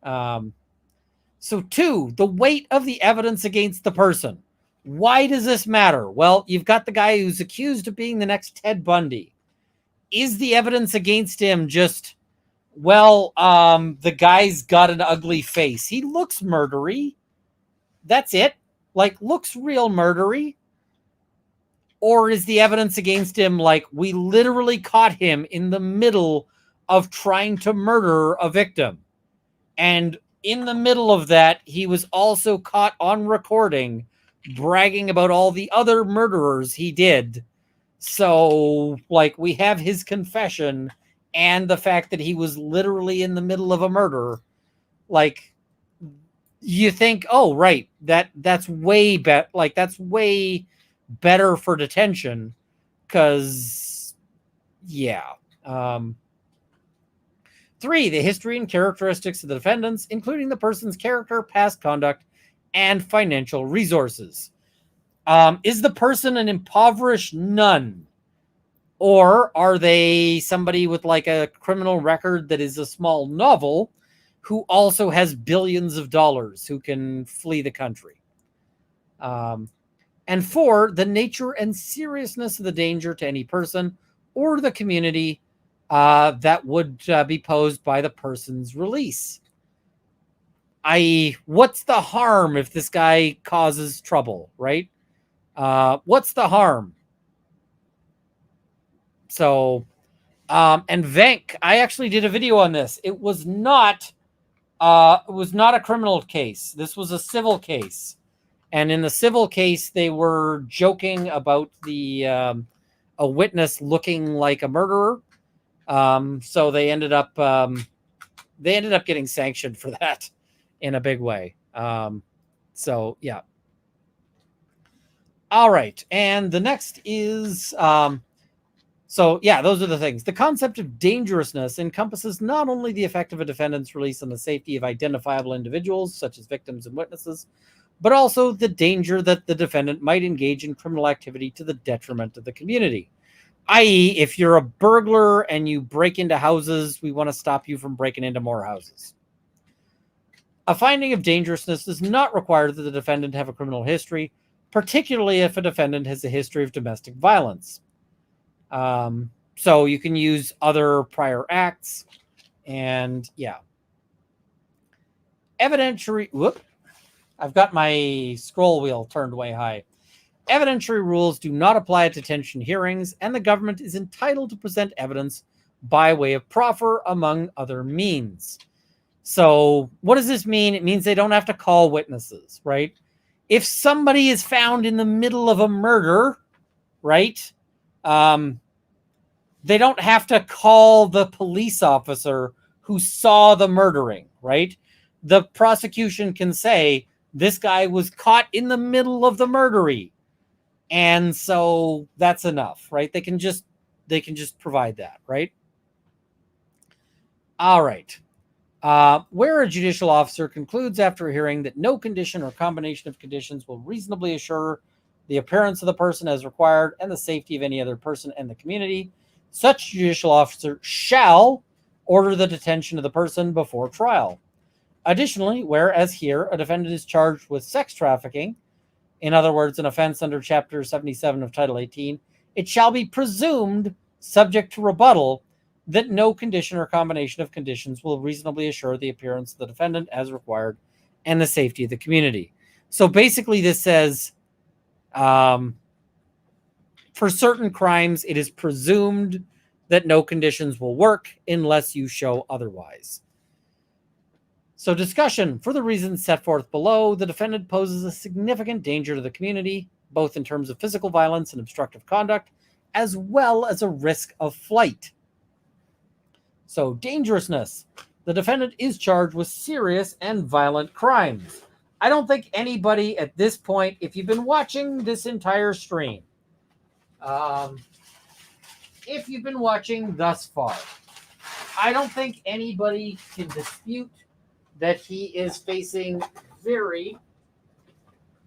So 2, the weight of the evidence against the person. Why does this matter? Well, you've got the guy who's accused of being the next Ted Bundy. Is the evidence against him just, the guy's got an ugly face. He looks murdery. That's it. Looks real murdery. Or is the evidence against him we literally caught him in the middle of trying to murder a victim? And in the middle of that, he was also caught on recording bragging about all the other murderers he did. So, we have his confession and the fact that he was literally in the middle of a murder. You think, oh, right, that's way better. That's way better for detention because, yeah. 3, the history and characteristics of the defendants, including the person's character, past conduct, and financial resources. Is the person an impoverished nun? Or are they somebody with a criminal record that is a small novel? who also has billions of dollars who can flee the country. And 4, the nature and seriousness of the danger to any person or the community that would be posed by the person's release. I.e., what's the harm if this guy causes trouble, right? What's the harm? So, and Venk, I actually did a video on this. It was not a criminal case. This was a civil case. And in the civil case, they were joking about a witness looking like a murderer. So they ended up getting sanctioned for that in a big way. So yeah. All right, and the next is so yeah, those are the things. The concept of dangerousness encompasses not only the effect of a defendant's release on the safety of identifiable individuals, such as victims and witnesses, but also the danger that the defendant might engage in criminal activity to the detriment of the community. I.e., if you're a burglar and you break into houses, we want to stop you from breaking into more houses. A finding of dangerousness does not require that the defendant have a criminal history, particularly if a defendant has a history of domestic violence. So you can use other prior acts, and yeah. Evidentiary, I've got my scroll wheel turned way high. Evidentiary rules do not apply at detention hearings, and the government is entitled to present evidence by way of proffer, among other means. So what does this mean? It means they don't have to call witnesses, right? If somebody is found in the middle of a murder, right, they don't have to call the police officer who saw the murdering, right? The prosecution can say, this guy was caught in the middle of the murdery. And so that's enough, right? They can just provide that, right? All right. Where a judicial officer concludes after a hearing that no condition or combination of conditions will reasonably assure the appearance of the person as required and the safety of any other person in the community, such judicial officer shall order the detention of the person before trial. Additionally, whereas here a defendant is charged with sex trafficking, in other words, an offense under Chapter 77 of Title 18, it shall be presumed, subject to rebuttal, that no condition or combination of conditions will reasonably assure the appearance of the defendant as required and the safety of the community. So basically this says, for certain crimes, it is presumed that no conditions will work unless you show otherwise. So discussion. For the reasons set forth below, the defendant poses a significant danger to the community, both in terms of physical violence and obstructive conduct, as well as a risk of flight. So dangerousness. The defendant is charged with serious and violent crimes. I don't think anybody at this point, if you've been watching this entire stream, if you've been watching thus far, I don't think anybody can dispute that he is facing very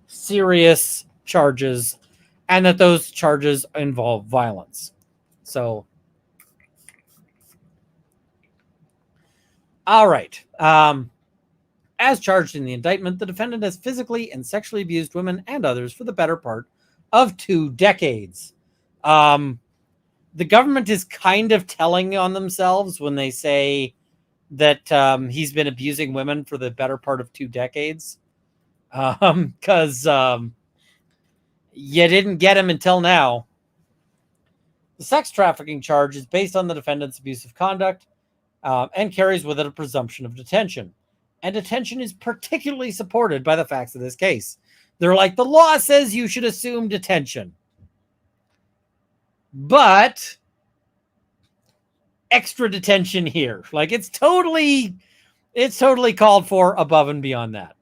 serious charges and that those charges involve violence. So, all right. As charged in the indictment, the defendant has physically and sexually abused women and others for the better part of 2 decades. The government is kind of telling on themselves when they say that he's been abusing women for the better part of 2 decades. Because you didn't get him until now. The sex trafficking charge is based on the defendant's abusive conduct and carries with it a presumption of detention. And detention is particularly supported by the facts of this case. They're like, the law says you should assume detention. But extra detention here. Like it's totally called for above and beyond that.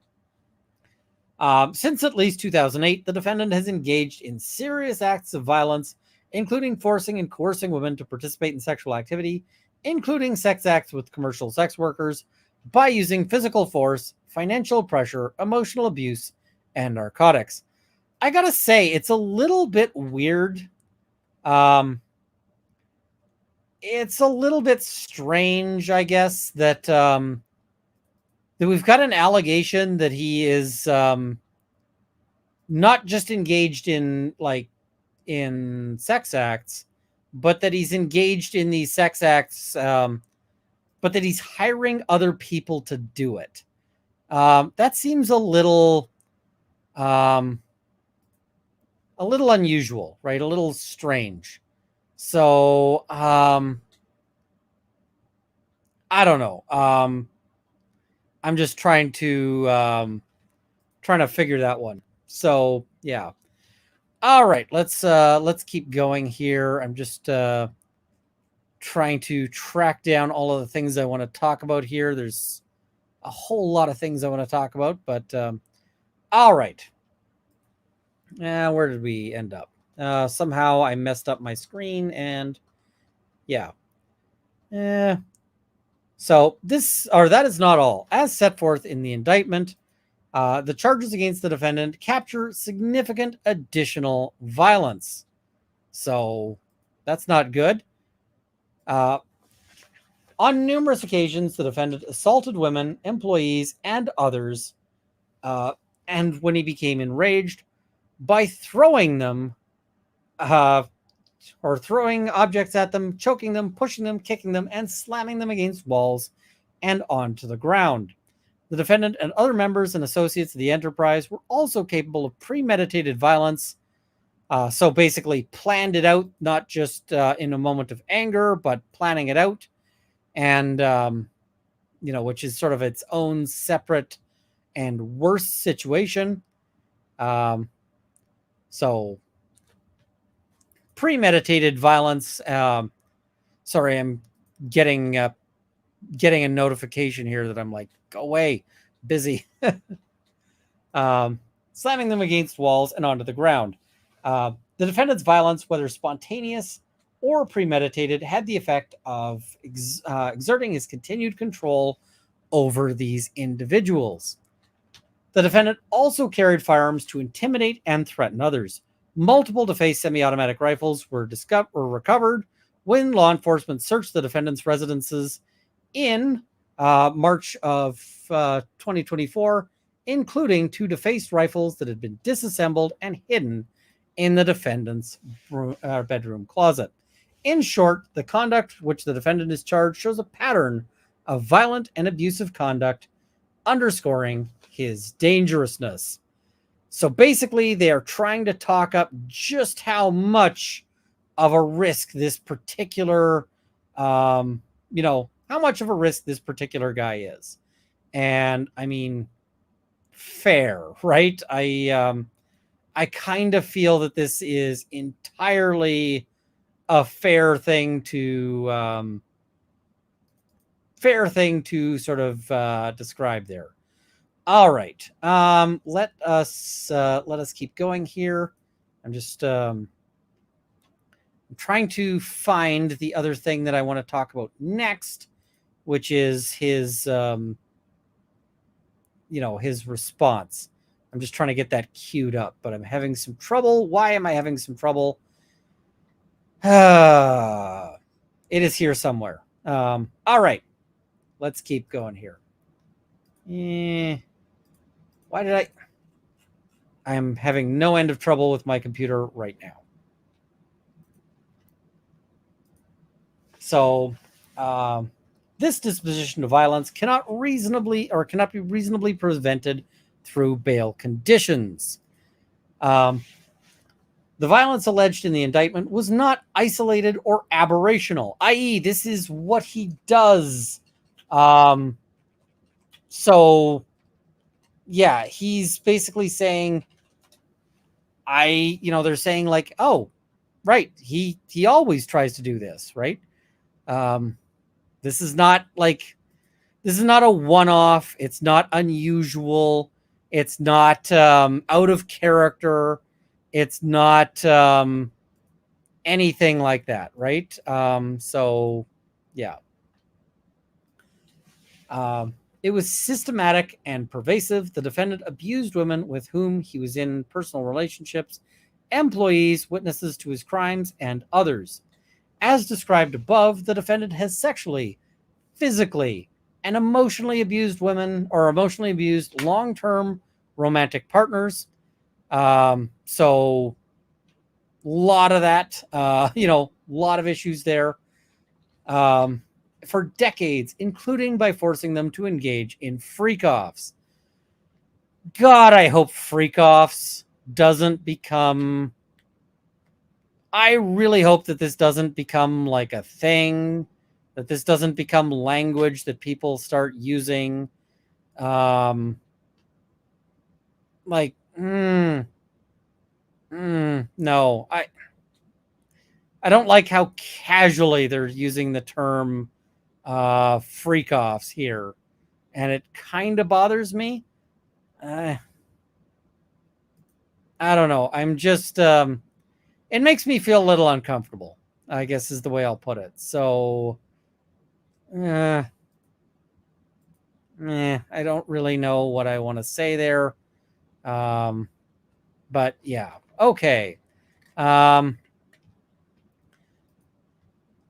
Since at least 2008, the defendant has engaged in serious acts of violence, including forcing and coercing women to participate in sexual activity, including sex acts with commercial sex workers, by using physical force, financial pressure, emotional abuse, and narcotics. I gotta say, it's a little bit weird. It's a little bit strange, I guess, that we've got an allegation that he is not just engaged in in sex acts, but that he's engaged in these sex acts, but that he's hiring other people to do it. That seems a little unusual, right? A little strange. So I don't know. I'm just trying to figure that one. So yeah. All right, let's keep going here. I'm just trying to track down all of the things I want to talk about here. There's a whole lot of things I want to talk about, but all right. Where did we end up? Somehow I messed up my screen, and yeah. So that is not all. As set forth in the indictment, the charges against the defendant capture significant additional violence. So that's not good. On numerous occasions, the defendant assaulted women, employees, and others, and when he became enraged, by throwing them, or throwing objects at them, choking them, pushing them, kicking them, and slamming them against walls and onto the ground. The defendant and other members and associates of the enterprise were also capable of premeditated violence. So basically planned it out, not just in a moment of anger, but planning it out. And, which is sort of its own separate and worse situation. So premeditated violence. Sorry, I'm getting a notification here that I'm like, go away, busy. Slamming them against walls and onto the ground. The defendant's violence, whether spontaneous or premeditated, had the effect of exerting his continued control over these individuals. The defendant also carried firearms to intimidate and threaten others. Multiple defaced semi-automatic rifles were recovered when law enforcement searched the defendant's residences in March of 2024, including 2 defaced rifles that had been disassembled and hidden in the defendant's bedroom closet. In short, the conduct which the defendant is charged shows a pattern of violent and abusive conduct, underscoring his dangerousness. So basically, they are trying to talk up just how much of a risk this particular, how much of a risk this particular guy is. And I mean, fair, right? I kind of feel that this is entirely a fair thing to sort of describe there. All right. Let us keep going here. I'm just I'm trying to find the other thing that I want to talk about next, which is his his response. I'm just trying to get that queued up, but I'm having some trouble. Why am I having some trouble? It is here somewhere. All right. Let's keep going here. Why did I am having no end of trouble with my computer right now. So, this disposition of violence cannot be reasonably prevented through bail conditions. The violence alleged in the indictment was not isolated or aberrational, i.e., this is what he does. So, yeah, he's basically saying, they're saying like, oh, right, he always tries to do this, right? This is not a one-off. It's not unusual. It's not out of character. It's not anything like that, right? So, yeah. It was systematic and pervasive. The defendant abused women with whom he was in personal relationships, employees, witnesses to his crimes, and others. As described above, the defendant has sexually, physically, and emotionally abused women or emotionally abused long-term romantic partners. So a lot of that, a lot of issues there. For decades, including by forcing them to engage in freak-offs. God, I hope freak-offs doesn't become... I really hope that this doesn't become like a thing, that this doesn't become language that people start using. No, I don't like how casually they're using the term freak-offs here, and it kind of bothers me. I don't know. I'm just it makes me feel a little uncomfortable, I guess is the way I'll put it. So I don't really know what I want to say there. But yeah, okay. The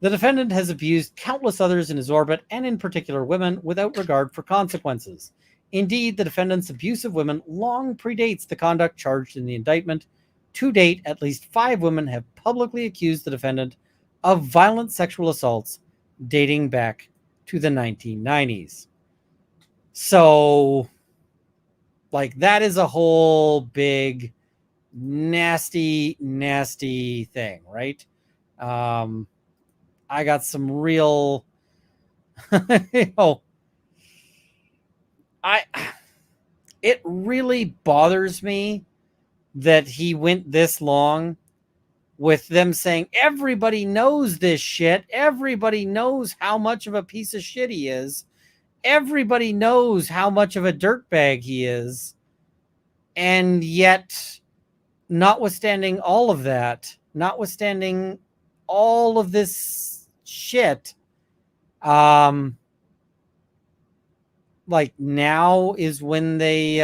defendant has abused countless others in his orbit, and in particular women, without regard for consequences. Indeed, the defendant's abuse of women long predates the conduct charged in the indictment. To date, at least 5 women have publicly accused the defendant of violent sexual assaults dating back to the 1990s. So, like, that is a whole big, nasty, nasty thing, right? I got some real, it really bothers me that he went this long with them saying everybody knows this shit. Everybody knows how much of a piece of shit he is. Everybody knows how much of a dirtbag he is. And yet, notwithstanding all of that, notwithstanding all of this shit, like now is when they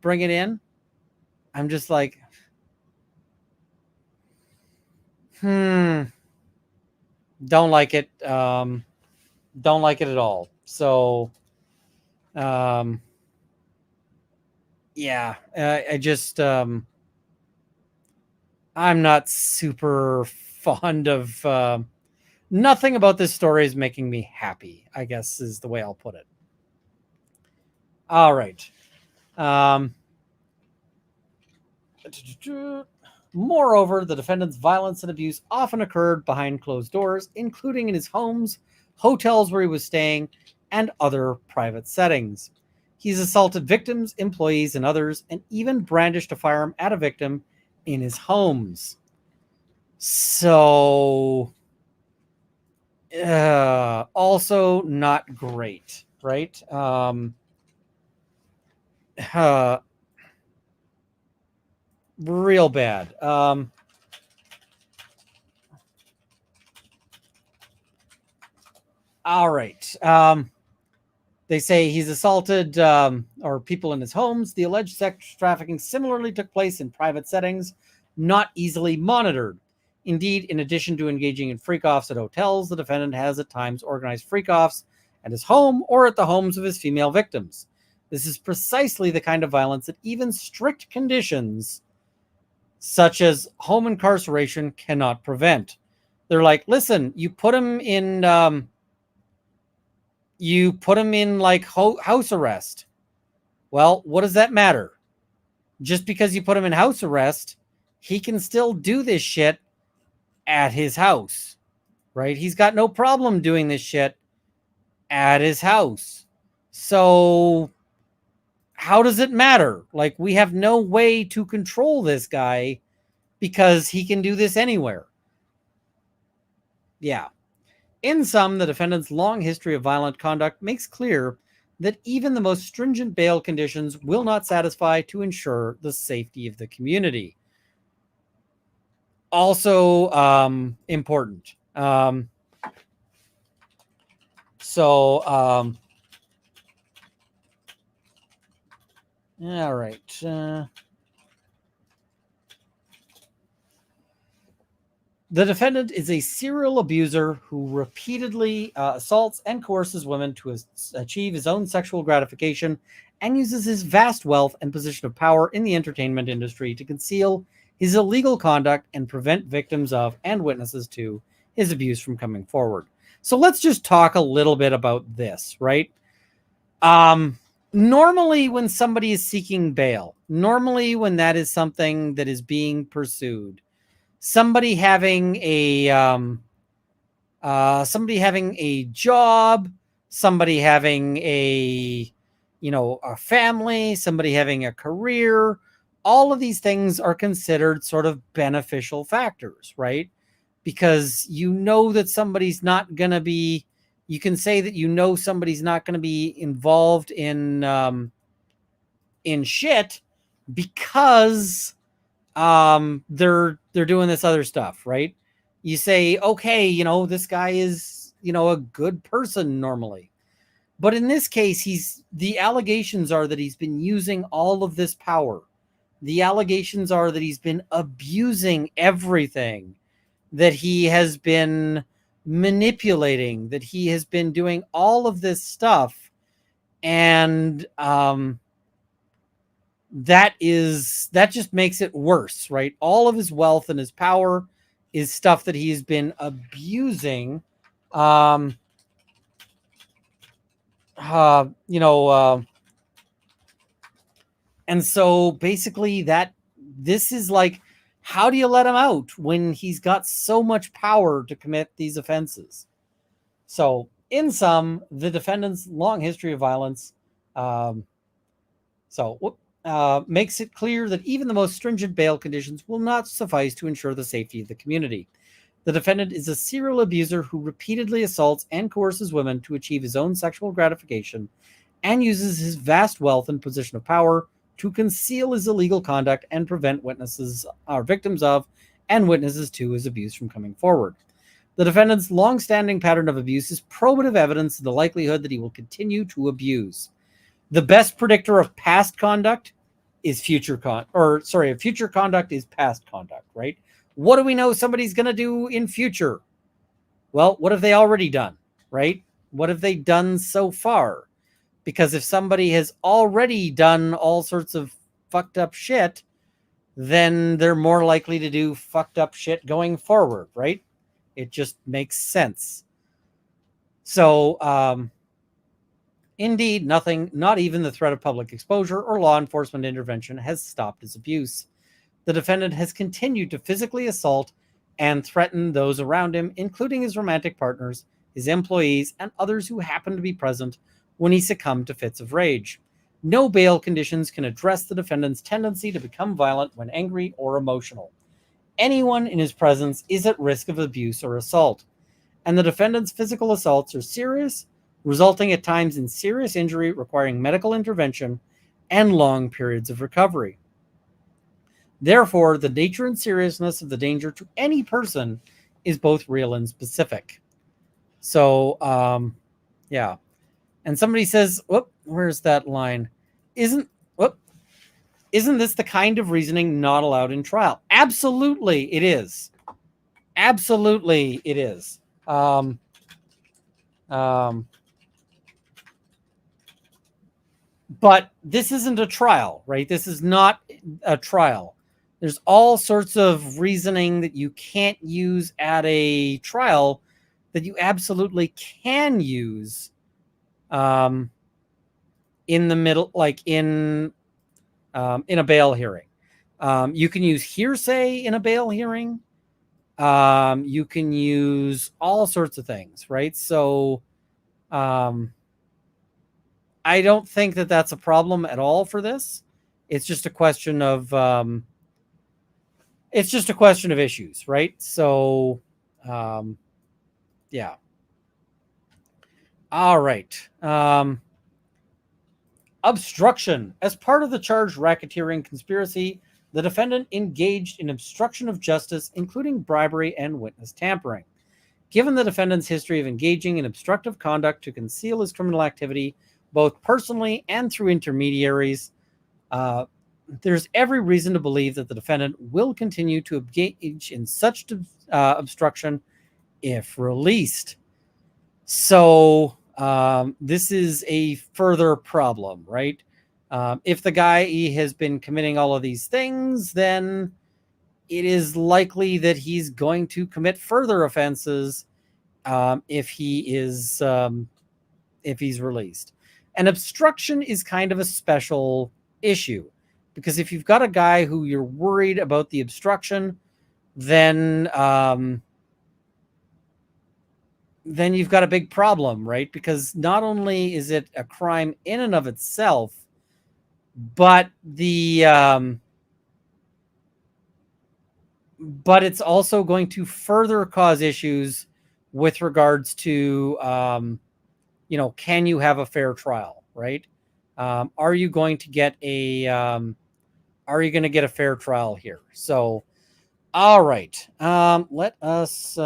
bring it in. I'm just like, don't like it. Don't like it at all. So, yeah, I just, I'm not super fond of, nothing about this story is making me happy, I guess is the way I'll put it. All right. Moreover, the defendant's violence and abuse often occurred behind closed doors, including in his homes, hotels where he was staying, and other private settings. He's assaulted victims, employees, and others, and even brandished a firearm at a victim in his homes. So, also not great, right? Real bad. All right. They say he's assaulted or people in his homes. The alleged sex trafficking similarly took place in private settings, not easily monitored. Indeed, in addition to engaging in freak-offs at hotels, the defendant has at times organized freak-offs at his home or at the homes of his female victims. This is precisely the kind of violence that even strict conditions, such as home incarceration, cannot prevent. They're like, listen, you put him in like house arrest. Well, what does that matter? Just because you put him in house arrest, he can still do this shit at his house, right? He's got no problem doing this shit at his house. So how does it matter? Like, we have no way to control this guy because he can do this anywhere. Yeah. In sum, the defendant's long history of violent conduct makes clear that even the most stringent bail conditions will not satisfy to ensure the safety of the community. Also important. All right. The defendant is a serial abuser who repeatedly assaults and coerces women to achieve his own sexual gratification and uses his vast wealth and position of power in the entertainment industry to conceal his illegal conduct and prevent victims of and witnesses to his abuse from coming forward. So let's just talk a little bit about this, right? Normally when somebody is seeking bail, normally when that is something that is being pursued, somebody having a job, somebody having a family, somebody having a career, all of these things are considered sort of beneficial factors, right? Because that somebody's not going to be, you can say that somebody's not going to be involved in shit because they're doing this other stuff, right? You say, okay, this guy is a good person normally, but in this case, the allegations are that he's been using all of this power. The allegations are that he's been abusing everything, that he has been manipulating, that he has been doing all of this stuff, and that just makes it worse, right? All of his wealth and his power is stuff that he's been abusing. And so basically this is like, how do you let him out when he's got so much power to commit these offenses? So in sum, the defendant's long history of violence makes it clear that even the most stringent bail conditions will not suffice to ensure the safety of the community. The defendant is a serial abuser who repeatedly assaults and coerces women to achieve his own sexual gratification and uses his vast wealth and position of power to conceal his illegal conduct and prevent victims of and witnesses to his abuse from coming forward. The defendant's long-standing pattern of abuse is probative evidence of the likelihood that he will continue to abuse. The best predictor of past conduct is future conduct is past conduct, right? What do we know somebody's going to do in future? Well, what have they already done, right? What have they done so far? Because if somebody has already done all sorts of fucked up shit, then they're more likely to do fucked up shit going forward, right? It just makes sense. So, indeed, nothing, not even the threat of public exposure or law enforcement intervention, has stopped his abuse. The defendant has continued to physically assault and threaten those around him, including his romantic partners, his employees, and others who happen to be present when he succumbed to fits of rage. No bail conditions can address the defendant's tendency to become violent when angry or emotional. Anyone in his presence is at risk of abuse or assault, and the defendant's physical assaults are serious, resulting at times in serious injury requiring medical intervention and long periods of recovery. Therefore, the nature and seriousness of the danger to any person is both real and specific. So, yeah. And somebody says, where's that line? Isn't this the kind of reasoning not allowed in trial? Absolutely, it is. Absolutely, it is. But this isn't a trial, right? This is not a trial. There's all sorts of reasoning that you can't use at a trial that you absolutely can use in the middle, like in a bail hearing. You can use hearsay in a bail hearing. You can use all sorts of things, right? So I don't think that that's a problem at all for this. It's just a question of issues, right? So yeah. All right. Obstruction. As part of the charged racketeering conspiracy, the defendant engaged in obstruction of justice, including bribery and witness tampering. Given the defendant's history of engaging in obstructive conduct to conceal his criminal activity, both personally and through intermediaries, there's every reason to believe that the defendant will continue to engage in such obstruction if released. So this is a further problem, right? If the guy has been committing all of these things, then it is likely that he's going to commit further offenses if he's released. And obstruction is kind of a special issue, because if you've got a guy who you're worried about the obstruction, then you've got a big problem, right? Because not only is it a crime in and of itself, but but it's also going to further cause issues with regards to, can you have a fair trial, right? Are you going to get a fair trial here? So, all right, let us.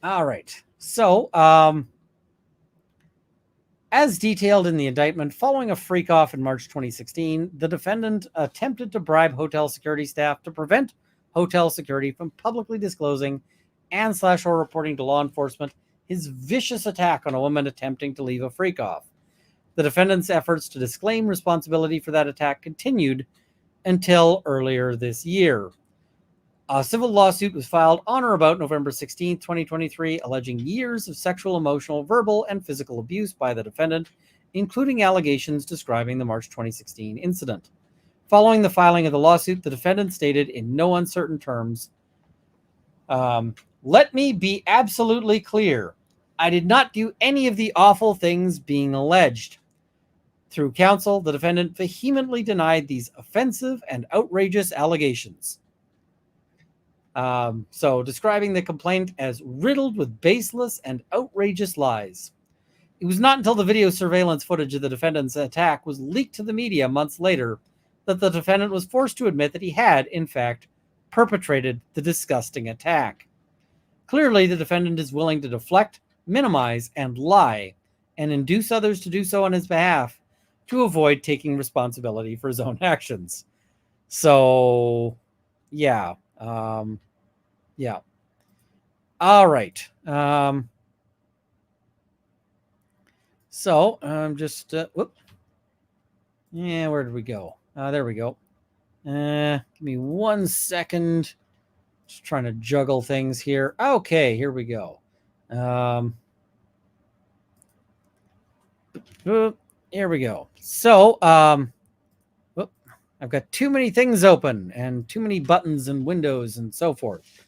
All right. So, as detailed in the indictment, following a freak-off in March 2016, the defendant attempted to bribe hotel security staff to prevent hotel security from publicly disclosing and/or reporting to law enforcement his vicious attack on a woman attempting to leave a freak-off. The defendant's efforts to disclaim responsibility for that attack continued until earlier this year. A civil lawsuit was filed on or about November 16, 2023, alleging years of sexual, emotional, verbal, and physical abuse by the defendant, including allegations describing the March 2016 incident. Following the filing of the lawsuit, the defendant stated in no uncertain terms, "Let me be absolutely clear. I did not do any of the awful things being alleged." Through counsel, the defendant vehemently denied these offensive and outrageous allegations. So describing the complaint as riddled with baseless and outrageous lies. It was not until the video surveillance footage of the defendant's attack was leaked to the media months later that the defendant was forced to admit that he had, in fact, perpetrated the disgusting attack. Clearly, the defendant is willing to deflect, minimize, and lie, and induce others to do so on his behalf to avoid taking responsibility for his own actions. So, yeah. Yeah. All right. So I'm just, whoop. Yeah, where did we go? There we go. Give me 1 second. Just trying to juggle things here. Okay, here we go. Here we go. So, I've got too many things open and too many buttons and windows and so forth.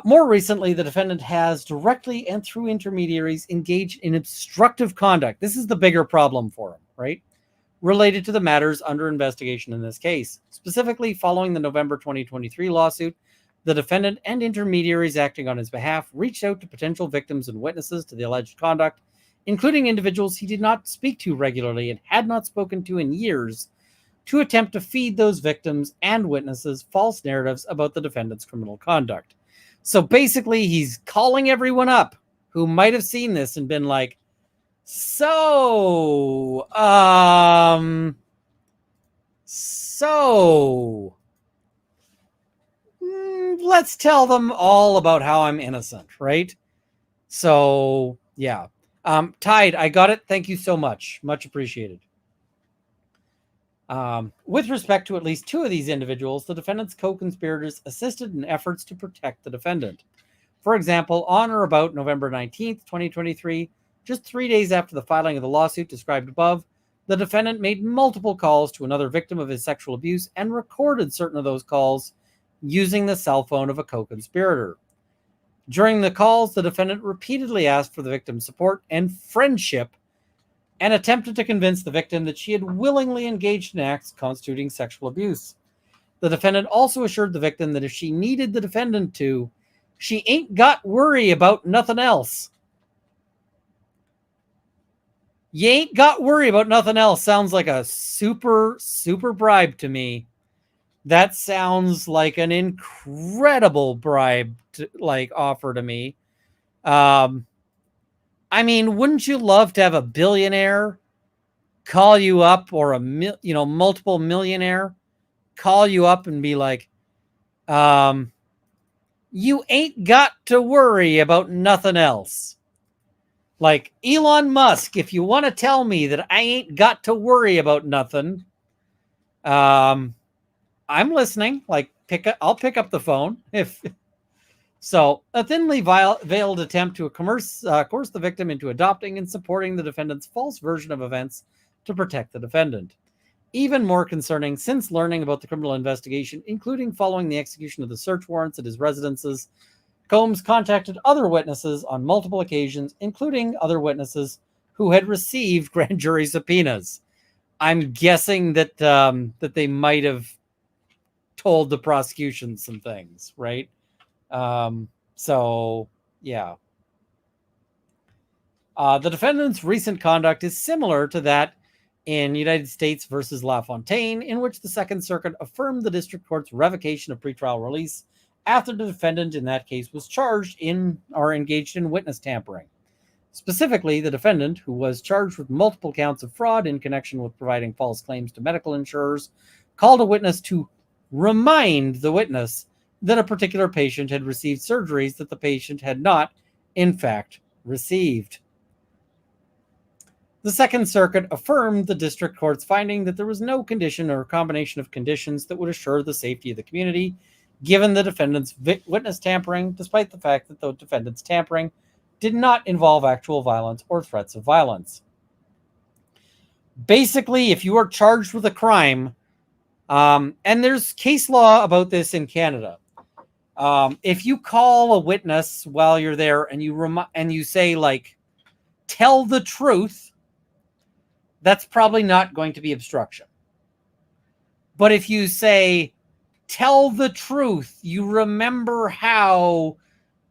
More recently, the defendant has directly and through intermediaries engaged in obstructive conduct. This is the bigger problem for him, right? Related to the matters under investigation in this case. Specifically, following the November 2023 lawsuit, the defendant and intermediaries acting on his behalf reached out to potential victims and witnesses to the alleged conduct, including individuals he did not speak to regularly and had not spoken to in years, to attempt to feed those victims and witnesses false narratives about the defendant's criminal conduct. So basically, he's calling everyone up who might have seen this and been like, so let's tell them all about how I'm innocent, right? So, yeah. Tide, I got it. Thank you so much. Much appreciated. With respect to at least two of these individuals, the defendant's co-conspirators assisted in efforts to protect the defendant. For example, on or about November 19th, 2023, just 3 days after the filing of the lawsuit described above, the defendant made multiple calls to another victim of his sexual abuse and recorded certain of those calls using the cell phone of a co-conspirator. During the calls, the defendant repeatedly asked for the victim's support and friendship and attempted to convince the victim that she had willingly engaged in acts constituting sexual abuse. The defendant also assured the victim that if she needed the defendant to, she ain't got worry about nothing else. You ain't got worry about nothing else sounds like a super, super bribe to me. That sounds like an incredible bribe to, like, offer to me. Um, I mean, wouldn't you love to have a billionaire call you up, or a multiple millionaire call you up and be like, um, you ain't got to worry about nothing else. Like Elon Musk, if you want to tell me that I ain't got to worry about nothing, um, I'm listening. Like, I'll pick up the phone if so. A thinly veiled attempt to coerce the victim into adopting and supporting the defendant's false version of events to protect the defendant. Even more concerning, since learning about the criminal investigation, including following the execution of the search warrants at his residences, Combs contacted other witnesses on multiple occasions, including other witnesses who had received grand jury subpoenas. I'm guessing that that they might have told the prosecution some things, right? So, yeah. The defendant's recent conduct is similar to that in United States versus LaFontaine, in which the Second Circuit affirmed the district court's revocation of pretrial release after the defendant in that case was charged in or engaged in witness tampering. Specifically, the defendant, who was charged with multiple counts of fraud in connection with providing false claims to medical insurers, called a witness to remind the witness that a particular patient had received surgeries that the patient had not, in fact, received. The Second Circuit affirmed the district court's finding that there was no condition or combination of conditions that would assure the safety of the community, given the defendant's witness tampering, despite the fact that the defendant's tampering did not involve actual violence or threats of violence. Basically, if you are charged with a crime, and there's case law about this in Canada, if you call a witness while you're there and you say, like, tell the truth, that's probably not going to be obstruction. But if you say, tell the truth, you remember how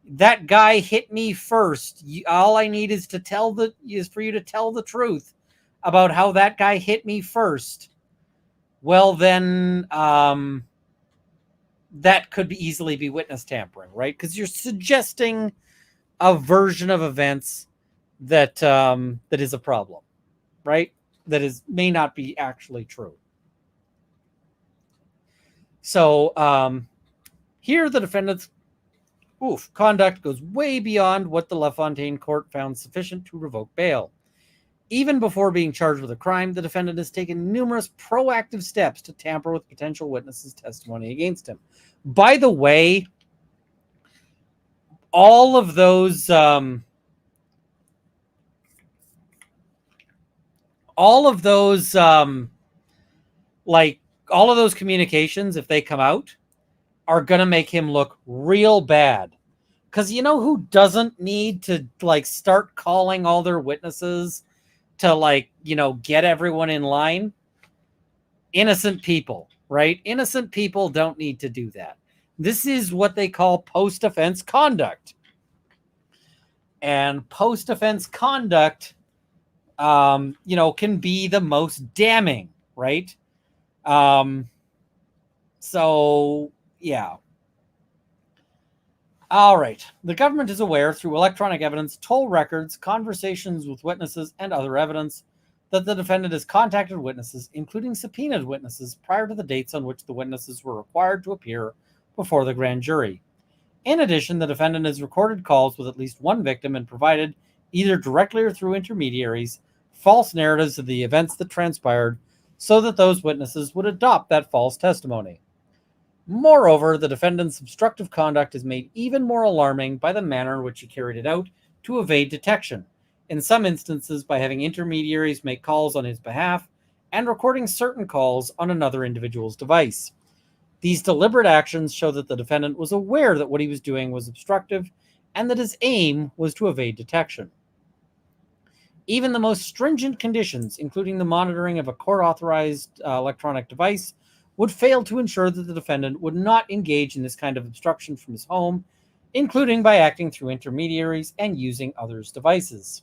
that guy hit me first, all I need is for you to tell the truth about how that guy hit me first, well, then that could easily be witness tampering, right? Because you're suggesting a version of events that that is a problem, right? That may not be actually true. So here the defendant's conduct goes way beyond what the LaFontaine court found sufficient to revoke bail. Even before being charged with a crime, the defendant has taken numerous proactive steps to tamper with potential witnesses' testimony against him. By the way, all of those communications, if they come out, are going to make him look real bad. Because you know who doesn't need to, like, start calling all their witnesses to, like, get everyone in line? Innocent people, right? Innocent people don't need to do that. This is what they call post-offense conduct. And post-offense conduct, can be the most damning, right? So, yeah. All right. The government is aware through electronic evidence, toll records, conversations with witnesses, and other evidence that the defendant has contacted witnesses, including subpoenaed witnesses, prior to the dates on which the witnesses were required to appear before the grand jury. In addition, the defendant has recorded calls with at least one victim and provided, either directly or through intermediaries, false narratives of the events that transpired so that those witnesses would adopt that false testimony. Moreover, the defendant's obstructive conduct is made even more alarming by the manner in which he carried it out to evade detection, in some instances by having intermediaries make calls on his behalf and recording certain calls on another individual's device. These deliberate actions show that the defendant was aware that what he was doing was obstructive and that his aim was to evade detection. Even the most stringent conditions, including the monitoring of a court-authorized electronic device, would fail to ensure that the defendant would not engage in this kind of obstruction from his home, including by acting through intermediaries and using others' devices.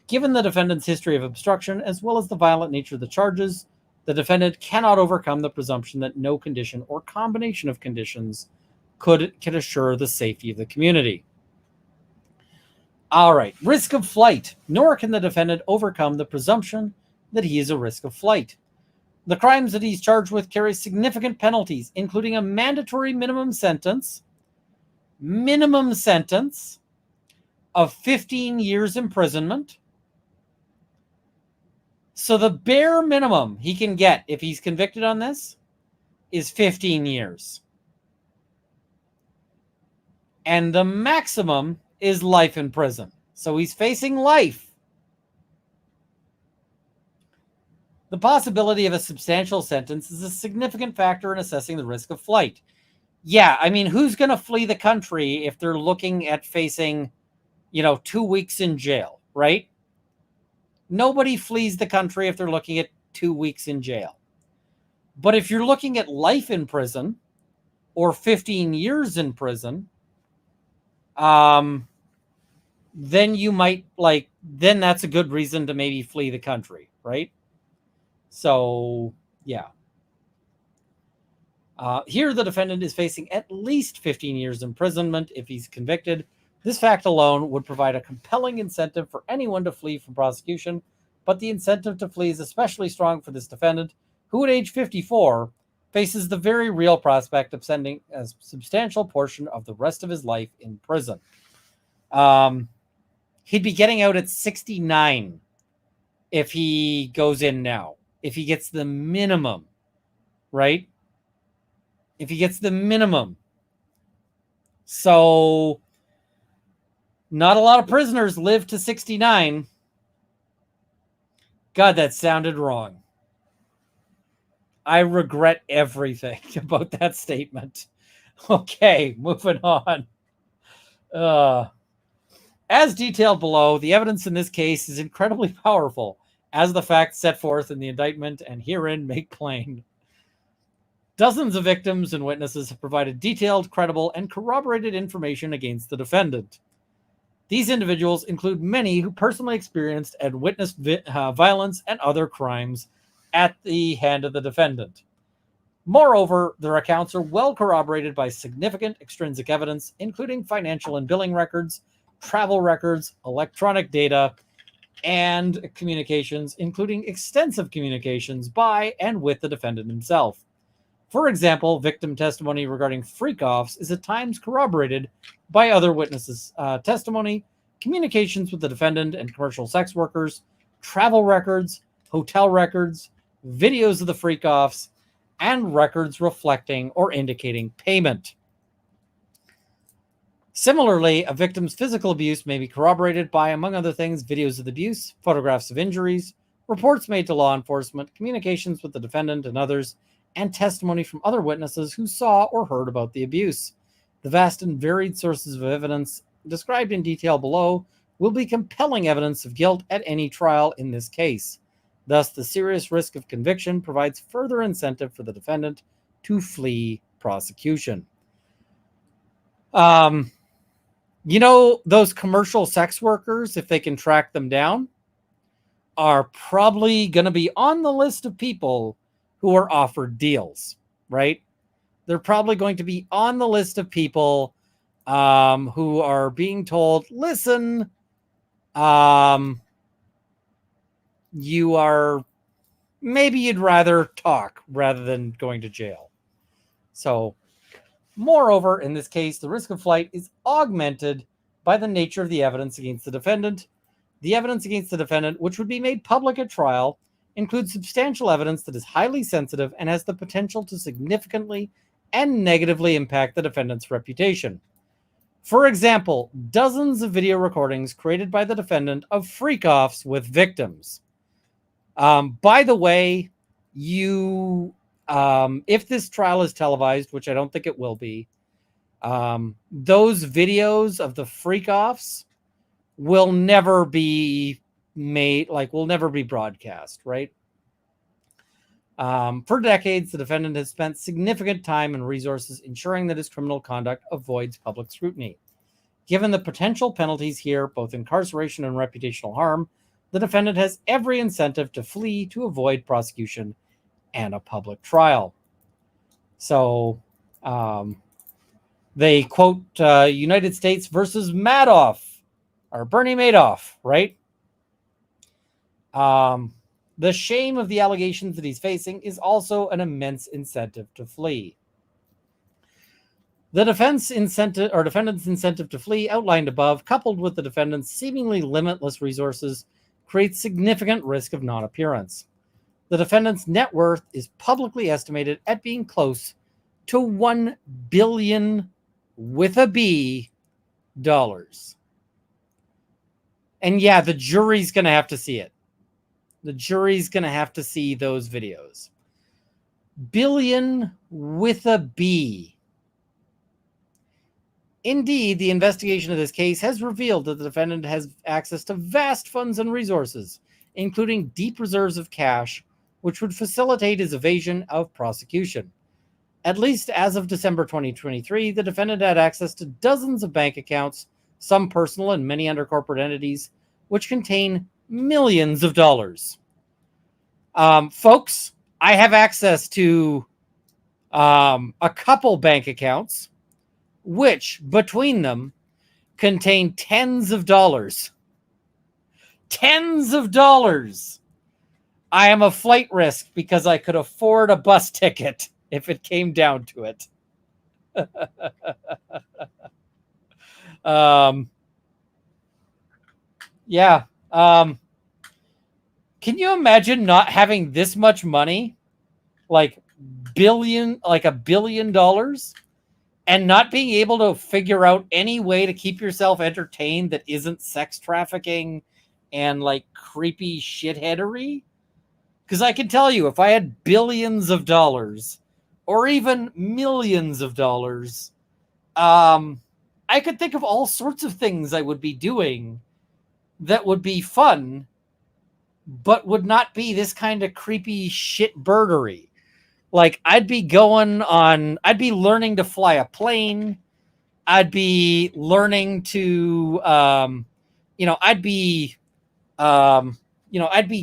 Given the defendant's history of obstruction, as well as the violent nature of the charges, The defendant cannot overcome the presumption that no condition or combination of conditions can assure the safety of the community. All right, risk of flight. Nor can the defendant overcome the presumption that he is a risk of flight. The crimes that he's charged with carry significant penalties, including a mandatory minimum sentence of 15 years imprisonment. So the bare minimum he can get if he's convicted on this is 15 years. And the maximum is life in prison. So he's facing life. The possibility of a substantial sentence is a significant factor in assessing the risk of flight. Yeah, I mean, who's going to flee the country if they're looking at facing, 2 weeks in jail, right? Nobody flees the country if they're looking at 2 weeks in jail. But if you're looking at life in prison or 15 years in prison, then you might then that's a good reason to maybe flee the country, right? So, yeah. Here, the defendant is facing at least 15 years imprisonment if he's convicted. This fact alone would provide a compelling incentive for anyone to flee from prosecution, but the incentive to flee is especially strong for this defendant, who at age 54 faces the very real prospect of spending a substantial portion of the rest of his life in prison. He'd be getting out at 69 if he goes in now, if he gets the minimum, right? If he gets the minimum. So not a lot of prisoners live to 69. God, that sounded wrong. I regret everything about that statement. Okay, moving on. As detailed below, the evidence in this case is incredibly powerful, as the facts set forth in the indictment and herein make plain. Dozens of victims and witnesses have provided detailed, credible, and corroborated information against the defendant. These individuals include many who personally experienced and witnessed violence and other crimes at the hand of the defendant. Moreover, their accounts are well corroborated by significant extrinsic evidence, including financial and billing records, travel records, electronic data, and communications, including extensive communications by and with the defendant himself. For example, victim testimony regarding freak-offs is at times corroborated by other witnesses' testimony, communications with the defendant and commercial sex workers, travel records, hotel records, videos of the freak-offs, and records reflecting or indicating payment. Similarly, a victim's physical abuse may be corroborated by, among other things, videos of the abuse, photographs of injuries, reports made to law enforcement, communications with the defendant and others, and testimony from other witnesses who saw or heard about the abuse. The vast and varied sources of evidence described in detail below will be compelling evidence of guilt at any trial in this case. Thus, the serious risk of conviction provides further incentive for the defendant to flee prosecution. Those commercial sex workers, if they can track them down, are probably going to be on the list of people who are offered deals, right? They're probably going to be on the list of people who are being told, listen, maybe you'd rather talk rather than going to jail. So, moreover, in this case, the risk of flight is augmented by the nature of the evidence against the defendant. The evidence against the defendant, which would be made public at trial, includes substantial evidence that is highly sensitive and has the potential to significantly and negatively impact the defendant's reputation. For example, dozens of video recordings created by the defendant of freak-offs with victims. By the way, if this trial is televised, which I don't think it will be, those videos of the freak-offs will never be will never be broadcast, right? For decades, the defendant has spent significant time and resources ensuring that his criminal conduct avoids public scrutiny. Given the potential penalties here, both incarceration and reputational harm, the defendant has every incentive to flee to avoid prosecution and a public trial. So they quote United States versus Madoff, or Bernie Madoff, right? The shame of the allegations that he's facing is also an immense incentive to flee. The defendant's incentive to flee, outlined above, coupled with the defendant's seemingly limitless resources, creates significant risk of non-appearance. The defendant's net worth is publicly estimated at being close to $1 billion with a B dollars. And yeah, the jury's going to have to see it. The jury's going to have to see those videos. Billion with a B. Indeed, the investigation of this case has revealed that the defendant has access to vast funds and resources, including deep reserves of cash, which would facilitate his evasion of prosecution. At least as of December 2023, the defendant had access to dozens of bank accounts, some personal and many under corporate entities, which contain millions of dollars. Folks, I have access to a couple bank accounts, which between them contain tens of dollars. Tens of dollars. I am a flight risk because I could afford a bus ticket if it came down to it. Yeah. Can you imagine not having this much money? Like $1 billion? And not being able to figure out any way to keep yourself entertained that isn't sex trafficking and like creepy shitheadery? Because I can tell you, if I had billions of dollars or even millions of dollars, I could think of all sorts of things I would be doing that would be fun, but would not be this kind of creepy shitbirdery. Like, I'd be learning to fly a plane. I'd be learning to, I'd be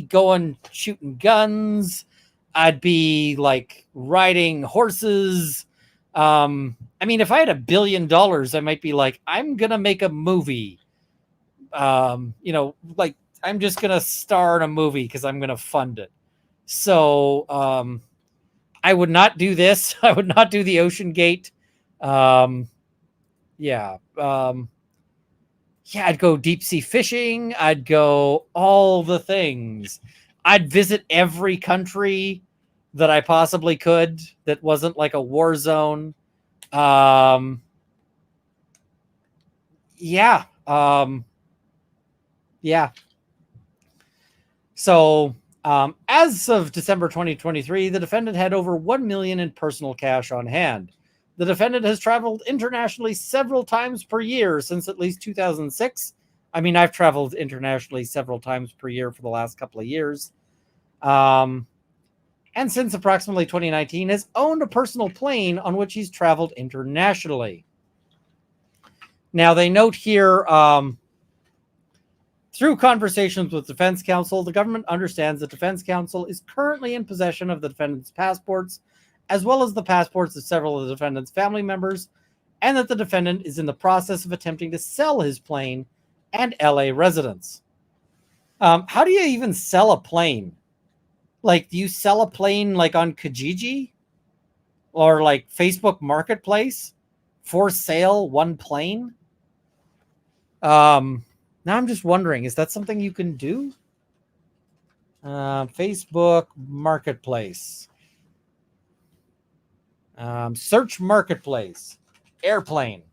going shooting guns. I'd be like riding horses. I mean, if I had $1 billion, I might be like, I'm going to make a movie. Like, I'm just going to star in a movie because I'm going to fund it. So, I would not do this. I would not do the Ocean Gate. I'd go deep sea fishing. I'd go all the things. I'd visit every country that I possibly could that wasn't like a war zone. So, as of December 2023, the defendant had over $1 million in personal cash on hand. The defendant has traveled internationally several times per year since at least 2006. I mean, I've traveled internationally several times per year for the last couple of years. And since approximately 2019, has owned a personal plane on which he's traveled internationally. Now, they note here, through conversations with defense counsel, the government understands that defense counsel is currently in possession of the defendant's passports, as well as the passports of several of the defendant's family members, and that the defendant is in the process of attempting to sell his plane and LA residence. How do you even sell a plane? Like, do you sell a plane like on Kijiji or like Facebook Marketplace? For sale, one plane? Now I'm just wondering, is that something you can do? Facebook Marketplace. Search Marketplace. Airplane.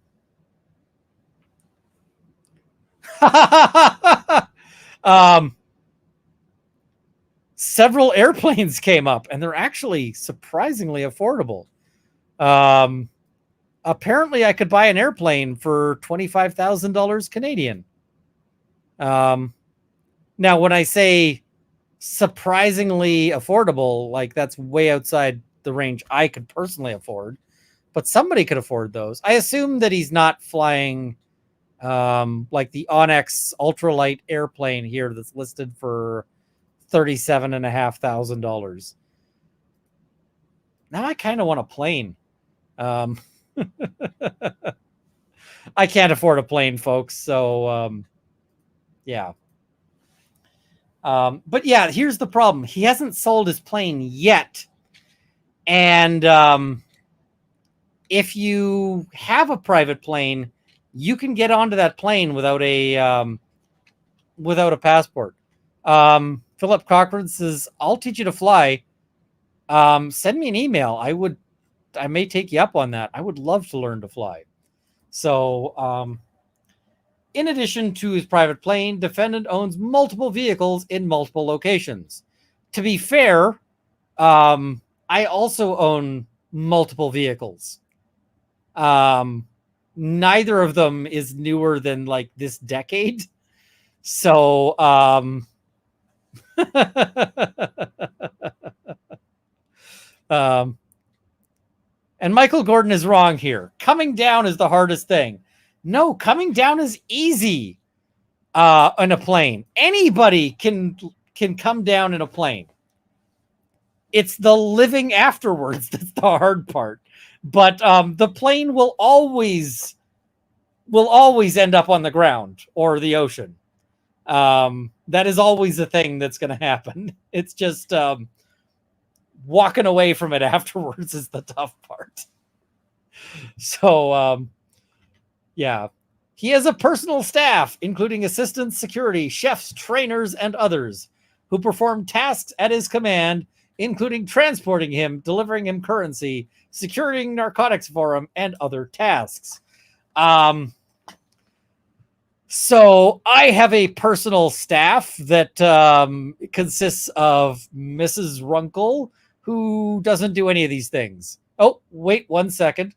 Several airplanes came up, and they're actually surprisingly affordable. Apparently, I could buy an airplane for $25,000 Canadian. Now, when I say surprisingly affordable, like that's way outside the range I could personally afford, but somebody could afford those. I assume that he's not flying like the Onyx ultralight airplane here that's listed for $37,500. Now I kind of want a plane. Um, I can't afford a plane, folks. So, yeah. But yeah, here's the problem. He hasn't sold his plane yet. And if you have a private plane, you can get onto that plane without a passport. Philip Cochran says, "I'll teach you to fly. Send me an email. I may take you up on that. I would love to learn to fly." So, in addition to his private plane, defendant owns multiple vehicles in multiple locations. To be fair, I also own multiple vehicles. Neither of them is newer than like this decade. So, and Michael Gordon is wrong here. Coming down is the hardest thing. No, coming down is easy on a plane. Anybody can come down in a plane. It's the living afterwards that's the hard part. But the plane will always end up on the ground or the ocean. That is always a thing that's going to happen. It's just walking away from it afterwards is the tough part. So, yeah. He has a personal staff, including assistants, security, chefs, trainers, and others, who perform tasks at his command, including transporting him, delivering him currency, securing narcotics for him, and other tasks. So I have a personal staff that consists of Mrs. Runkle, who doesn't do any of these things. Oh, wait 1 second.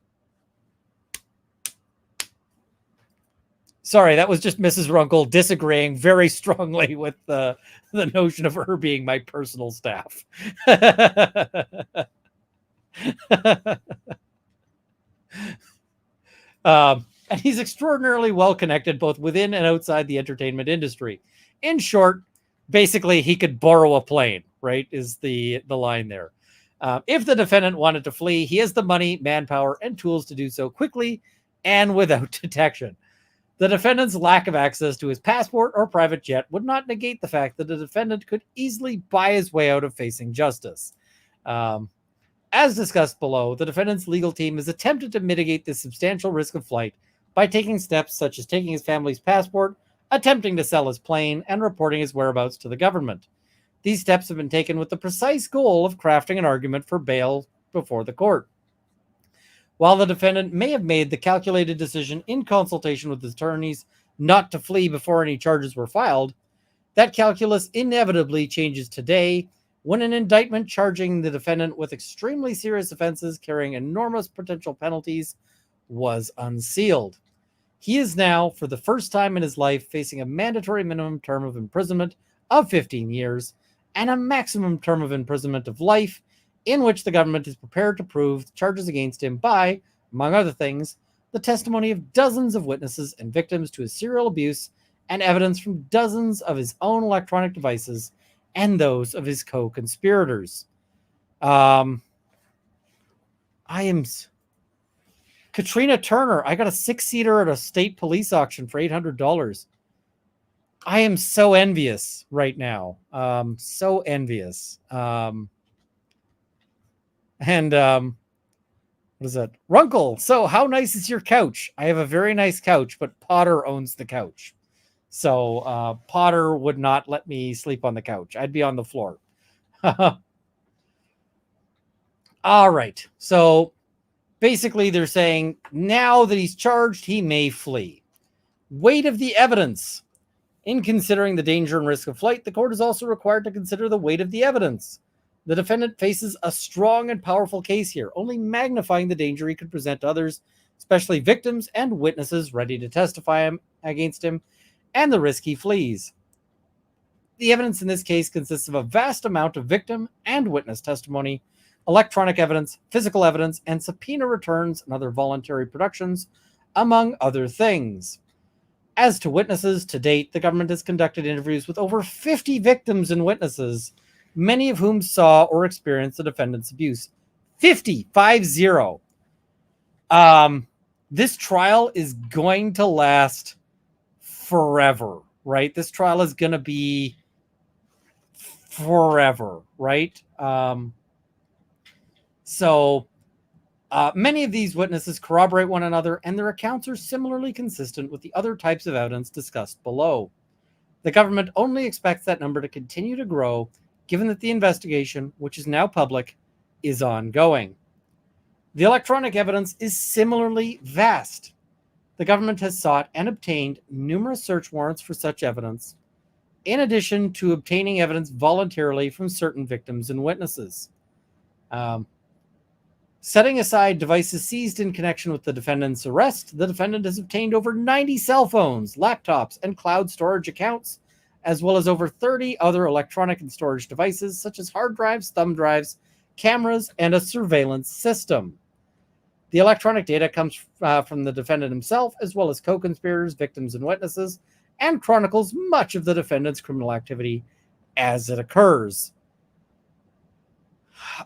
Sorry, that was just Mrs. Runkle disagreeing very strongly with the notion of her being my personal staff. And he's extraordinarily well connected both within and outside the entertainment industry. In short, basically, he could borrow a plane, right, is the line there. If the defendant wanted to flee, he has the money, manpower, and tools to do so quickly and without detection. The defendant's lack of access to his passport or private jet would not negate the fact that the defendant could easily buy his way out of facing justice. As discussed below, the defendant's legal team has attempted to mitigate this substantial risk of flight by taking steps such as taking his family's passport, attempting to sell his plane, and reporting his whereabouts to the government. These steps have been taken with the precise goal of crafting an argument for bail before the court. While the defendant may have made the calculated decision in consultation with his attorneys not to flee before any charges were filed, that calculus inevitably changes today when an indictment charging the defendant with extremely serious offenses carrying enormous potential penalties was unsealed. He is now, for the first time in his life, facing a mandatory minimum term of imprisonment of 15 years and a maximum term of imprisonment of life, in which the government is prepared to prove the charges against him by, among other things, the testimony of dozens of witnesses and victims to his serial abuse and evidence from dozens of his own electronic devices and those of his co-conspirators. Katrina Turner. I got a 6-seater at a state police auction for $800. I am so envious right now. So envious. What is that? Runkle. So how nice is your couch? I have a very nice couch, but Potter owns the couch. So Potter would not let me sleep on the couch. I'd be on the floor. All right. So basically they're saying now that he's charged, he may flee. Weight of the evidence. In considering the danger and risk of flight, the court is also required to consider the weight of the evidence. The defendant faces a strong and powerful case here, only magnifying the danger he could present to others, especially victims and witnesses ready to testify against him, and the risk he flees. The evidence in this case consists of a vast amount of victim and witness testimony, electronic evidence, physical evidence, and subpoena returns and other voluntary productions, among other things. As to witnesses, to date, the government has conducted interviews with over 50 victims and witnesses, many of whom saw or experienced the defendant's abuse 50. This trial is going to last forever, right? This trial is going to be forever, right? So many of these witnesses corroborate one another, and their accounts are similarly consistent with the other types of evidence discussed below. The government only expects that number to continue to grow, given that the investigation, which is now public, is ongoing. The electronic evidence is similarly vast. The government has sought and obtained numerous search warrants for such evidence, in addition to obtaining evidence voluntarily from certain victims and witnesses. Setting aside devices seized in connection with the defendant's arrest, the defendant has obtained over 90 cell phones, laptops, and cloud storage accounts, as well as over 30 other electronic and storage devices, such as hard drives, thumb drives, cameras, and a surveillance system. The electronic data comes from the defendant himself, as well as co-conspirators, victims, and witnesses, and chronicles much of the defendant's criminal activity as it occurs.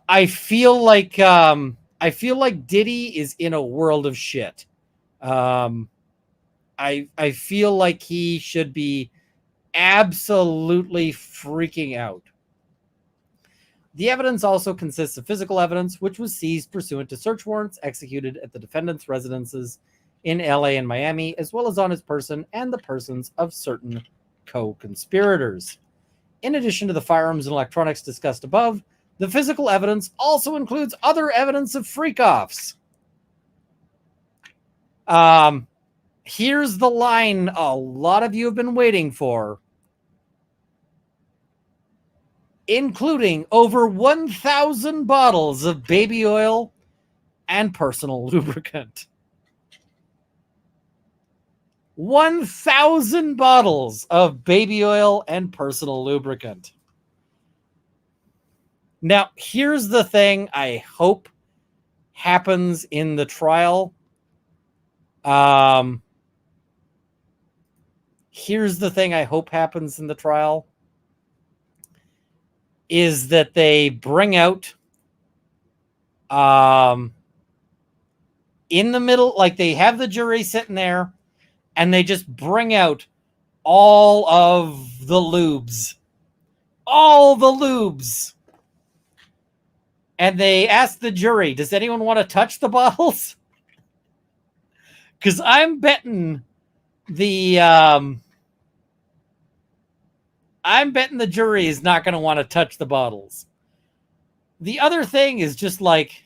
I feel like Diddy is in a world of shit. I feel like he should be absolutely freaking out. The evidence also consists of physical evidence, which was seized pursuant to search warrants executed at the defendant's residences in LA and Miami, as well as on his person and the persons of certain co-conspirators. In addition to the firearms and electronics discussed above, the physical evidence also includes other evidence of freak-offs. Here's the line a lot of you have been waiting for. Including over 1,000 bottles of baby oil and personal lubricant. 1,000 bottles of baby oil and personal lubricant. Now, here's the thing I hope happens in the trial. Here's the thing I hope happens in the trial. Is that they bring out in the middle, like they have the jury sitting there and they just bring out all of the lubes. All the lubes. And they ask the jury, does anyone want to touch the bottles? Because I'm betting the jury is not going to want to touch the bottles. The other thing is just like,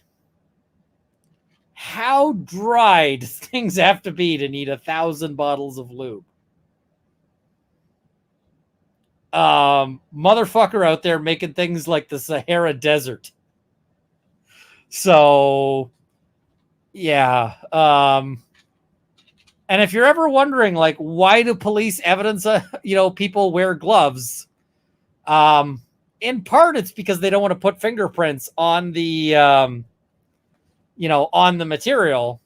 how dry do things have to be to need 1,000 bottles of lube? Motherfucker out there making things like the Sahara Desert. So, yeah. And if you're ever wondering, like, why do police evidence, people wear gloves? In part, it's because they don't want to put fingerprints on the, on the material.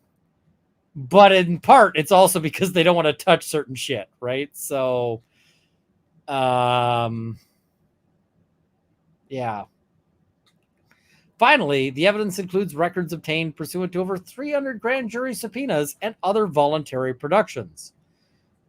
But in part, it's also because they don't want to touch certain shit, right? So, yeah. Finally, the evidence includes records obtained pursuant to over 300 grand jury subpoenas and other voluntary productions.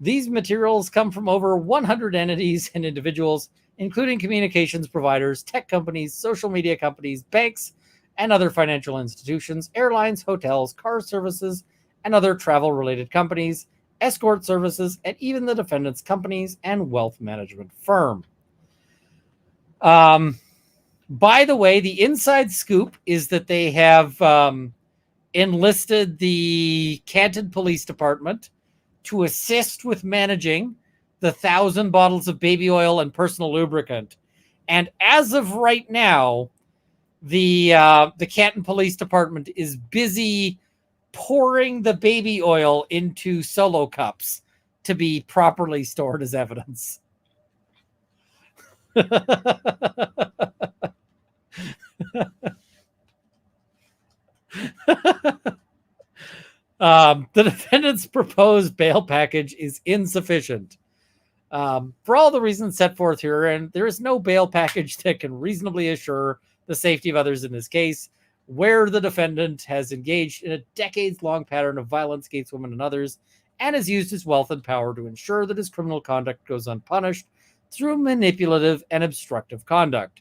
These materials come from over 100 entities and individuals, including communications providers, tech companies, social media companies, banks, and other financial institutions, airlines, hotels, car services, and other travel-related companies, escort services, and even the defendant's companies and wealth management firm. By the way, the inside scoop is that they have enlisted the Canton Police Department to assist with managing the 1,000 bottles of baby oil and personal lubricant. And as of right now, the Canton Police Department is busy pouring the baby oil into solo cups to be properly stored as evidence. The defendant's proposed bail package is insufficient for all the reasons set forth here, and there is no bail package that can reasonably assure the safety of others in this case. where the defendant has engaged in a decades-long pattern of violence against women and others and has used his wealth and power to ensure that his criminal conduct goes unpunished through manipulative and obstructive conduct.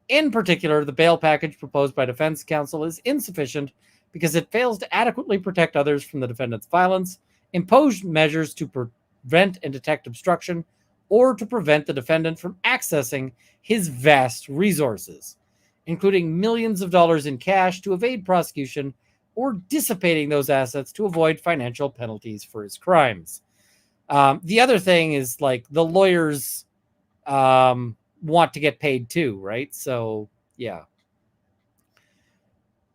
In particular, the bail package proposed by defense counsel is insufficient because it fails to adequately protect others from the defendant's violence, impose measures to prevent and detect obstruction, or to prevent the defendant from accessing his vast resources, including millions of dollars in cash to evade prosecution or dissipating those assets to avoid financial penalties for his crimes. The other thing is like the lawyers want to get paid too, right? So, yeah.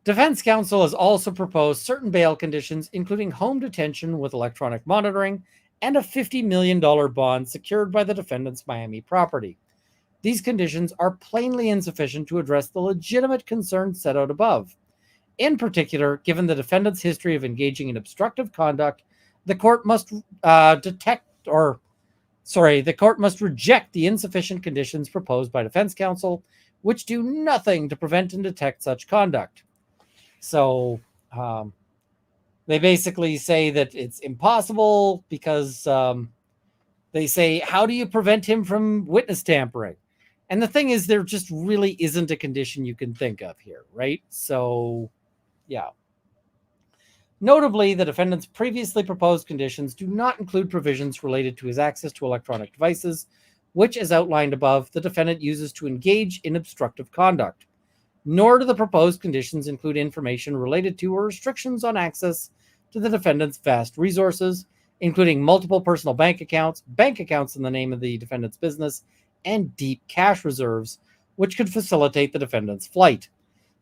Defense counsel has also proposed certain bail conditions, including home detention with electronic monitoring and a $50 million bond secured by the defendant's Miami property. These conditions are plainly insufficient to address the legitimate concerns set out above. In particular, given the defendant's history of engaging in obstructive conduct, the court must the court must reject the insufficient conditions proposed by defense counsel, which do nothing to prevent and detect such conduct. So they basically say that it's impossible because they say, how do you prevent him from witness tampering? And the thing is, there just really isn't a condition you can think of here, right? So, yeah. Notably, the defendant's previously proposed conditions do not include provisions related to his access to electronic devices, which, as outlined above, the defendant uses to engage in obstructive conduct. Nor do the proposed conditions include information related to or restrictions on access to the defendant's vast resources, including multiple personal bank accounts in the name of the defendant's business, and deep cash reserves, which could facilitate the defendant's flight.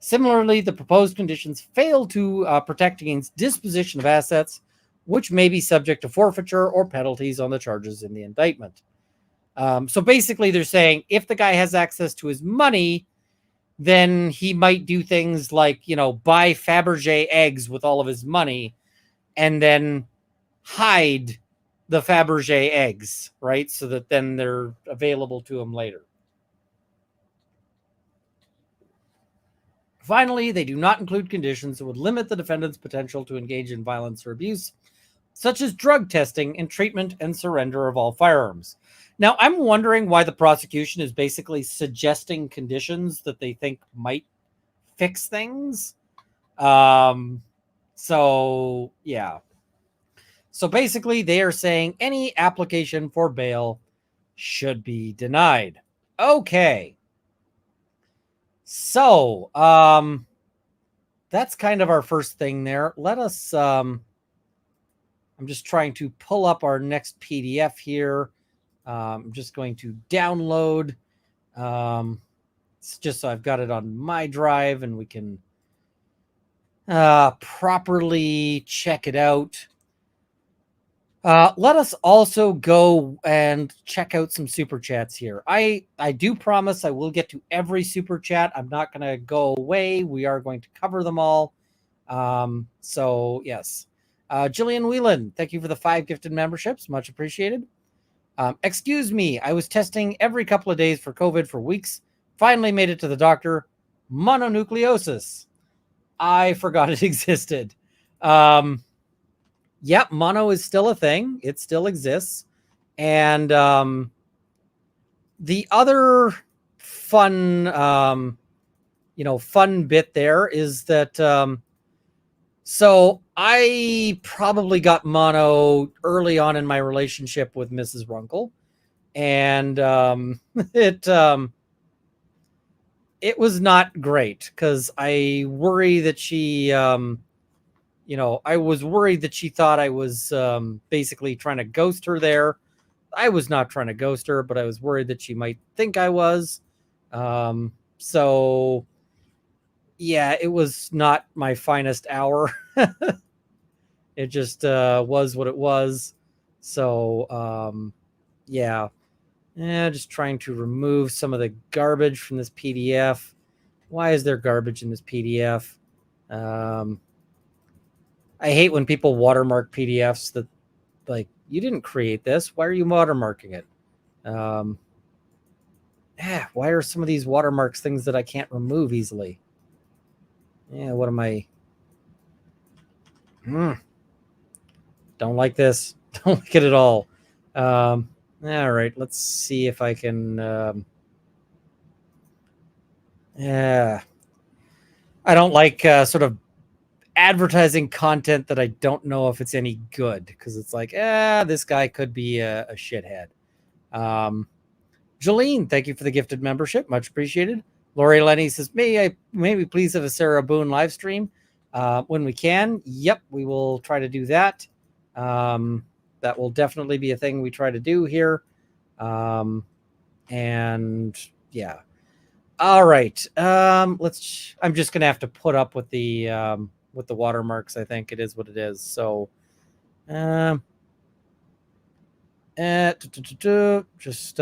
Similarly, the proposed conditions fail to protect against disposition of assets, which may be subject to forfeiture or penalties on the charges in the indictment. So basically, they're saying if the guy has access to his money, then he might do things like, buy Fabergé eggs with all of his money and then hide the Fabergé eggs, right? So that then they're available to him later. Finally, they do not include conditions that would limit the defendant's potential to engage in violence or abuse, such as drug testing and treatment and surrender of all firearms. Now, I'm wondering why the prosecution is basically suggesting conditions that they think might fix things. So, yeah. So basically, they are saying any application for bail should be denied. Okay. So, that's kind of our first thing there. Let us, I'm just trying to pull up our next PDF here. I'm just going to download. It's just so I've got it on my drive and we can properly check it out. Let us also go and check out some super chats here. I do promise I will get to every super chat. I'm not going to go away. We are going to cover them all. So yes. Jillian Whelan, thank you for the 5 gifted memberships. Much appreciated. Excuse me. I was testing every couple of days for COVID for weeks. Finally made it to the doctor. Mononucleosis. I forgot it existed. Yep, mono is still a thing. It still exists. And the other fun, fun bit there is that so I probably got mono early on in my relationship with Mrs. Runkle. And it was not great because I worry that she I was worried that she thought I was basically trying to ghost her there. I was not trying to ghost her, but I was worried that she might think I was. So, yeah, it was not my finest hour. It just was what it was. So, yeah. Just trying to remove some of the garbage from this PDF. Why is there garbage in this PDF? I hate when people watermark PDFs that, like, you didn't create this. Why are you watermarking it? Why are some of these watermarks things that I can't remove easily? Yeah, what am I? Don't like this. Don't like it at all. All right, let's see if I can. Yeah, I don't like sort of advertising content that I don't know if it's any good, because it's like, this guy could be a shithead. Jolene, thank you for the gifted membership. Much appreciated. Lori Lenny says, may we please have a Sarah Boone live stream when we can? Yep, we will try to do that. That will definitely be a thing we try to do here. And yeah. All right. I'm just gonna have to put up with the watermarks. I think it is what it is. So just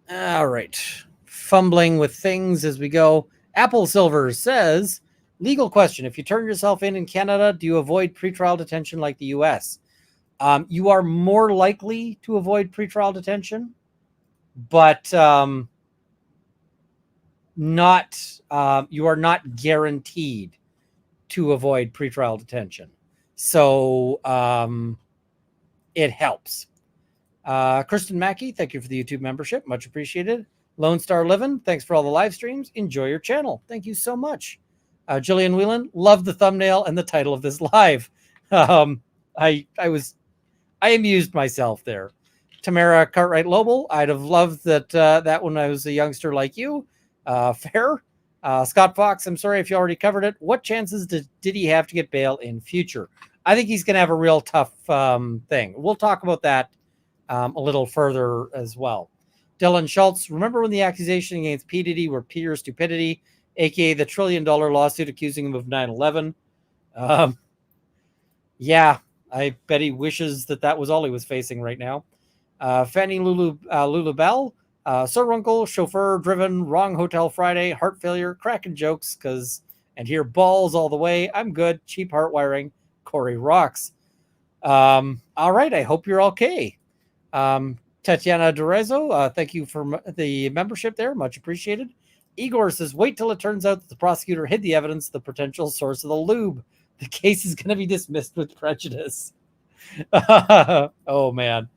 all right. Fumbling with things as we go. Apple Silver says, legal question. If you turn yourself in Canada, do you avoid pretrial detention like the US? You are more likely to avoid pretrial detention, but you are not guaranteed to avoid pretrial detention. So it helps. Kristen Mackey, thank you for the YouTube membership. Much appreciated. Lone Star Living, thanks for all the live streams. Enjoy your channel. Thank you so much. Jillian Whelan, love the thumbnail and the title of this live. I amused myself there. Tamara Cartwright Lobel, I'd have loved that when I was a youngster like you. Fair. Scott Fox, I'm sorry if you already covered it. What chances did he have to get bail in future? I think he's going to have a real tough thing. We'll talk about that a little further as well. Dylan Schultz, remember when the accusation against P. Diddy were pure stupidity, aka the $1 trillion lawsuit accusing him of 9/11? Yeah, I bet he wishes that was all he was facing right now. Fanny Lulu Bell, Sir Uncle, chauffeur driven, wrong hotel Friday, heart failure, cracking jokes, and here balls all the way. I'm good. Cheap heart wiring. Corey rocks. All right. I hope you're okay. Tatiana Dorezo, thank you for the membership there. Much appreciated. Igor says, wait till it turns out that the prosecutor hid the evidence, the potential source of the lube. The case is going to be dismissed with prejudice. Oh, man.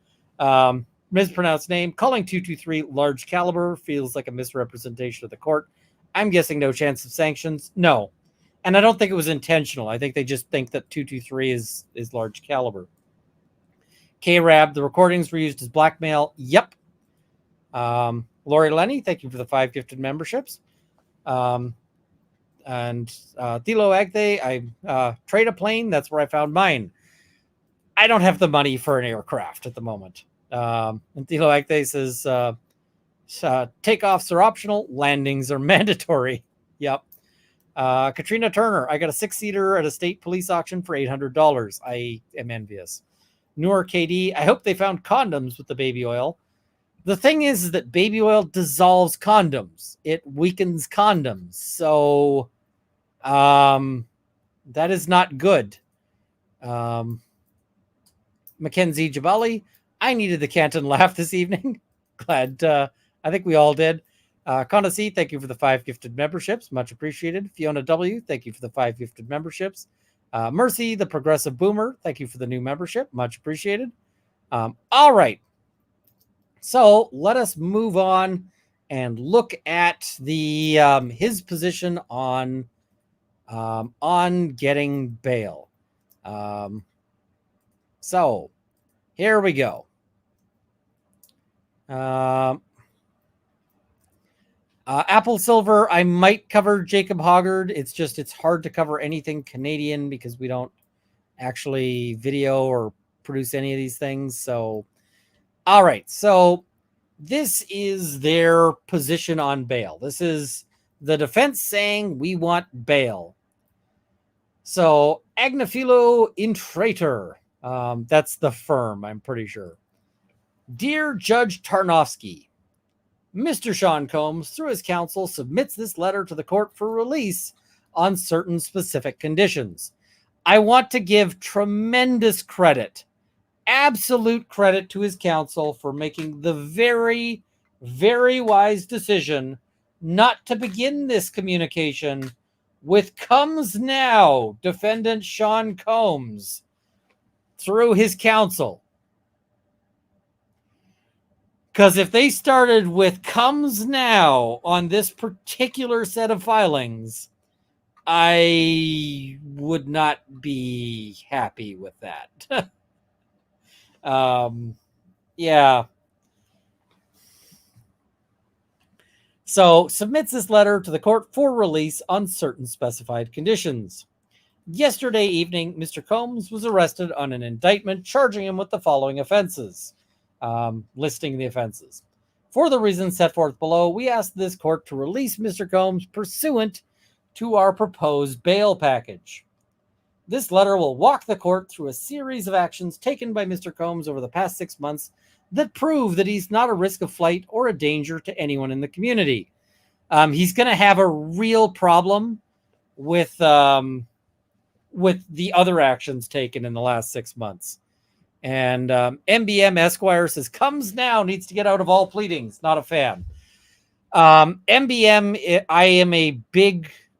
Mispronounced name. Calling 223 large caliber feels like a misrepresentation of the court. I'm guessing no chance of sanctions. No. And I don't think it was intentional. I think they just think that 223 is large caliber. K-Rab, the recordings were used as blackmail. Yep. Lori Lenny, thank you for the 5 gifted memberships. And Thilo Agthe, I trade a plane. That's where I found mine. I don't have the money for an aircraft at the moment. And Thilo Agthe says, takeoffs are optional. Landings are mandatory. Yep. Katrina Turner, I got a 6-seater at a state police auction for $800. I am envious. Noor KD, I hope they found condoms with the baby oil. The thing is that baby oil dissolves condoms. It weakens condoms. So that is not good. Mackenzie Jabali, I needed the Canton laugh this evening. Glad. I think we all did. Conda C, thank you for the 5 gifted memberships. Much appreciated. Fiona W, thank you for the 5 gifted memberships. Mercy, the progressive boomer, thank you for the new membership. Much appreciated. All right. So let us move on and look at the his position on getting bail. So here we go. Apple Silver, I might cover Jacob Hoggard. It's hard to cover anything Canadian because we don't actually video or produce any of these things. So, all right. So this is their position on bail. This is the defense saying we want bail. So Agnifilo Intrator, that's the firm, I'm pretty sure. Dear Judge Tarnowski, Mr. Sean Combs, through his counsel, submits this letter to the court for release on certain specific conditions. I want to give tremendous credit, absolute credit to his counsel for making the very, very wise decision not to begin this communication with comes now defendant Sean Combs through his counsel. Because if they started with comes now on this particular set of filings, I would not be happy with that. Yeah. So submits this letter to the court for release on certain specified conditions. Yesterday evening, Mr. Combs was arrested on an indictment charging him with the following offenses, listing the offenses. For the reasons set forth below, we ask this court to release Mr. Combs pursuant to our proposed bail package. This letter will walk the court through a series of actions taken by Mr. Combs over the past 6 months that prove that he's not a risk of flight or a danger to anyone in the community. He's going to have a real problem with the other actions taken in the last 6 months. And MBM Esquire says, comes now, needs to get out of all pleadings. Not a fan. MBM,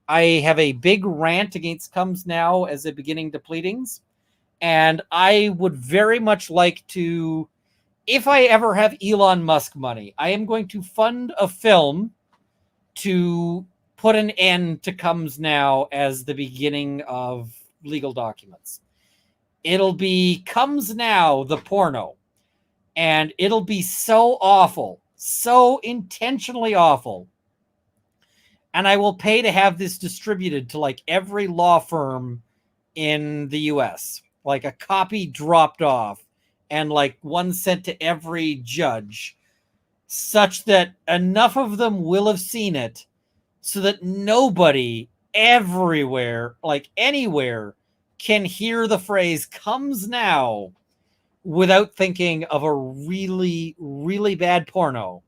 I have a big rant against comes now as a beginning to pleadings. And I would very much like to, if I ever have Elon Musk money, I am going to fund a film to put an end to comes now as the beginning of legal documents. It'll be comes now, the porno. And it'll be so awful, so intentionally awful. And I will pay to have this distributed to like every law firm in the US, like a copy dropped off and like one sent to every judge, such that enough of them will have seen it so that nobody everywhere, like anywhere, can hear the phrase comes now without thinking of a really, really bad porno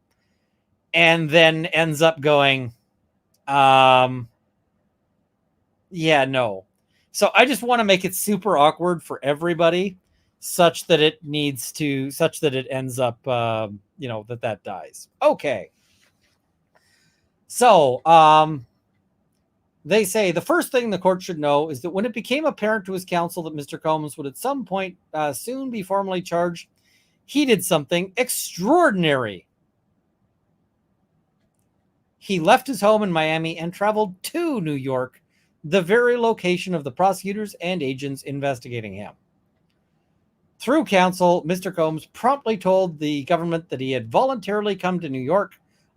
and then ends up going, yeah, no. So I just want to make it super awkward for everybody such that it ends up, that dies. Okay. So, they say the first thing the court should know is that when it became apparent to his counsel that Mr. Combs would at some point soon be formally charged, he did something extraordinary. He left his home in Miami and traveled to New York, the very location of the prosecutors and agents investigating him. Through counsel, Mr. Combs promptly told the government that he had voluntarily come to New York,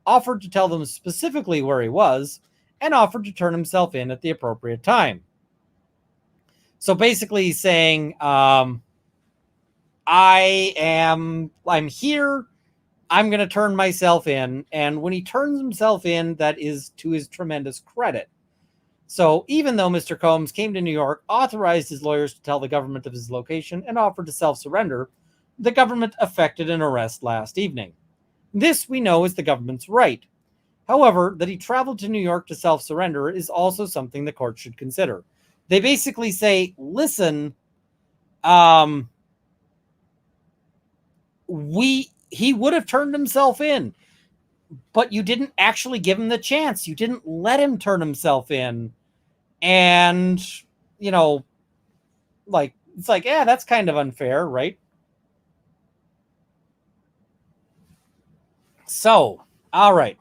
offered to tell them specifically where he was, and offered to turn himself in at the appropriate time. So basically he's saying, I'm here, I'm going to turn myself in. And when he turns himself in, that is to his tremendous credit. So even though Mr. Combs came to New York, authorized his lawyers to tell the government of his location, and offered to self-surrender, the government effected an arrest last evening. This, we know, is the government's right. However, that he traveled to New York to self-surrender is also something the court should consider. They basically say, listen, he would have turned himself in, but you didn't actually give him the chance. You didn't let him turn himself in. And, it's like, yeah, that's kind of unfair, right? So, all right.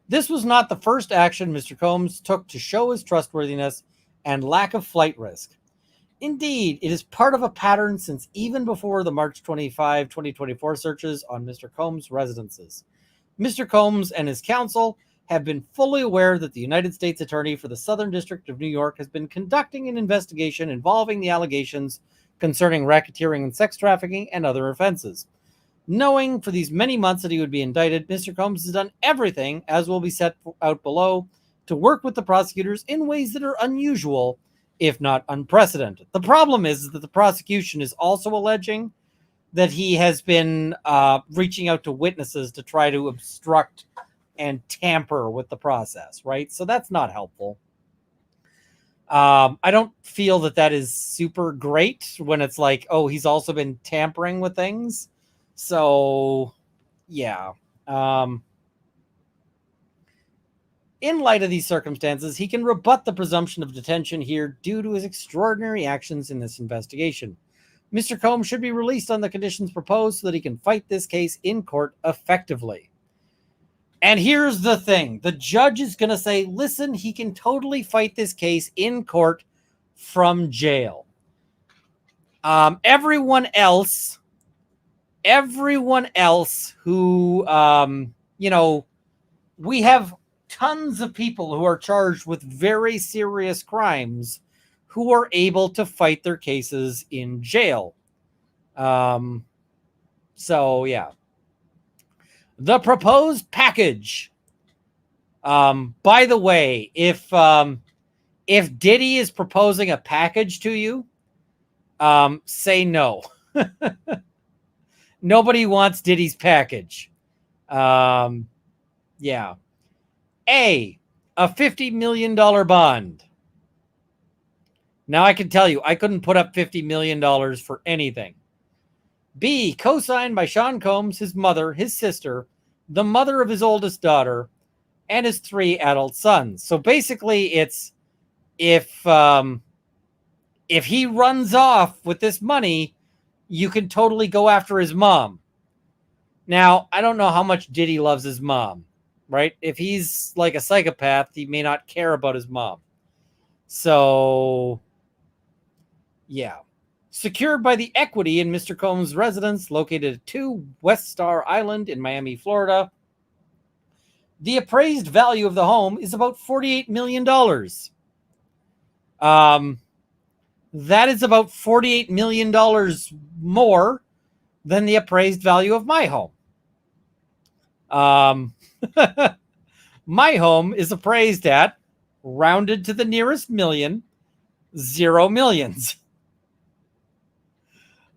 This was not the first action Mr. Combs took to show his trustworthiness and lack of flight risk. Indeed, it is part of a pattern since even before the March 25, 2024 searches on Mr. Combs' residences. Mr. Combs and his counsel have been fully aware that the United States Attorney for the Southern District of New York has been conducting an investigation involving the allegations concerning racketeering and sex trafficking and other offenses. Knowing for these many months that he would be indicted, Mr. Combs has done everything, as will be set out below, to work with the prosecutors in ways that are unusual, if not unprecedented. The problem is that the prosecution is also alleging that he has been reaching out to witnesses to try to obstruct and tamper with the process, right? So that's not helpful. I don't feel that is super great when it's like, oh, he's also been tampering with things. So, yeah. In light of these circumstances, he can rebut the presumption of detention here due to his extraordinary actions in this investigation. Mr. Combs should be released on the conditions proposed so that he can fight this case in court effectively. And here's the thing. The judge is going to say, listen, he can totally fight this case in court from jail. Everyone else who, we have tons of people who are charged with very serious crimes who are able to fight their cases in jail. So, yeah. The proposed package. By the way, if Diddy is proposing a package to you, say no. Nobody wants Diddy's package. Yeah. A $50 million bond. Now I can tell you, I couldn't put up $50 million for anything. B, co-signed by Sean Combs, his mother, his sister, the mother of his oldest daughter, and his 3 adult sons. So basically it's if he runs off with this money, you can totally go after his mom. Now, I don't know how much Diddy loves his mom, right? If he's like a psychopath, he may not care about his mom. So, yeah. Secured by the equity in Mr. Combs' residence located at 2 West Star Island in Miami, Florida. The appraised value of the home is about $48 million. That is about $48 million more than the appraised value of my home. My home is appraised at, rounded to the nearest million, 0 millions.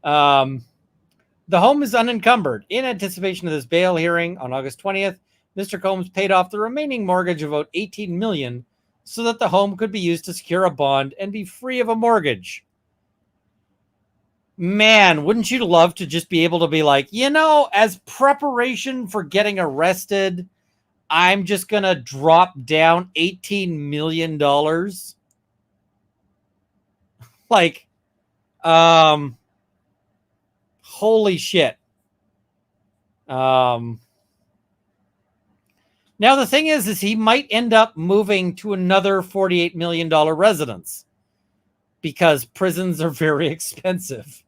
The home is unencumbered. In anticipation of this bail hearing on August 20th, Mr. Combs paid off the remaining mortgage of about $18 million so that the home could be used to secure a bond and be free of a mortgage. Man, wouldn't you love to just be able to be like, as preparation for getting arrested, I'm just going to drop down $18 million? Like, holy shit. Now, the thing is he might end up moving to another $48 million residence because prisons are very expensive.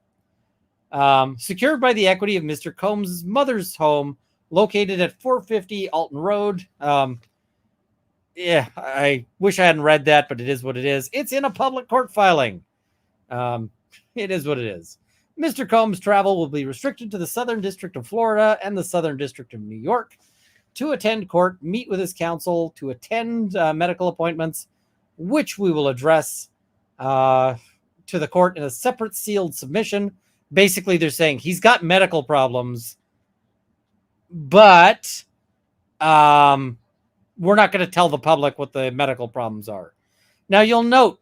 Secured by the equity of Mr. Combs' mother's home located at 450 Alton Road. Yeah, I wish I hadn't read that, but it is what it is. It's in a public court filing. It is what it is. Mr. Combs' travel will be restricted to the Southern District of Florida and the Southern District of New York to attend court, meet with his counsel, to attend medical appointments, which we will address to the court in a separate sealed submission. Basically, they're saying he's got medical problems, but we're not going to tell the public what the medical problems are. Now, you'll note,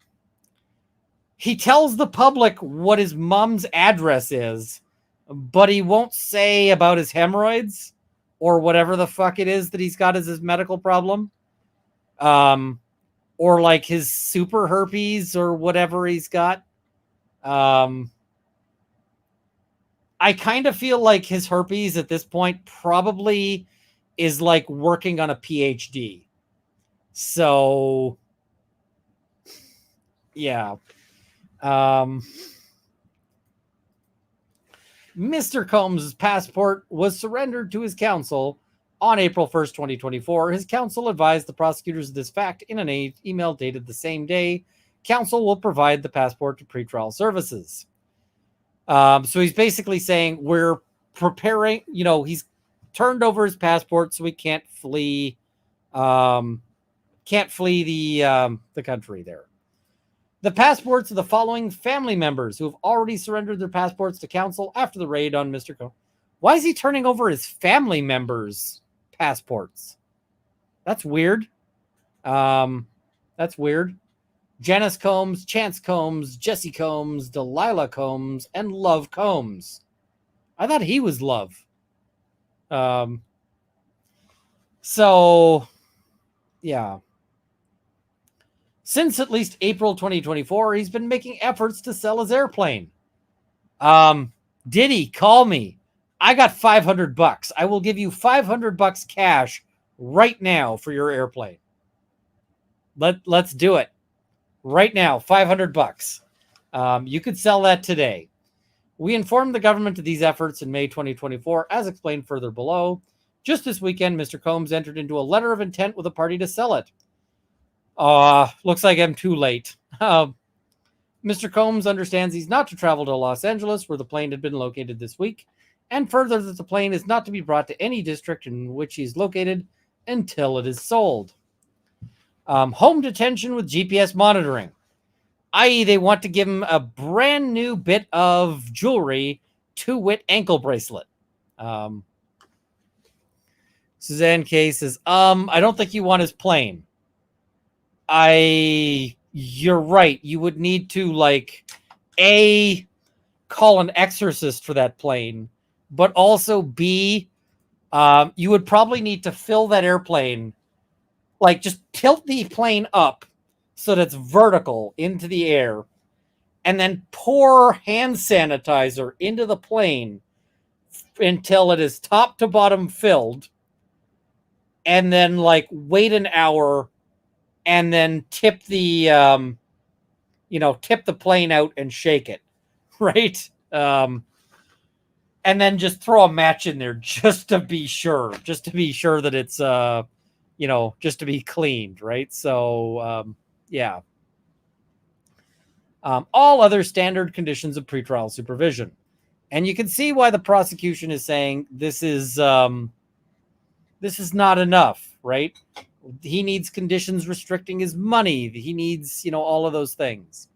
he tells the public what his mom's address is, but he won't say about his hemorrhoids or whatever the fuck it is that he's got as his medical problem. Or like his super herpes or whatever he's got. I kind of feel like his herpes at this point probably is like working on a PhD. So, yeah. Mr. Combs' passport was surrendered to his counsel on April 1st, 2024. His counsel advised the prosecutors of this fact in an email dated the same day. Counsel will provide the passport to pretrial services. So he's basically saying we're preparing, he's turned over his passport so he can't flee the country there. The passports of the following family members who have already surrendered their passports to counsel after the raid on Mr. Combs. Why is he turning over his family members' passports? That's weird. That's weird. Janice Combs, Chance Combs, Jesse Combs, Delilah Combs, and Love Combs. I thought he was Love. So, yeah. Since at least April 2024, he's been making efforts to sell his airplane. Diddy, call me. I got $500. I will give you $500 cash right now for your airplane. Let's do it right now. $500. You could sell that today. We informed the government of these efforts in May 2024, as explained further below. Just this weekend, Mr. Combs entered into a letter of intent with a party to sell it. Looks like I'm too late. Mr. Combs understands he's not to travel to Los Angeles, where the plane had been located this week, and further that the plane is not to be brought to any district in which he's located until it is sold. Home detention with GPS monitoring, i.e. they want to give him a brand new bit of jewelry, 2-wit ankle bracelet. Suzanne K says, I don't think you want his plane. You're right. You would need to, like, A, call an exorcist for that plane, but also B, you would probably need to fill that airplane, like, just tilt the plane up so that it's vertical into the air, and then pour hand sanitizer into the plane until it is top to bottom filled, and then, like, wait an hour and then tip the plane out and shake it, right? And then just throw a match in there just to be sure that it's, just to be cleaned, right? So, yeah. All other standard conditions of pretrial supervision. And you can see why the prosecution is saying this is not enough, right? He needs conditions restricting his money. He needs, all of those things.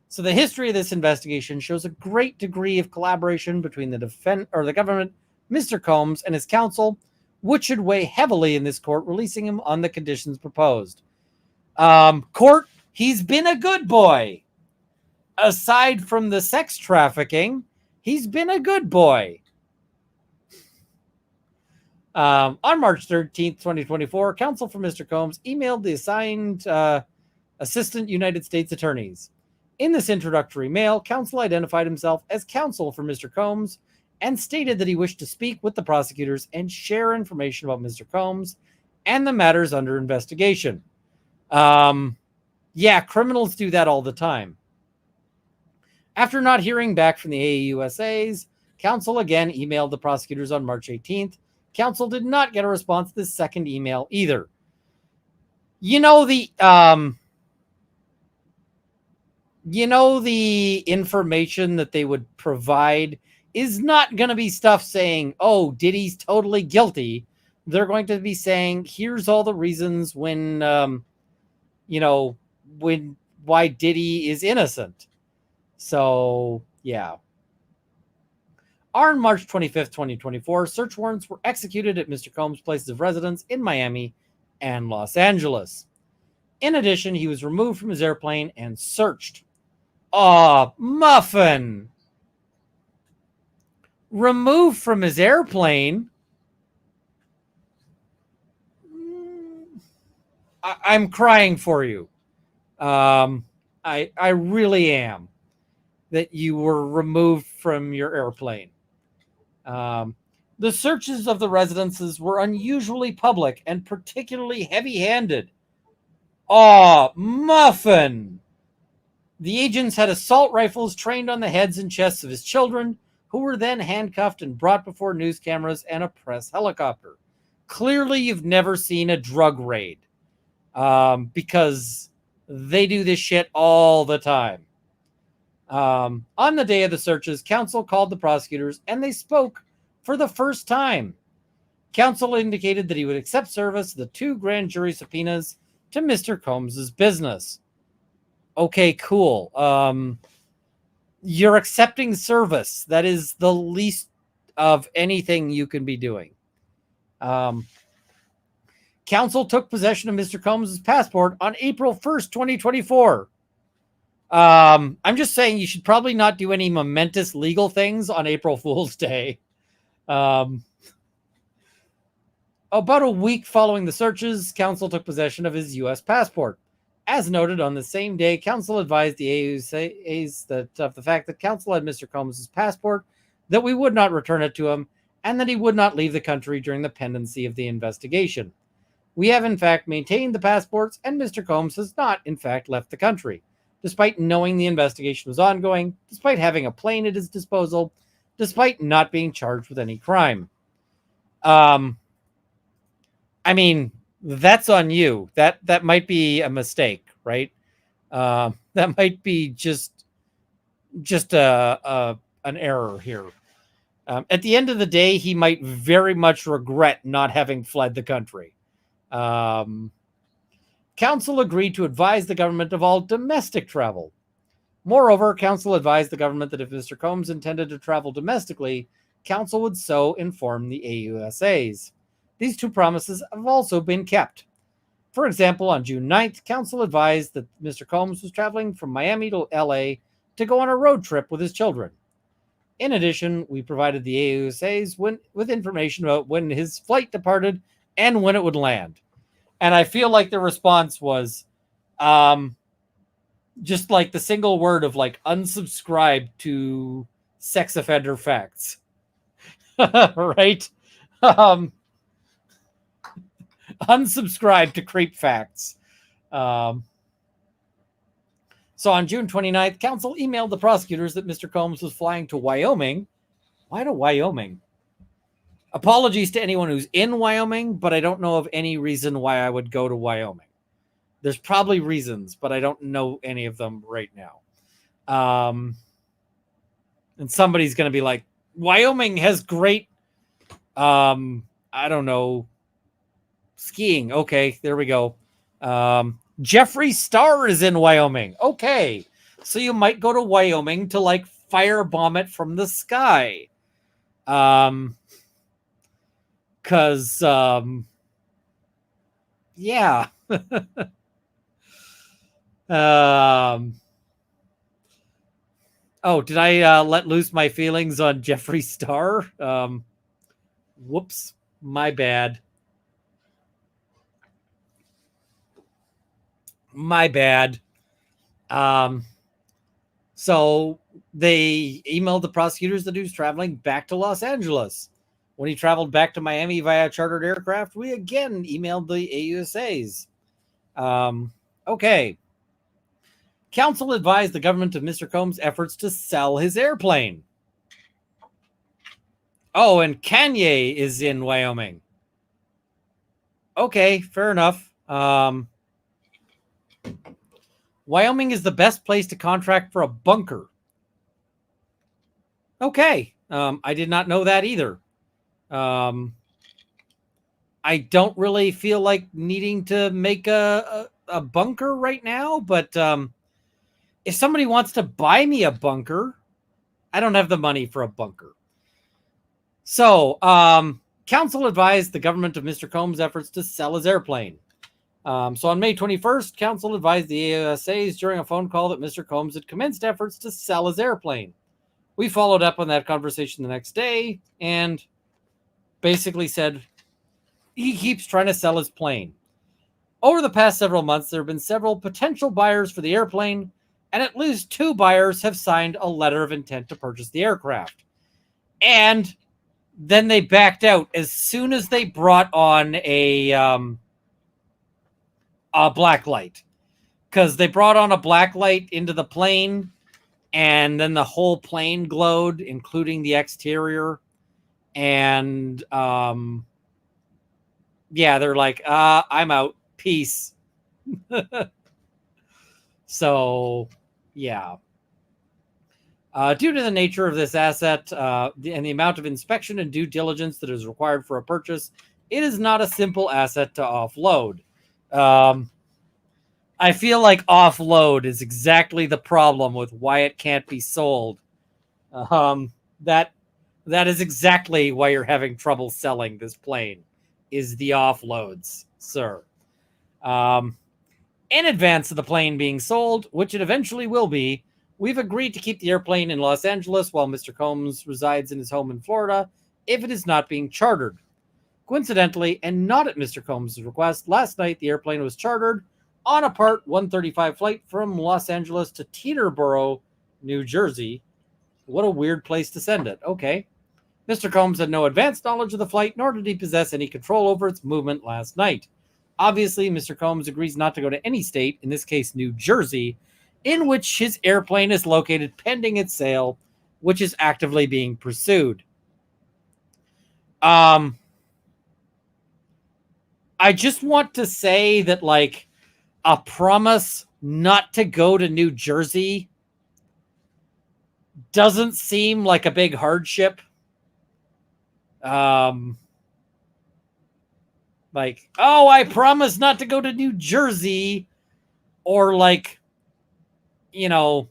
So the history of this investigation shows a great degree of collaboration between the government, Mr. Combs, and his counsel, which should weigh heavily in this court, releasing him on the conditions proposed. Court, he's been a good boy. Aside from the sex trafficking, he's been a good boy. On March 13th, 2024, counsel for Mr. Combs emailed the assigned assistant United States attorneys. In this introductory mail, counsel identified himself as counsel for Mr. Combs and stated that he wished to speak with the prosecutors and share information about Mr. Combs and the matters under investigation. Yeah, criminals do that all the time. After not hearing back from the AUSAs, counsel again emailed the prosecutors on March 18th. Counsel did not get a response to this second email either. The information that they would provide is not going to be stuff saying, oh, Diddy's totally guilty. They're going to be saying, here's all the reasons why Diddy is innocent. So, yeah. On March 25th, 2024, search warrants were executed at Mr. Combs' places of residence in Miami and Los Angeles. In addition, he was removed from his airplane and searched. Muffin! Removed from his airplane? I'm crying for you. I really am. That you were removed from your airplane. The searches of the residences were unusually public and particularly heavy-handed. Muffin! The agents had assault rifles trained on the heads and chests of his children, who were then handcuffed and brought before news cameras and a press helicopter. Clearly, you've never seen a drug raid, because they do this shit all the time. On the day of the searches, counsel called the prosecutors and they spoke for the first time. Counsel indicated that he would accept service of the 2 grand jury subpoenas to Mr. Combs' business. Okay, cool. You're accepting service. That is the least of anything you can be doing. Counsel took possession of Mr. Combs' passport on April 1st, 2024. I'm just saying you should probably not do any momentous legal things on April Fool's Day. About a week following the searches, counsel took possession of his U.S. passport. As noted, on the same day, counsel advised the AUSAs that of the fact that counsel had Mr. Combs' passport, that we would not return it to him, and that he would not leave the country during the pendency of the investigation. We have, in fact, maintained the passports, and Mr. Combs has not, in fact, left the country, despite knowing the investigation was ongoing, despite having a plane at his disposal, despite not being charged with any crime. I mean, that's on you. That might be a mistake, right? That might be just an error here. At the end of the day, he might very much regret not having fled the country. Council agreed to advise the government of all domestic travel. Moreover, council advised the government that if Mr. Combs intended to travel domestically, council would so inform the AUSAs. These two promises have also been kept. For example, on June 9th, council advised that Mr. Combs was traveling from Miami to LA to go on a road trip with his children. In addition, we provided the AUSAs with information about when his flight departed and when it would land. And I feel like the response was just like the single word of like unsubscribe to sex offender facts. Right? Unsubscribe to creep facts. So on June 29th, council emailed the prosecutors that Mr. Combs was flying to Wyoming. Why to Wyoming? Apologies to anyone who's in Wyoming, but I don't know of any reason why I would go to Wyoming. There's probably reasons, but I don't know any of them right now. And somebody's going to be like, Wyoming has great, I don't know, skiing. Okay, there we go. Jeffree Star is in Wyoming. Okay, so you might go to Wyoming to like firebomb it from the sky. Because, yeah. Oh, did I let loose my feelings on Jeffree Star? Whoops, my bad. My bad. So they emailed the prosecutors that he was traveling back to Los Angeles. When he traveled back to Miami via chartered aircraft, we again emailed the AUSAs. Okay. Council advised the government of Mr. Combs' efforts to sell his airplane. Oh, and Kanye is in Wyoming. Okay, fair enough. Wyoming is the best place to contract for a bunker. Okay. I did not know that either. I don't really feel like needing to make a bunker right now, but if somebody wants to buy me a bunker, I don't have the money for a bunker. So, council advised the government of Mr. Combs' efforts to sell his airplane. So on May 21st, council advised the AUSAs during a phone call that Mr. Combs had commenced efforts to sell his airplane. We followed up on that conversation the next day and basically said he keeps trying to sell his plane. Over the past several months, there have been several potential buyers for the airplane, and at least 2 buyers have signed a letter of intent to purchase the aircraft. And then they backed out as soon as they brought on a black light, because they brought on a black light into the plane, and then the whole plane glowed, including the exterior. And yeah, they're like, I'm out. Peace. So, yeah. Due to the nature of this asset and the amount of inspection and due diligence that is required for a purchase, it is not a simple asset to offload. I feel like offload is exactly the problem with why it can't be sold. That is exactly why you're having trouble selling this plane, is the offloads, sir. In advance of the plane being sold, which it eventually will be, we've agreed to keep the airplane in Los Angeles while Mr. Combs resides in his home in Florida if it is not being chartered. Coincidentally, and not at Mr. Combs' request, last night the airplane was chartered on a Part 135 flight from Los Angeles to Teterboro, New Jersey. What a weird place to send it. Okay. Mr. Combs had no advanced knowledge of the flight, nor did he possess any control over its movement last night. Obviously, Mr. Combs agrees not to go to any state, in this case New Jersey, in which his airplane is located pending its sale, which is actively being pursued. I just want to say that, like, a promise not to go to New Jersey doesn't seem like a big hardship. Like, oh, I promise not to go to New Jersey, or like, you know,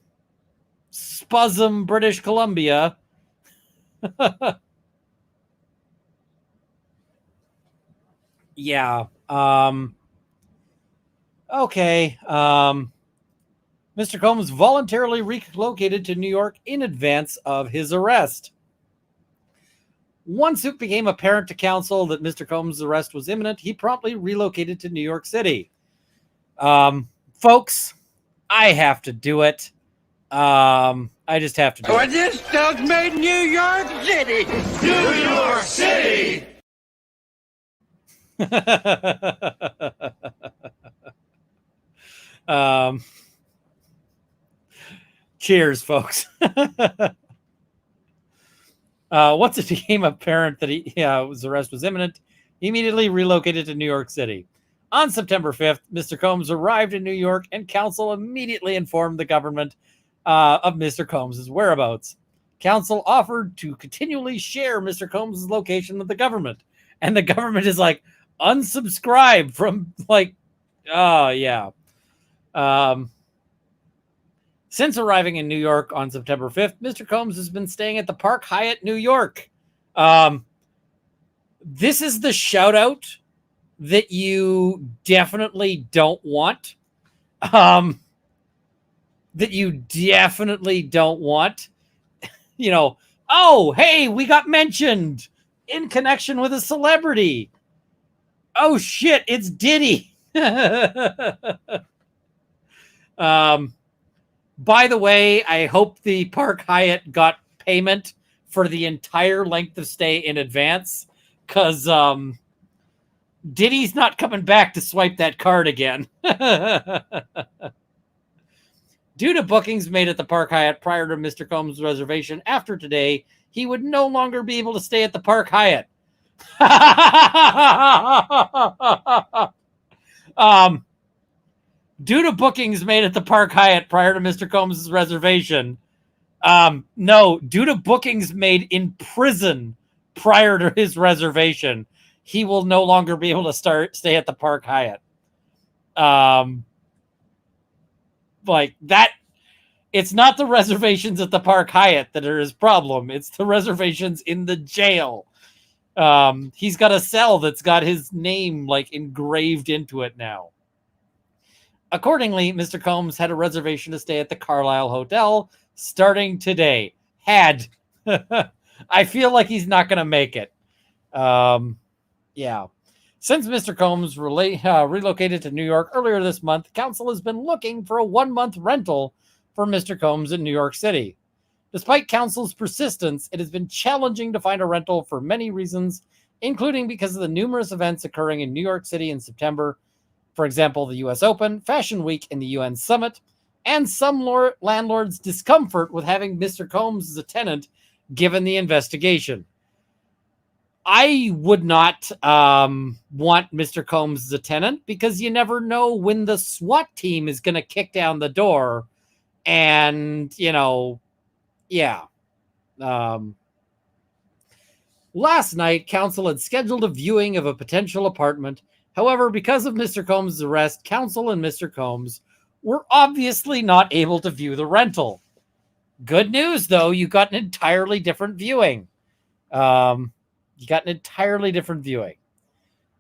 Spasm, British Columbia. Yeah. Okay. Mr. Combs voluntarily relocated to New York in advance of his arrest. Once it became apparent to counsel that Mr. Combs' arrest was imminent, he promptly relocated to New York City. Folks, I have to do it. I just have to do it. This dog made New York City! New York City! Cheers, folks. Once it became apparent that his arrest was imminent, he immediately relocated to New York City. On September 5th, Mr. Combs arrived in New York, and counsel immediately informed the government of Mr. Combs' whereabouts. Counsel offered to continually share Mr. Combs' location with the government, and the government is like, unsubscribe from, like, oh, yeah. Since arriving in New York on September 5th, Mr. Combs has been staying at the Park Hyatt, New York. This is the shout out that you definitely don't want. That you definitely don't want. You know, oh, hey, we got mentioned in connection with a celebrity. Oh, shit, it's Diddy. By the way, I hope the Park Hyatt got payment for the entire length of stay in advance, because Diddy's not coming back to swipe that card again. Due to bookings made at the Park Hyatt prior to Mr. Combs' reservation after today, he would no longer be able to stay at the Park Hyatt. Due to bookings made at the Park Hyatt prior to Mr. Combs' reservation. No, due to bookings made in prison prior to his reservation, he will no longer be able to stay at the Park Hyatt. Like that, it's not the reservations at the Park Hyatt that are his problem. It's the reservations in the jail. He's got a cell that's got his name like engraved into it now. Accordingly, Mr. Combs had a reservation to stay at the Carlisle Hotel starting today. Had. I feel like he's not going to make it. Yeah. Since Mr. Combs relocated to New York earlier this month, counsel has been looking for a 1-month rental for Mr. Combs in New York City. Despite counsel's persistence, it has been challenging to find a rental for many reasons, including because of the numerous events occurring in New York City in September. For example, the U.S. Open, Fashion Week, and the UN Summit, and some landlords' discomfort with having Mr. Combs as a tenant given the investigation. I would not want Mr. Combs as a tenant because you never know when the SWAT team is going to kick down the door. And, you know, yeah. Last night, counsel had scheduled a viewing of a potential apartment. However, because of Mr. Combs' arrest, counsel and Mr. Combs were obviously not able to view the rental. Good news, though, you got an entirely different viewing.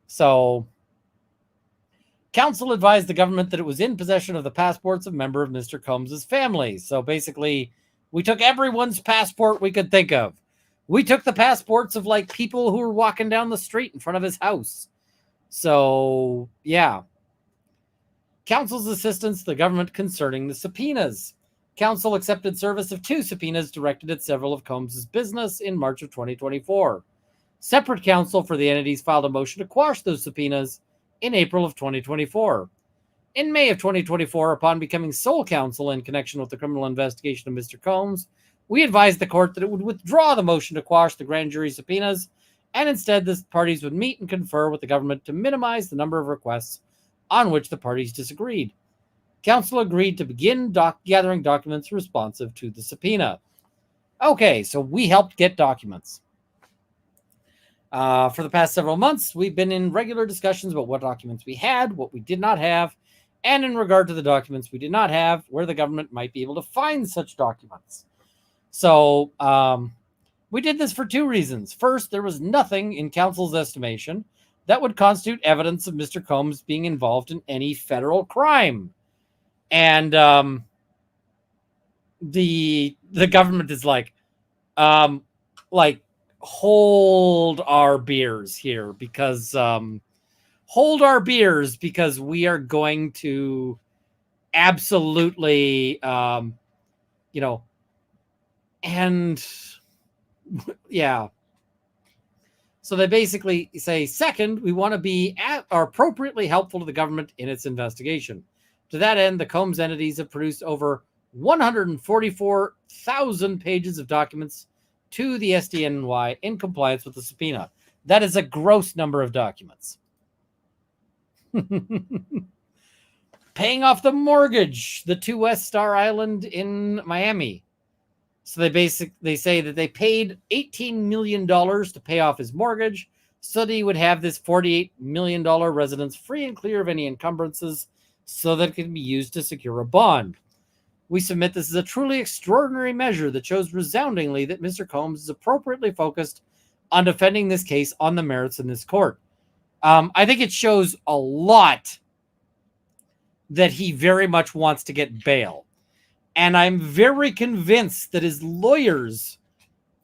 So, counsel advised the government that it was in possession of the passports of a member of Mr. Combs' family. So basically, we took everyone's passport we could think of. We took the passports of like people who were walking down the street in front of his house. So, yeah. Counsel's assistance to the government concerning the subpoenas. Counsel accepted service of 2 subpoenas directed at several of Combs' business in March of 2024. Separate counsel for the entities filed a motion to quash those subpoenas in April of 2024. In May of 2024, upon becoming sole counsel in connection with the criminal investigation of Mr. Combs, we advised the court that it would withdraw the motion to quash the grand jury subpoenas, and instead the parties would meet and confer with the government to minimize the number of requests on which the parties disagreed. Counsel agreed to begin gathering documents responsive to the subpoena. Okay, so we helped get documents. For the past several months, we've been in regular discussions about what documents we had, what we did not have, and in regard to the documents we did not have, where the government might be able to find such documents. So we did this for 2 reasons. First, there was nothing in counsel's estimation that would constitute evidence of Mr. Combs being involved in any federal crime. And the government is like, hold our beers here because we are going to absolutely, and yeah. So they basically say, second, we want to be appropriately helpful to the government in its investigation. To that end, the Combs entities have produced over 144,000 pages of documents to the SDNY in compliance with the subpoena. That is a gross number of documents. Paying off the mortgage, the 2 West Star Island in Miami. So they say that they paid $18 million to pay off his mortgage so that he would have this $48 million residence free and clear of any encumbrances so that it can be used to secure a bond. We submit this is a truly extraordinary measure that shows resoundingly that Mr. Combs is appropriately focused on defending this case on the merits in this court. I think it shows a lot that he very much wants to get bail. And I'm very convinced that his lawyers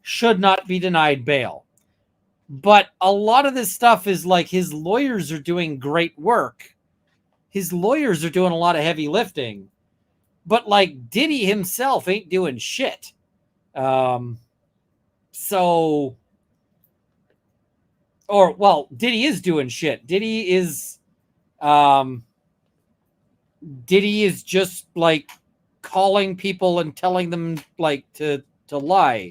should not be denied bail. But a lot of this stuff is like his lawyers are doing great work. His lawyers are doing a lot of heavy lifting. But like Diddy himself ain't doing shit. Diddy is doing shit. Diddy is just like calling people and telling them like to lie.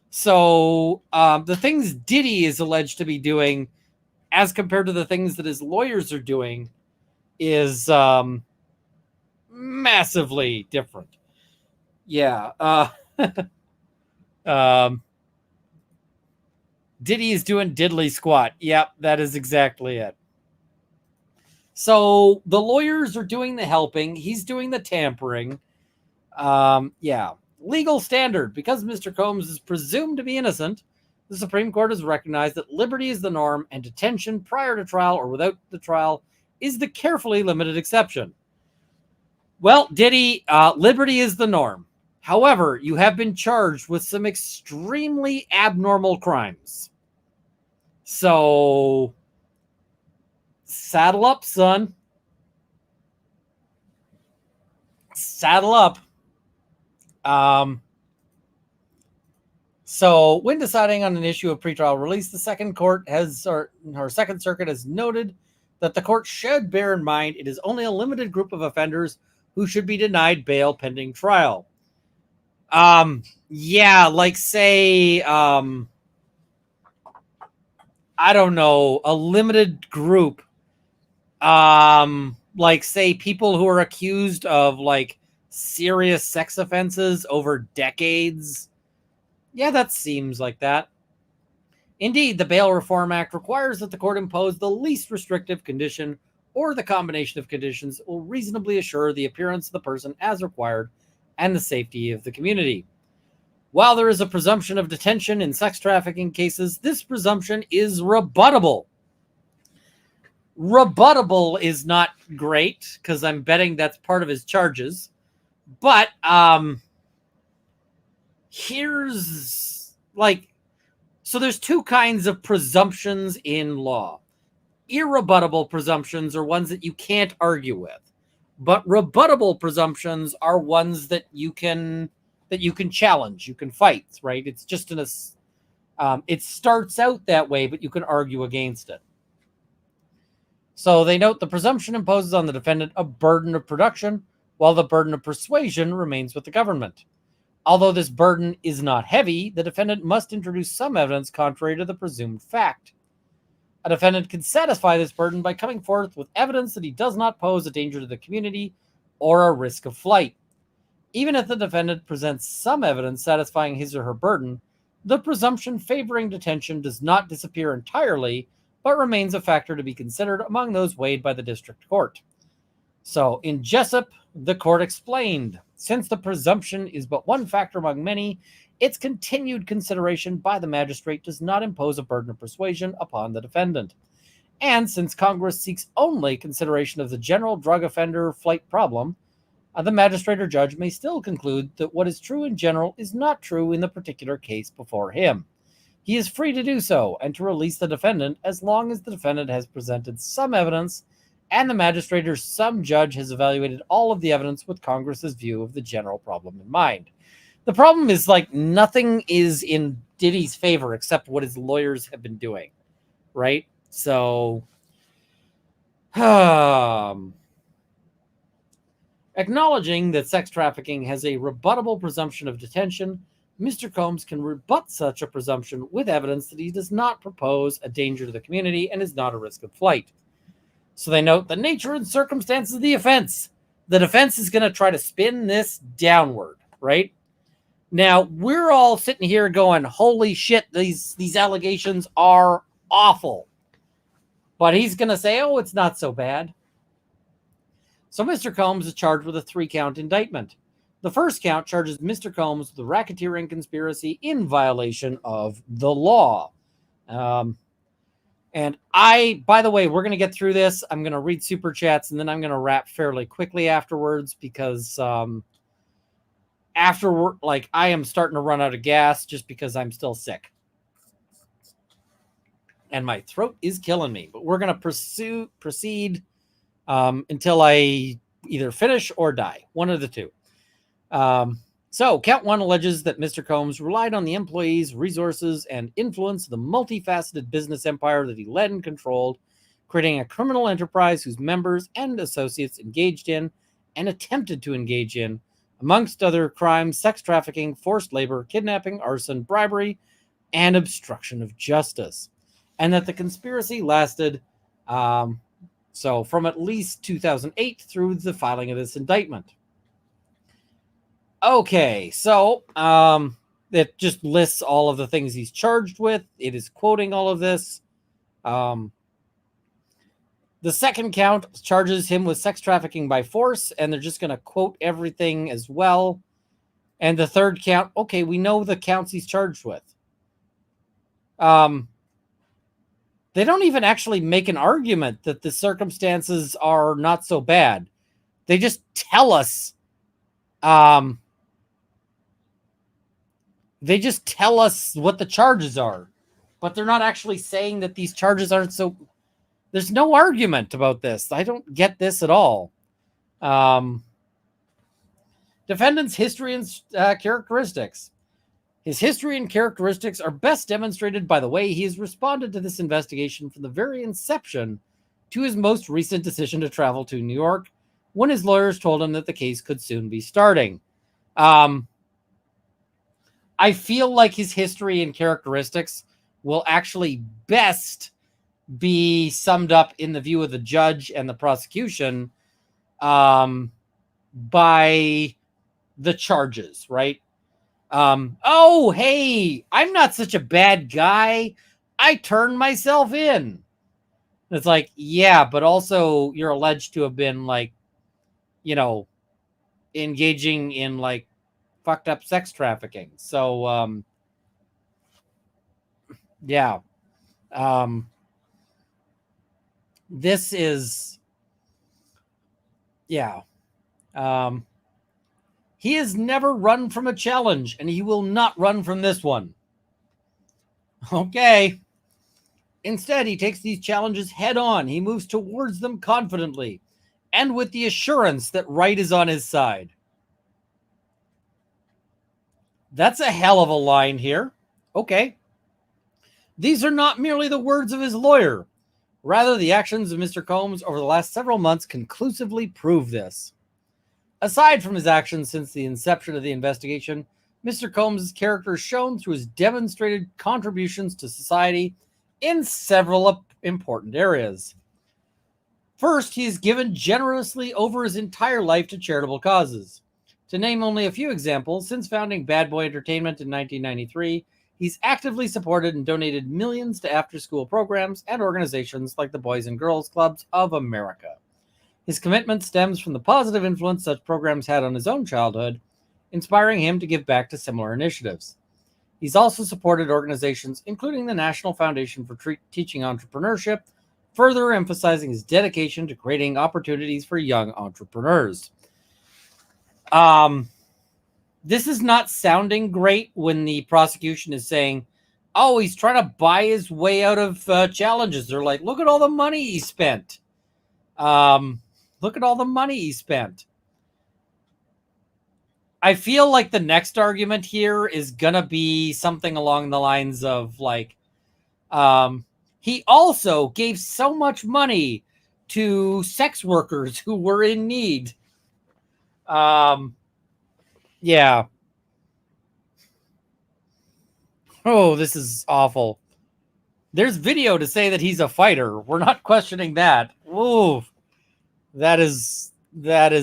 So the things Diddy is alleged to be doing as compared to the things that his lawyers are doing is massively different. Yeah. Diddy is doing diddly squat. Yep, that is exactly it. So the lawyers are doing the helping. He's doing the tampering. Legal standard. Because Mr. Combs is presumed to be innocent, the Supreme Court has recognized that liberty is the norm and detention prior to trial or without the trial is the carefully limited exception. Well, Diddy, liberty is the norm. However, you have been charged with some extremely abnormal crimes. So, saddle up, son. Saddle up. So when deciding on an issue of pretrial release, the Second Circuit has noted that the court should bear in mind it is only a limited group of offenders who should be denied bail pending trial. Like say, I don't know, a limited group, like say people who are accused of like serious sex offenses over decades. Yeah, that seems like that. Indeed, the Bail Reform Act requires that the court impose the least restrictive condition or the combination of conditions that will reasonably assure the appearance of the person as required and the safety of the community. While there is a presumption of detention in sex trafficking cases, this presumption is rebuttable. Rebuttable is not great because I'm betting that's part of his charges. But here's like, so there's 2 kinds of presumptions in law. Irrebuttable presumptions are ones that you can't argue with. But rebuttable presumptions are ones that you can challenge, you can fight, right? It's just it starts out that way, but you can argue against it. So they note the presumption imposes on the defendant a burden of production, while the burden of persuasion remains with the government. Although this burden is not heavy, the defendant must introduce some evidence contrary to the presumed fact. A defendant can satisfy this burden by coming forth with evidence that he does not pose a danger to the community or a risk of flight. Even if the defendant presents some evidence satisfying his or her burden, the presumption favoring detention does not disappear entirely, but remains a factor to be considered among those weighed by the district court. So in Jessup, the court explained, since the presumption is but one factor among many, its continued consideration by the magistrate does not impose a burden of persuasion upon the defendant. And since Congress seeks only consideration of the general drug offender flight problem, the magistrate or judge may still conclude that what is true in general is not true in the particular case before him. He is free to do so and to release the defendant as long as the defendant has presented some evidence and the magistrate or some judge has evaluated all of the evidence with Congress's view of the general problem in mind. The problem is, like, nothing is in Diddy's favor except what his lawyers have been doing, right? So, acknowledging that sex trafficking has a rebuttable presumption of detention, Mr. Combs can rebut such a presumption with evidence that he does not propose a danger to the community and is not a risk of flight. So they note the nature and circumstances of the offense. The defense is going to try to spin this downward, right? Now, we're all sitting here going, holy shit, these allegations are awful. But he's going to say, oh, it's not so bad. So Mr. Combs is charged with a 3-count indictment. The first count charges Mr. Combs with a racketeering conspiracy in violation of the law. And by the way, we're going to get through this. I'm going to read super chats and then I'm going to wrap fairly quickly afterwards because I am starting to run out of gas just because I'm still sick. And my throat is killing me. But we're going to proceed until I either finish or die. One of the two. So, count 1 alleges that Mr. Combs relied on the employees, resources, and influence of the multifaceted business empire that he led and controlled, creating a criminal enterprise whose members and associates engaged in and attempted to engage in, amongst other crimes, sex trafficking, forced labor, kidnapping, arson, bribery, and obstruction of justice. And that the conspiracy lasted from at least 2008 through the filing of this indictment. Okay, so it just lists all of the things he's charged with. It is quoting all of this. The second count charges him with sex trafficking by force, and they're just going to quote everything as well. And the third count, okay, we know the counts he's charged with. They don't even actually make an argument that the circumstances are not so bad. They just tell us what the charges are, but they're not actually saying that these charges aren't so. There's no argument about this. I don't get this at all. Defendant's history and characteristics. His history and characteristics are best demonstrated by the way he has responded to this investigation from the very inception to his most recent decision to travel to New York when his lawyers told him that the case could soon be starting. I feel like his history and characteristics will actually best be summed up in the view of the judge and the prosecution by the charges, right? Oh, hey, I'm not such a bad guy. I turned myself in. It's like, yeah, but also you're alleged to have been engaging in fucked up sex trafficking. So, yeah. This is, yeah. He has never run from a challenge, and he will not run from this one. Okay. Instead, he takes these challenges head on. He moves towards them confidently. and with the assurance that right is on his side. That's a hell of a line here. Okay. These are not merely the words of his lawyer. Rather, the actions of Mr. Combs over the last several months conclusively prove this. Aside from his actions since the inception of the investigation, Mr. Combs' character is shown through his demonstrated contributions to society in several important areas. First, he has given generously over his entire life to charitable causes. To name only a few examples, since founding Bad Boy Entertainment in 1993, he's actively supported and donated millions to after-school programs and organizations like the Boys and Girls Clubs of America. His commitment stems from the positive influence such programs had on his own childhood, inspiring him to give back to similar initiatives. He's also supported organizations including the National Foundation for Teaching Entrepreneurship, further emphasizing his dedication to creating opportunities for young entrepreneurs. This is not sounding great when the prosecution is saying, oh, he's trying to buy his way out of challenges. They're like, look at all the money he spent. Look at all the money he spent. I feel like the next argument here is going to be something along the lines of like, he also gave so much money to sex workers who were in need. Yeah. Oh, this is awful. There's video to say that he's a fighter. We're not questioning that. Ooh, that is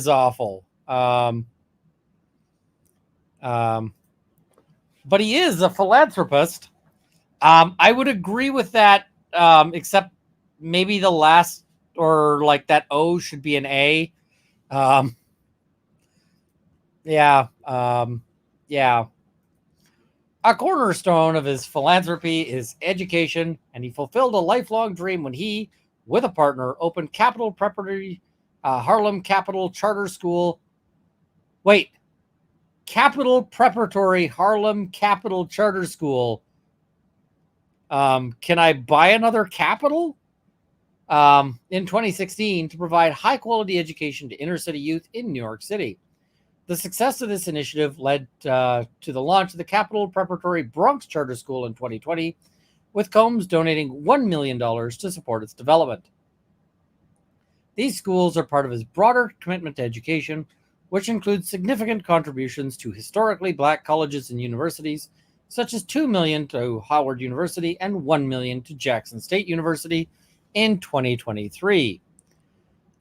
awful. But he is a philanthropist. I would agree with that, except maybe the last, or like that O should be an A. Yeah. A cornerstone of his philanthropy is education, and he fulfilled a lifelong dream when he, with a partner, opened Capital Preparatory Harlem Capital Charter School. Wait. Capital Preparatory Harlem Capital Charter School. Can I buy another capital? In 2016 to provide high-quality education to inner-city youth in New York City. The success of this initiative led to the launch of the Capital Preparatory Bronx Charter School in 2020, with Combs donating $1 million to support its development. These schools are part of his broader commitment to education, which includes significant contributions to historically black colleges and universities, such as $2 million to Howard University and $1 million to Jackson State University in 2023.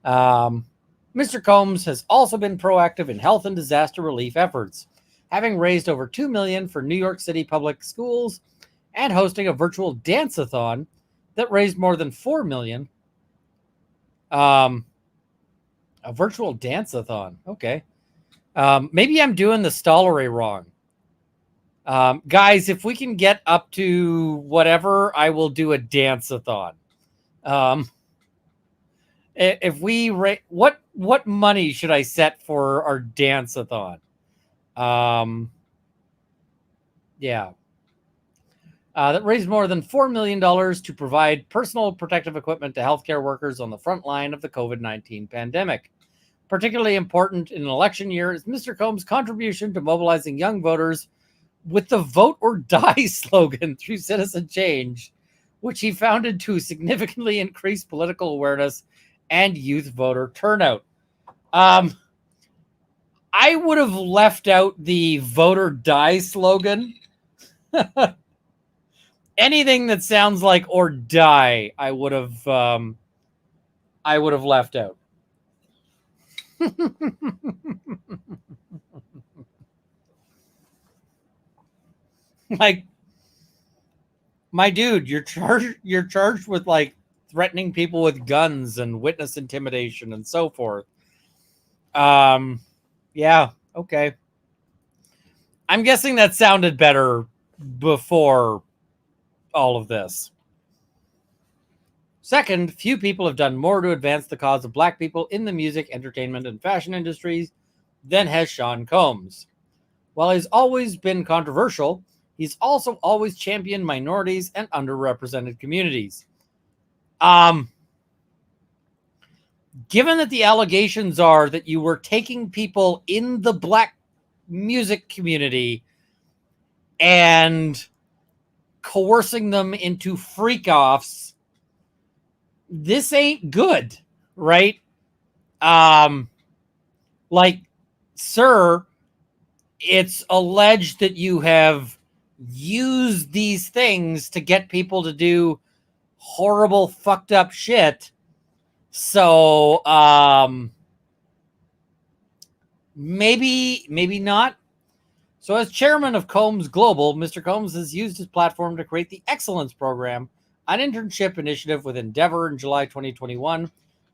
Mr. Combs has also been proactive in health and disaster relief efforts, having raised over $2 million for New York City public schools and hosting a virtual dance-a-thon that raised more than $4 million. A virtual dance-a-thon. Okay. Maybe I'm doing the Stollery wrong. Guys, if we can get up to whatever, I will do a dance-a-thon. If we what money should I set for our dance-a-thon? Yeah. That raised more than $4 million to provide personal protective equipment to healthcare workers on the front line of the COVID-19 pandemic. Particularly important in an election year is Mr. Combs' contribution to mobilizing young voters with the Vote or Die slogan through Citizen Change, which he founded to significantly increase political awareness and youth voter turnout. I would have left out the Vote or Die slogan. Anything that sounds like or die, I would have left out. Like, my dude, you're charged with like threatening people with guns and witness intimidation and so forth. Yeah, okay. I'm guessing that sounded better before all of this. Second, few people have done more to advance the cause of black people in the music, entertainment, and fashion industries than has Sean Combs. While he's always been controversial, he's also always championed minorities and underrepresented communities. given that the allegations are that you were taking people in the black music community and coercing them into freak offs, this ain't good, right? Like, sir, it's alleged that you have used these things to get people to do horrible, fucked up shit. So, maybe not. So, as chairman of Combs Global, Mr. Combs has used his platform to create the Excellence Program, an internship initiative with Endeavor in July 2021,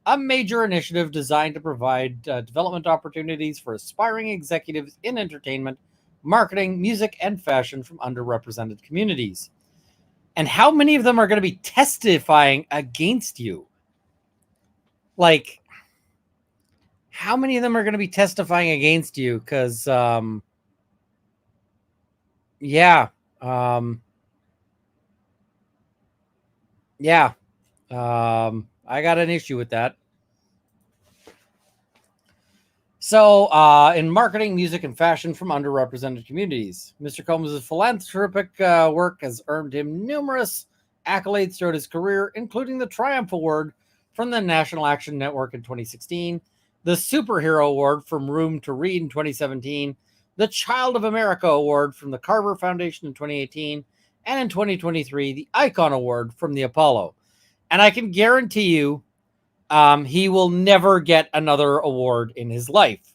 a major initiative designed to provide development opportunities for aspiring executives in entertainment, marketing, music, and fashion from underrepresented communities. And how many of them are going to be testifying against you? Like, how many of them are going to be testifying against you? Because, yeah. Yeah. I got an issue with that. So, in marketing, music, and fashion from underrepresented communities, Mr. Combs' philanthropic work has earned him numerous accolades throughout his career, including the Triumph Award from the National Action Network in 2016, the Superhero Award from Room to Read in 2017, the Child of America Award from the Carver Foundation in 2018, and in 2023, the Icon Award from the Apollo. And I can guarantee you, he will never get another award in his life.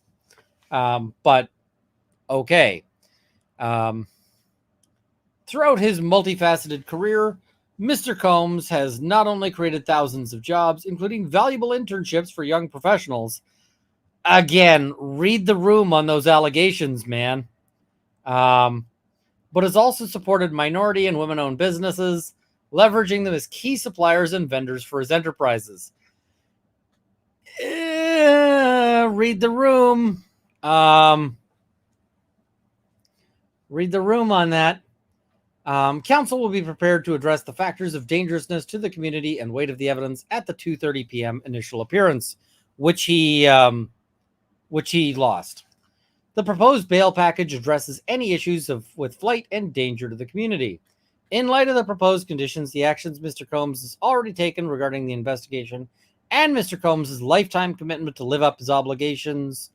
But okay. Throughout his multifaceted career, Mr. Combs has not only created thousands of jobs, including valuable internships for young professionals. Again, read the room on those allegations, man. But has also supported minority and women-owned businesses, leveraging them as key suppliers and vendors for his enterprises. Read the room. Read the room on that. Counsel will be prepared to address the factors of dangerousness to the community and weight of the evidence at the 2:30 p.m. initial appearance, which he lost. The proposed bail package addresses any issues with flight and danger to the community. In light of the proposed conditions, the actions Mr. Combs has already taken regarding the investigation, and Mr. Combs' lifetime commitment to live up to his obligations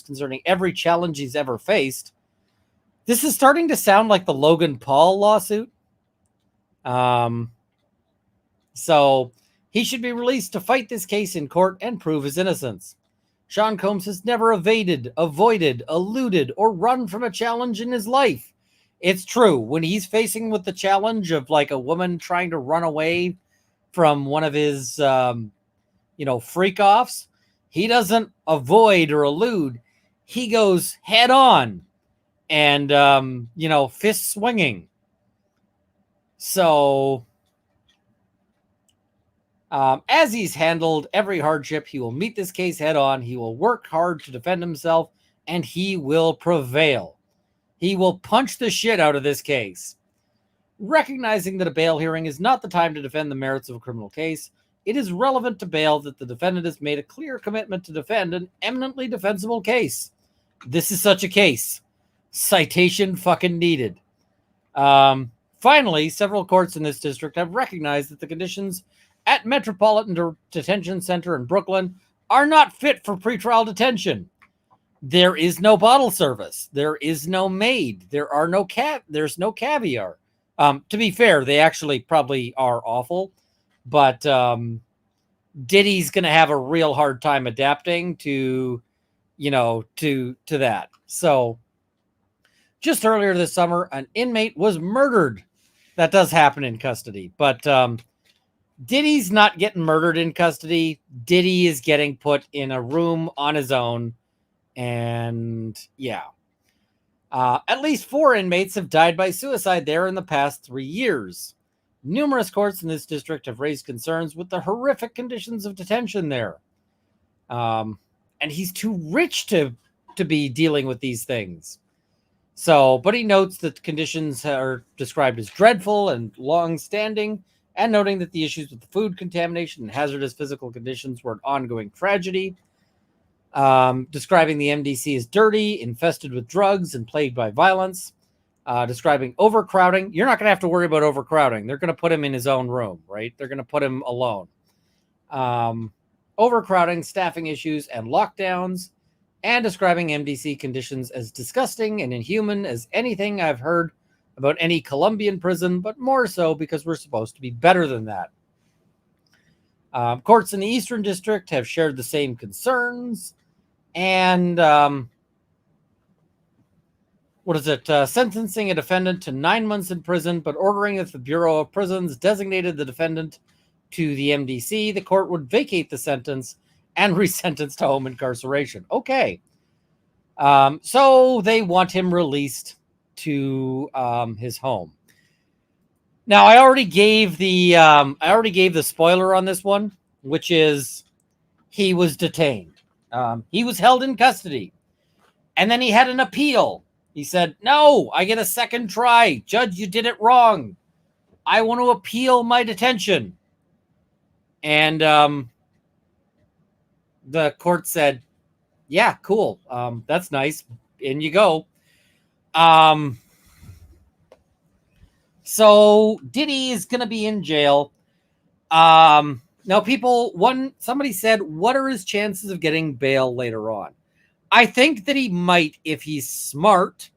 concerning every challenge he's ever faced, this is starting to sound like the Logan Paul lawsuit. So he should be released to fight this case in court and prove his innocence. Sean Combs has never evaded, avoided, eluded, or run from a challenge in his life. It's true. When he's facing with the challenge of like a woman trying to run away from one of his, freak offs, he doesn't avoid or elude. He goes head on and, fist swinging. So, as he's handled every hardship, he will meet this case head on. He will work hard to defend himself, and he will prevail. He will punch the shit out of this case. Recognizing that a bail hearing is not the time to defend the merits of a criminal case, it is relevant to bail that the defendant has made a clear commitment to defend an eminently defensible case. This is such a case. Citation fucking needed. Finally, several courts in this district have recognized that the conditions at Metropolitan Detention Center in Brooklyn are not fit for pretrial detention. There is no bottle service. There is no maid. There's no caviar. To be fair, they actually probably are awful, but Diddy's going to have a real hard time adapting to that. So just earlier this summer, an inmate was murdered. That does happen in custody, but Diddy's not getting murdered in custody. Diddy is getting put in a room on his own. And yeah, at least 4 inmates have died by suicide there in the past 3 years. Numerous courts in this district have raised concerns with the horrific conditions of detention there. And he's too rich to be dealing with these things. So, but he notes that the conditions are described as dreadful and long-standing and noting that the issues with the food contamination and hazardous physical conditions were an ongoing tragedy. Describing the MDC as dirty, infested with drugs, and plagued by violence. Describing overcrowding. You're not going to have to worry about overcrowding. They're going to put him in his own room, right? They're going to put him alone. Overcrowding, staffing issues, and lockdowns. And describing MDC conditions as disgusting and inhuman as anything I've heard about any Colombian prison, but more so because we're supposed to be better than that. Courts in the Eastern District have shared the same concerns. And sentencing a defendant to 9 months in prison, but ordering that the Bureau of Prisons designated the defendant to the MDC, the court would vacate the sentence and resentence to home incarceration. Okay. So they want him released to his home. Now, I already gave the spoiler on this one, which is he was detained. He was held in custody, and then he had an appeal. He said, "No, I get a second try. Judge, you did it wrong. I want to appeal my detention." And the court said, "Yeah, cool. That's nice. In you go." So Diddy is going to be in jail. Now, somebody said, what are his chances of getting bail later on? I think that he might, if he's smart,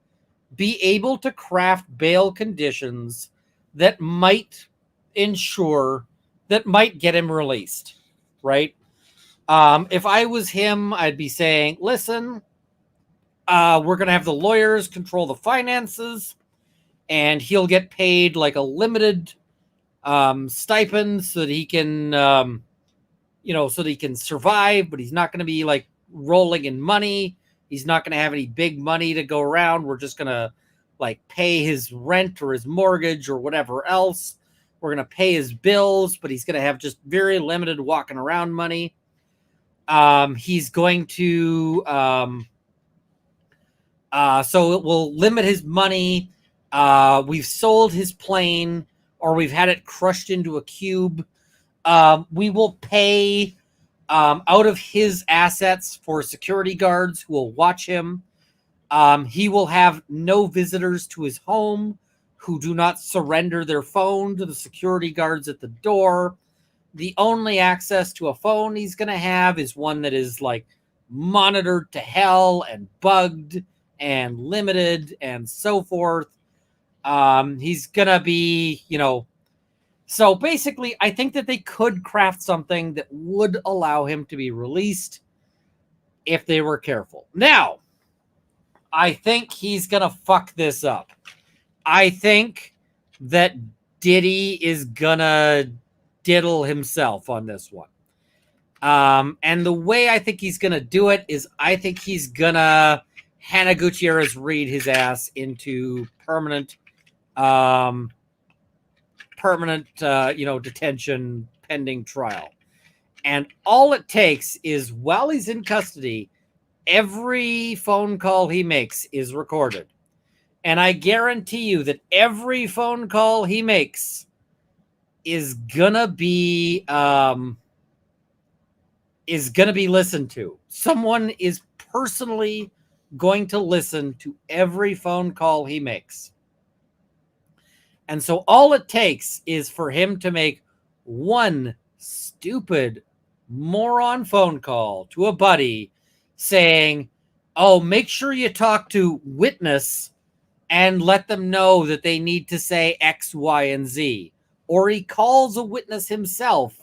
be able to craft bail conditions that might get him released, right? If I was him, I'd be saying, listen, we're going to have the lawyers control the finances, and he'll get paid like a limited stipend so that he can, so that he can survive, but he's not going to be like rolling in money. He's not going to have any big money to go around. We're just going to like pay his rent or his mortgage or whatever else. We're going to pay his bills, but he's going to have just very limited walking around money. He's going to, so it will limit his money. We've sold his plane, or we've had it crushed into a cube. We will pay out of his assets for security guards who will watch him. He will have no visitors to his home who do not surrender their phone to the security guards at the door. The only access to a phone he's going to have is one that is like monitored to hell and bugged and limited and so forth. He's going to be, so basically I think that they could craft something that would allow him to be released if they were careful. Now, I think he's going to fuck this up. I think that Diddy is going to diddle himself on this one. And the way I think he's going to do it is I think he's going to Hannah Gutierrez read his ass into permanent detention pending trial. And all it takes is while he's in custody, every phone call he makes is recorded. And I guarantee you that every phone call he makes is gonna be listened to. Someone is personally going to listen to every phone call he makes. And so all it takes is for him to make one stupid moron phone call to a buddy saying, "Oh, make sure you talk to witness and let them know that they need to say X, Y, and Z." Or he calls a witness himself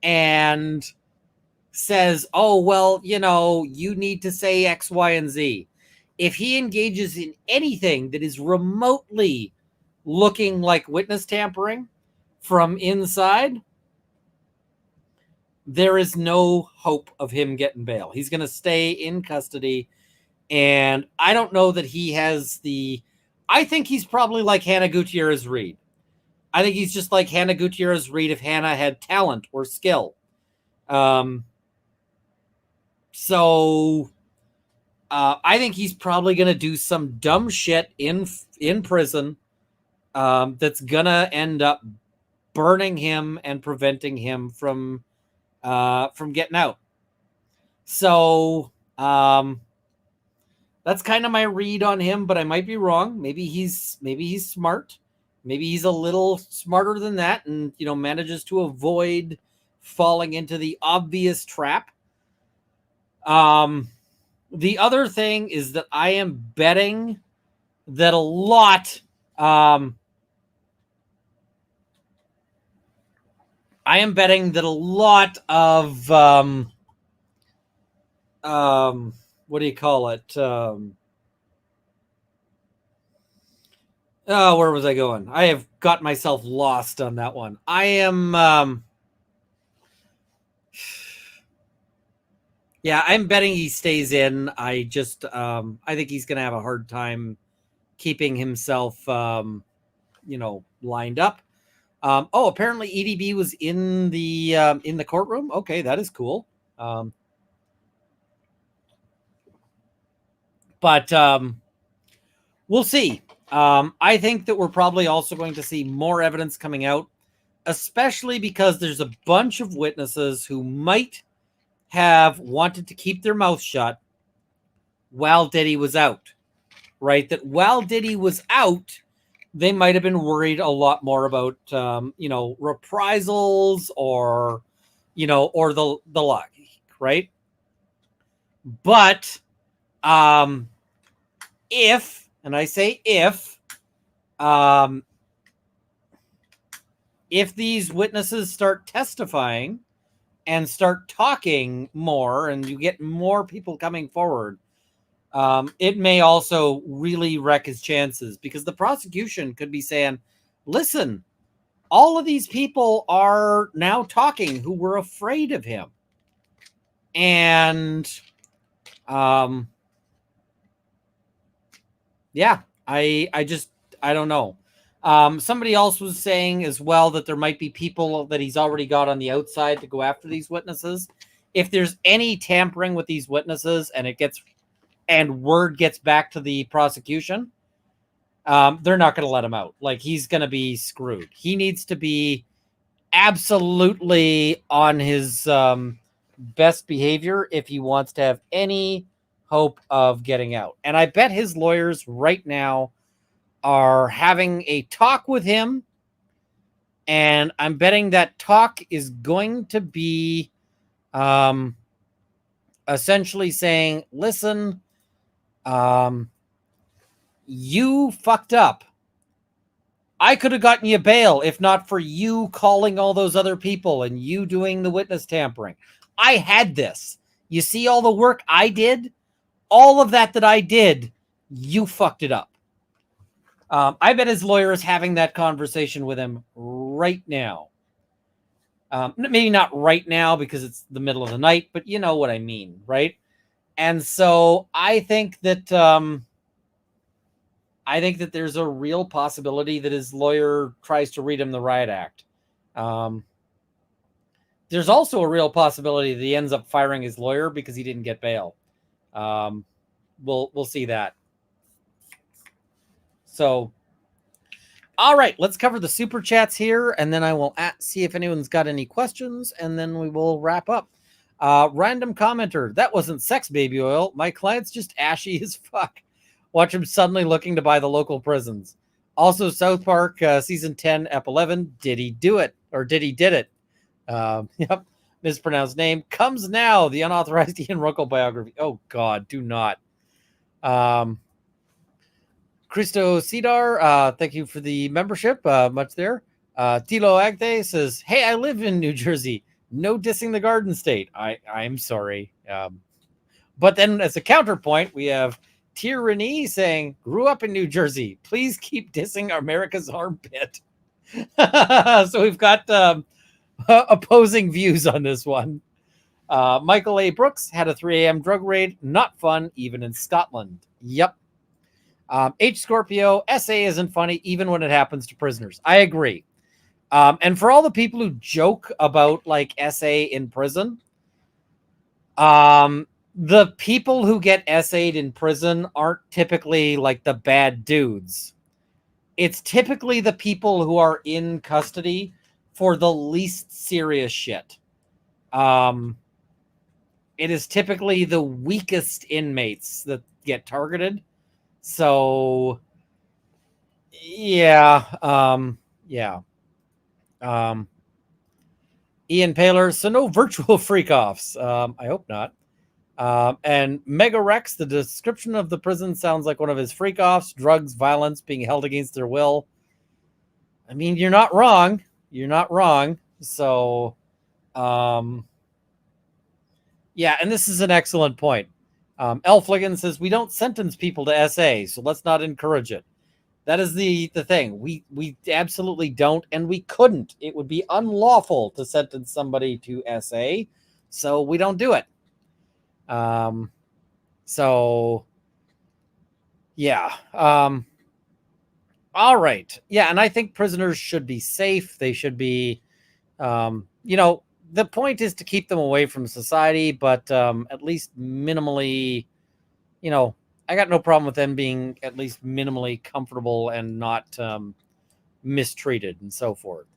and says, "Oh, well, you need to say X, Y, and Z." If he engages in anything that is remotely looking like witness tampering from inside, there is no hope of him getting bail. He's going to stay in custody. And I don't know that he has I think he's probably like Hannah Gutierrez Reed. I think he's just like Hannah Gutierrez Reed if Hannah had talent or skill. So I think he's probably going to do some dumb shit in prison that's going to end up burning him and preventing him from getting out. So that's kind of my read on him, but I might be wrong. Maybe he's smart. Maybe he's a little smarter than that, and manages to avoid falling into the obvious trap. The other thing is that I am betting that a lot. I am betting that a lot of what do you call it? Oh, where was I going? I have got myself lost on that one. I am yeah, I'm betting he stays in. I just I think he's going to have a hard time keeping himself lined up. Oh, apparently EDB was in the courtroom. Okay, that is cool. But we'll see. I think that we're probably also going to see more evidence coming out, especially because there's a bunch of witnesses who might have wanted to keep their mouth shut while Diddy was out, right? That while Diddy was out, they might have been worried a lot more about, reprisals or the like, right? But if, and I say if these witnesses start testifying and start talking more, and you get more people coming forward, it may also really wreck his chances, because the prosecution could be saying, listen, all of these people are now talking who were afraid of him. And yeah, I don't know. Somebody else was saying as well that there might be people that he's already got on the outside to go after these witnesses. If there's any tampering with these witnesses and word gets back to the prosecution, they're not going to let him out. Like, he's going to be screwed. He needs to be absolutely on his best behavior if he wants to have any hope of getting out. And I bet his lawyers right now are having a talk with him, and I'm betting that talk is going to be essentially saying, listen, you fucked up. I could have gotten you bail if not for you calling all those other people and you doing the witness tampering. I had this. You see all the work I did? All of that I did, you fucked it up. I bet his lawyer is having that conversation with him right now. Maybe not right now because it's the middle of the night, but you know what I mean, right? And so I think that there's a real possibility that his lawyer tries to read him the riot act. There's also a real possibility that he ends up firing his lawyer because he didn't get bail. We'll see that. So, all right, let's cover the super chats here, and then I will see if anyone's got any questions, and then we will wrap up. Random commenter, that wasn't sex baby oil. My client's just ashy as fuck. Watch him suddenly looking to buy the local prisons. Also, South Park season 10, ep 11. Diddy do it, or Diddy did it? Yep, mispronounced name. Comes now. The unauthorized Ian Runkle biography. Oh God, do not. Christo Cedar, thank you for the membership. Much there. Tilo Agde says, "Hey, I live in New Jersey. No dissing the Garden State. I'm sorry." But then, as a counterpoint, we have Tyranny saying, "Grew up in New Jersey. Please keep dissing America's armpit." So we've got opposing views on this one. Michael A. Brooks had a 3 a.m. drug raid. Not fun, even in Scotland. Yep. H. Scorpio, SA isn't funny, even when it happens to prisoners. I agree. And for all the people who joke about like SA in prison, the people who get SA'd in prison aren't typically like the bad dudes. It's typically the people who are in custody for the least serious shit. It is typically the weakest inmates that get targeted. So, yeah. Ian Paler, so no virtual freak-offs. I hope not. And Mega Rex, the description of the prison sounds like one of his freak-offs, drugs, violence, being held against their will. I mean, you're not wrong. You're not wrong. So, yeah, and this is an excellent point. Elfligan says, we don't sentence people to SA, so let's not encourage it. That is the thing. We absolutely don't, and we couldn't. It would be unlawful to sentence somebody to SA, so we don't do it. So, yeah. All right. Yeah, and I think prisoners should be safe. They should be, the point is to keep them away from society, but at least minimally, I got no problem with them being at least minimally comfortable and not mistreated and so forth.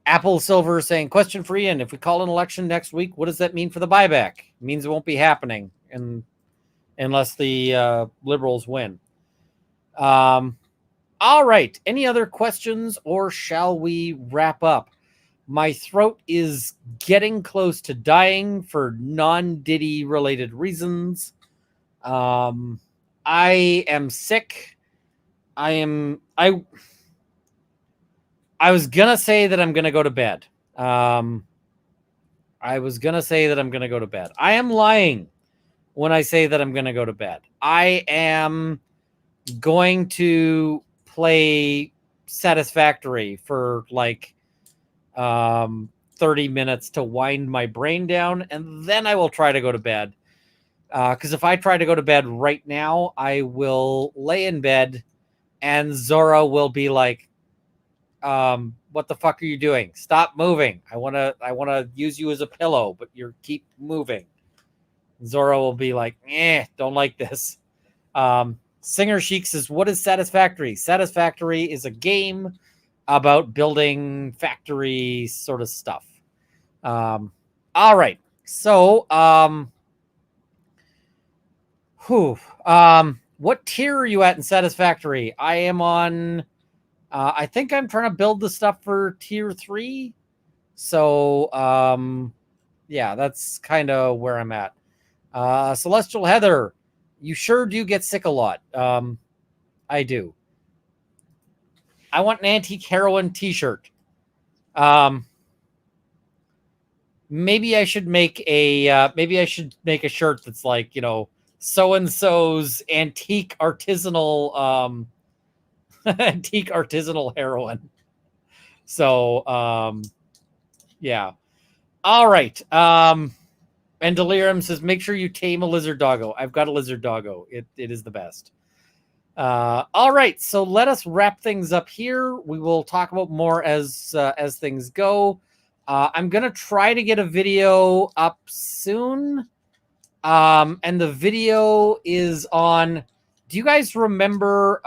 Apple Silver saying, question for Ian, if we call an election next week, what does that mean for the buyback? It means it won't be happening unless the Liberals win. All right. Any other questions, or shall we wrap up? My throat is getting close to dying for non-Diddy related reasons. I am sick. I was gonna say that I'm gonna go to bed. I am lying when I say that I'm gonna go to bed. I am going to play Satisfactory for like 30 minutes to wind my brain down, and then I will try to go to bed. Because if I try to go to bed right now, I will lay in bed and Zora will be like, what the fuck are you doing? Stop moving. I wanna use you as a pillow, but you keep moving. Zora will be like, don't like this. Singer Chic says, what is Satisfactory? Satisfactory is a game about building factory sort of stuff. All right. So, what tier are you at in Satisfactory? I am on, I think I'm trying to build the stuff for tier 3. So, yeah, that's kind of where I'm at. Celestial Heather, you sure do get sick a lot. I do. I want an antique heroin t-shirt. Maybe I should make a shirt that's like, so-and-so's antique artisanal antique artisanal heroin. So yeah. All right. And Delirium says, make sure you tame a lizard doggo. I've got a lizard doggo. It is the best. All right, so let us wrap things up here. We will talk about more as things go. I'm gonna try to get a video up soon. And the video is on. Do you guys remember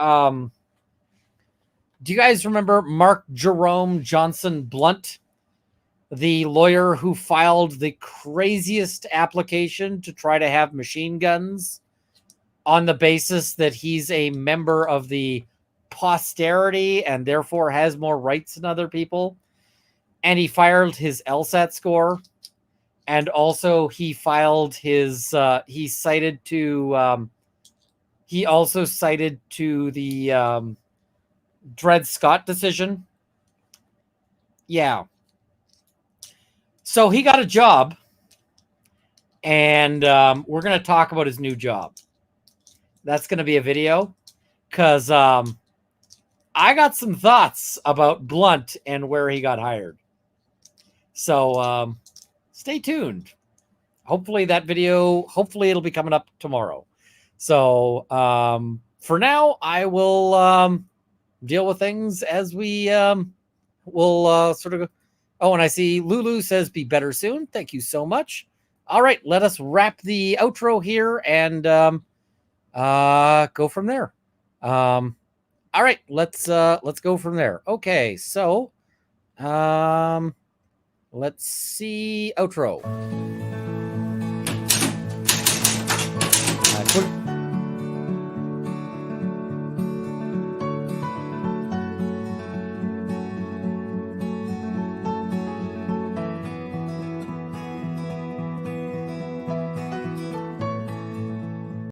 Mark Jerome Johnson Blunt, the lawyer who filed the craziest application to try to have machine guns on the basis that he's a member of the posterity and therefore has more rights than other people? And he filed his LSAT score. And also he filed his, he also cited to the Dred Scott decision. Yeah. So he got a job, and we're going to talk about his new job. That's going to be a video, because I got some thoughts about Blunt and where he got hired. So stay tuned. Hopefully it'll be coming up tomorrow. So for now, I will deal with things as we will sort of go. Oh, and I see Lulu says, be better soon. Thank you so much. All right, let us wrap the outro here and go from there. All right, let's go from there. Okay, so let's see outro.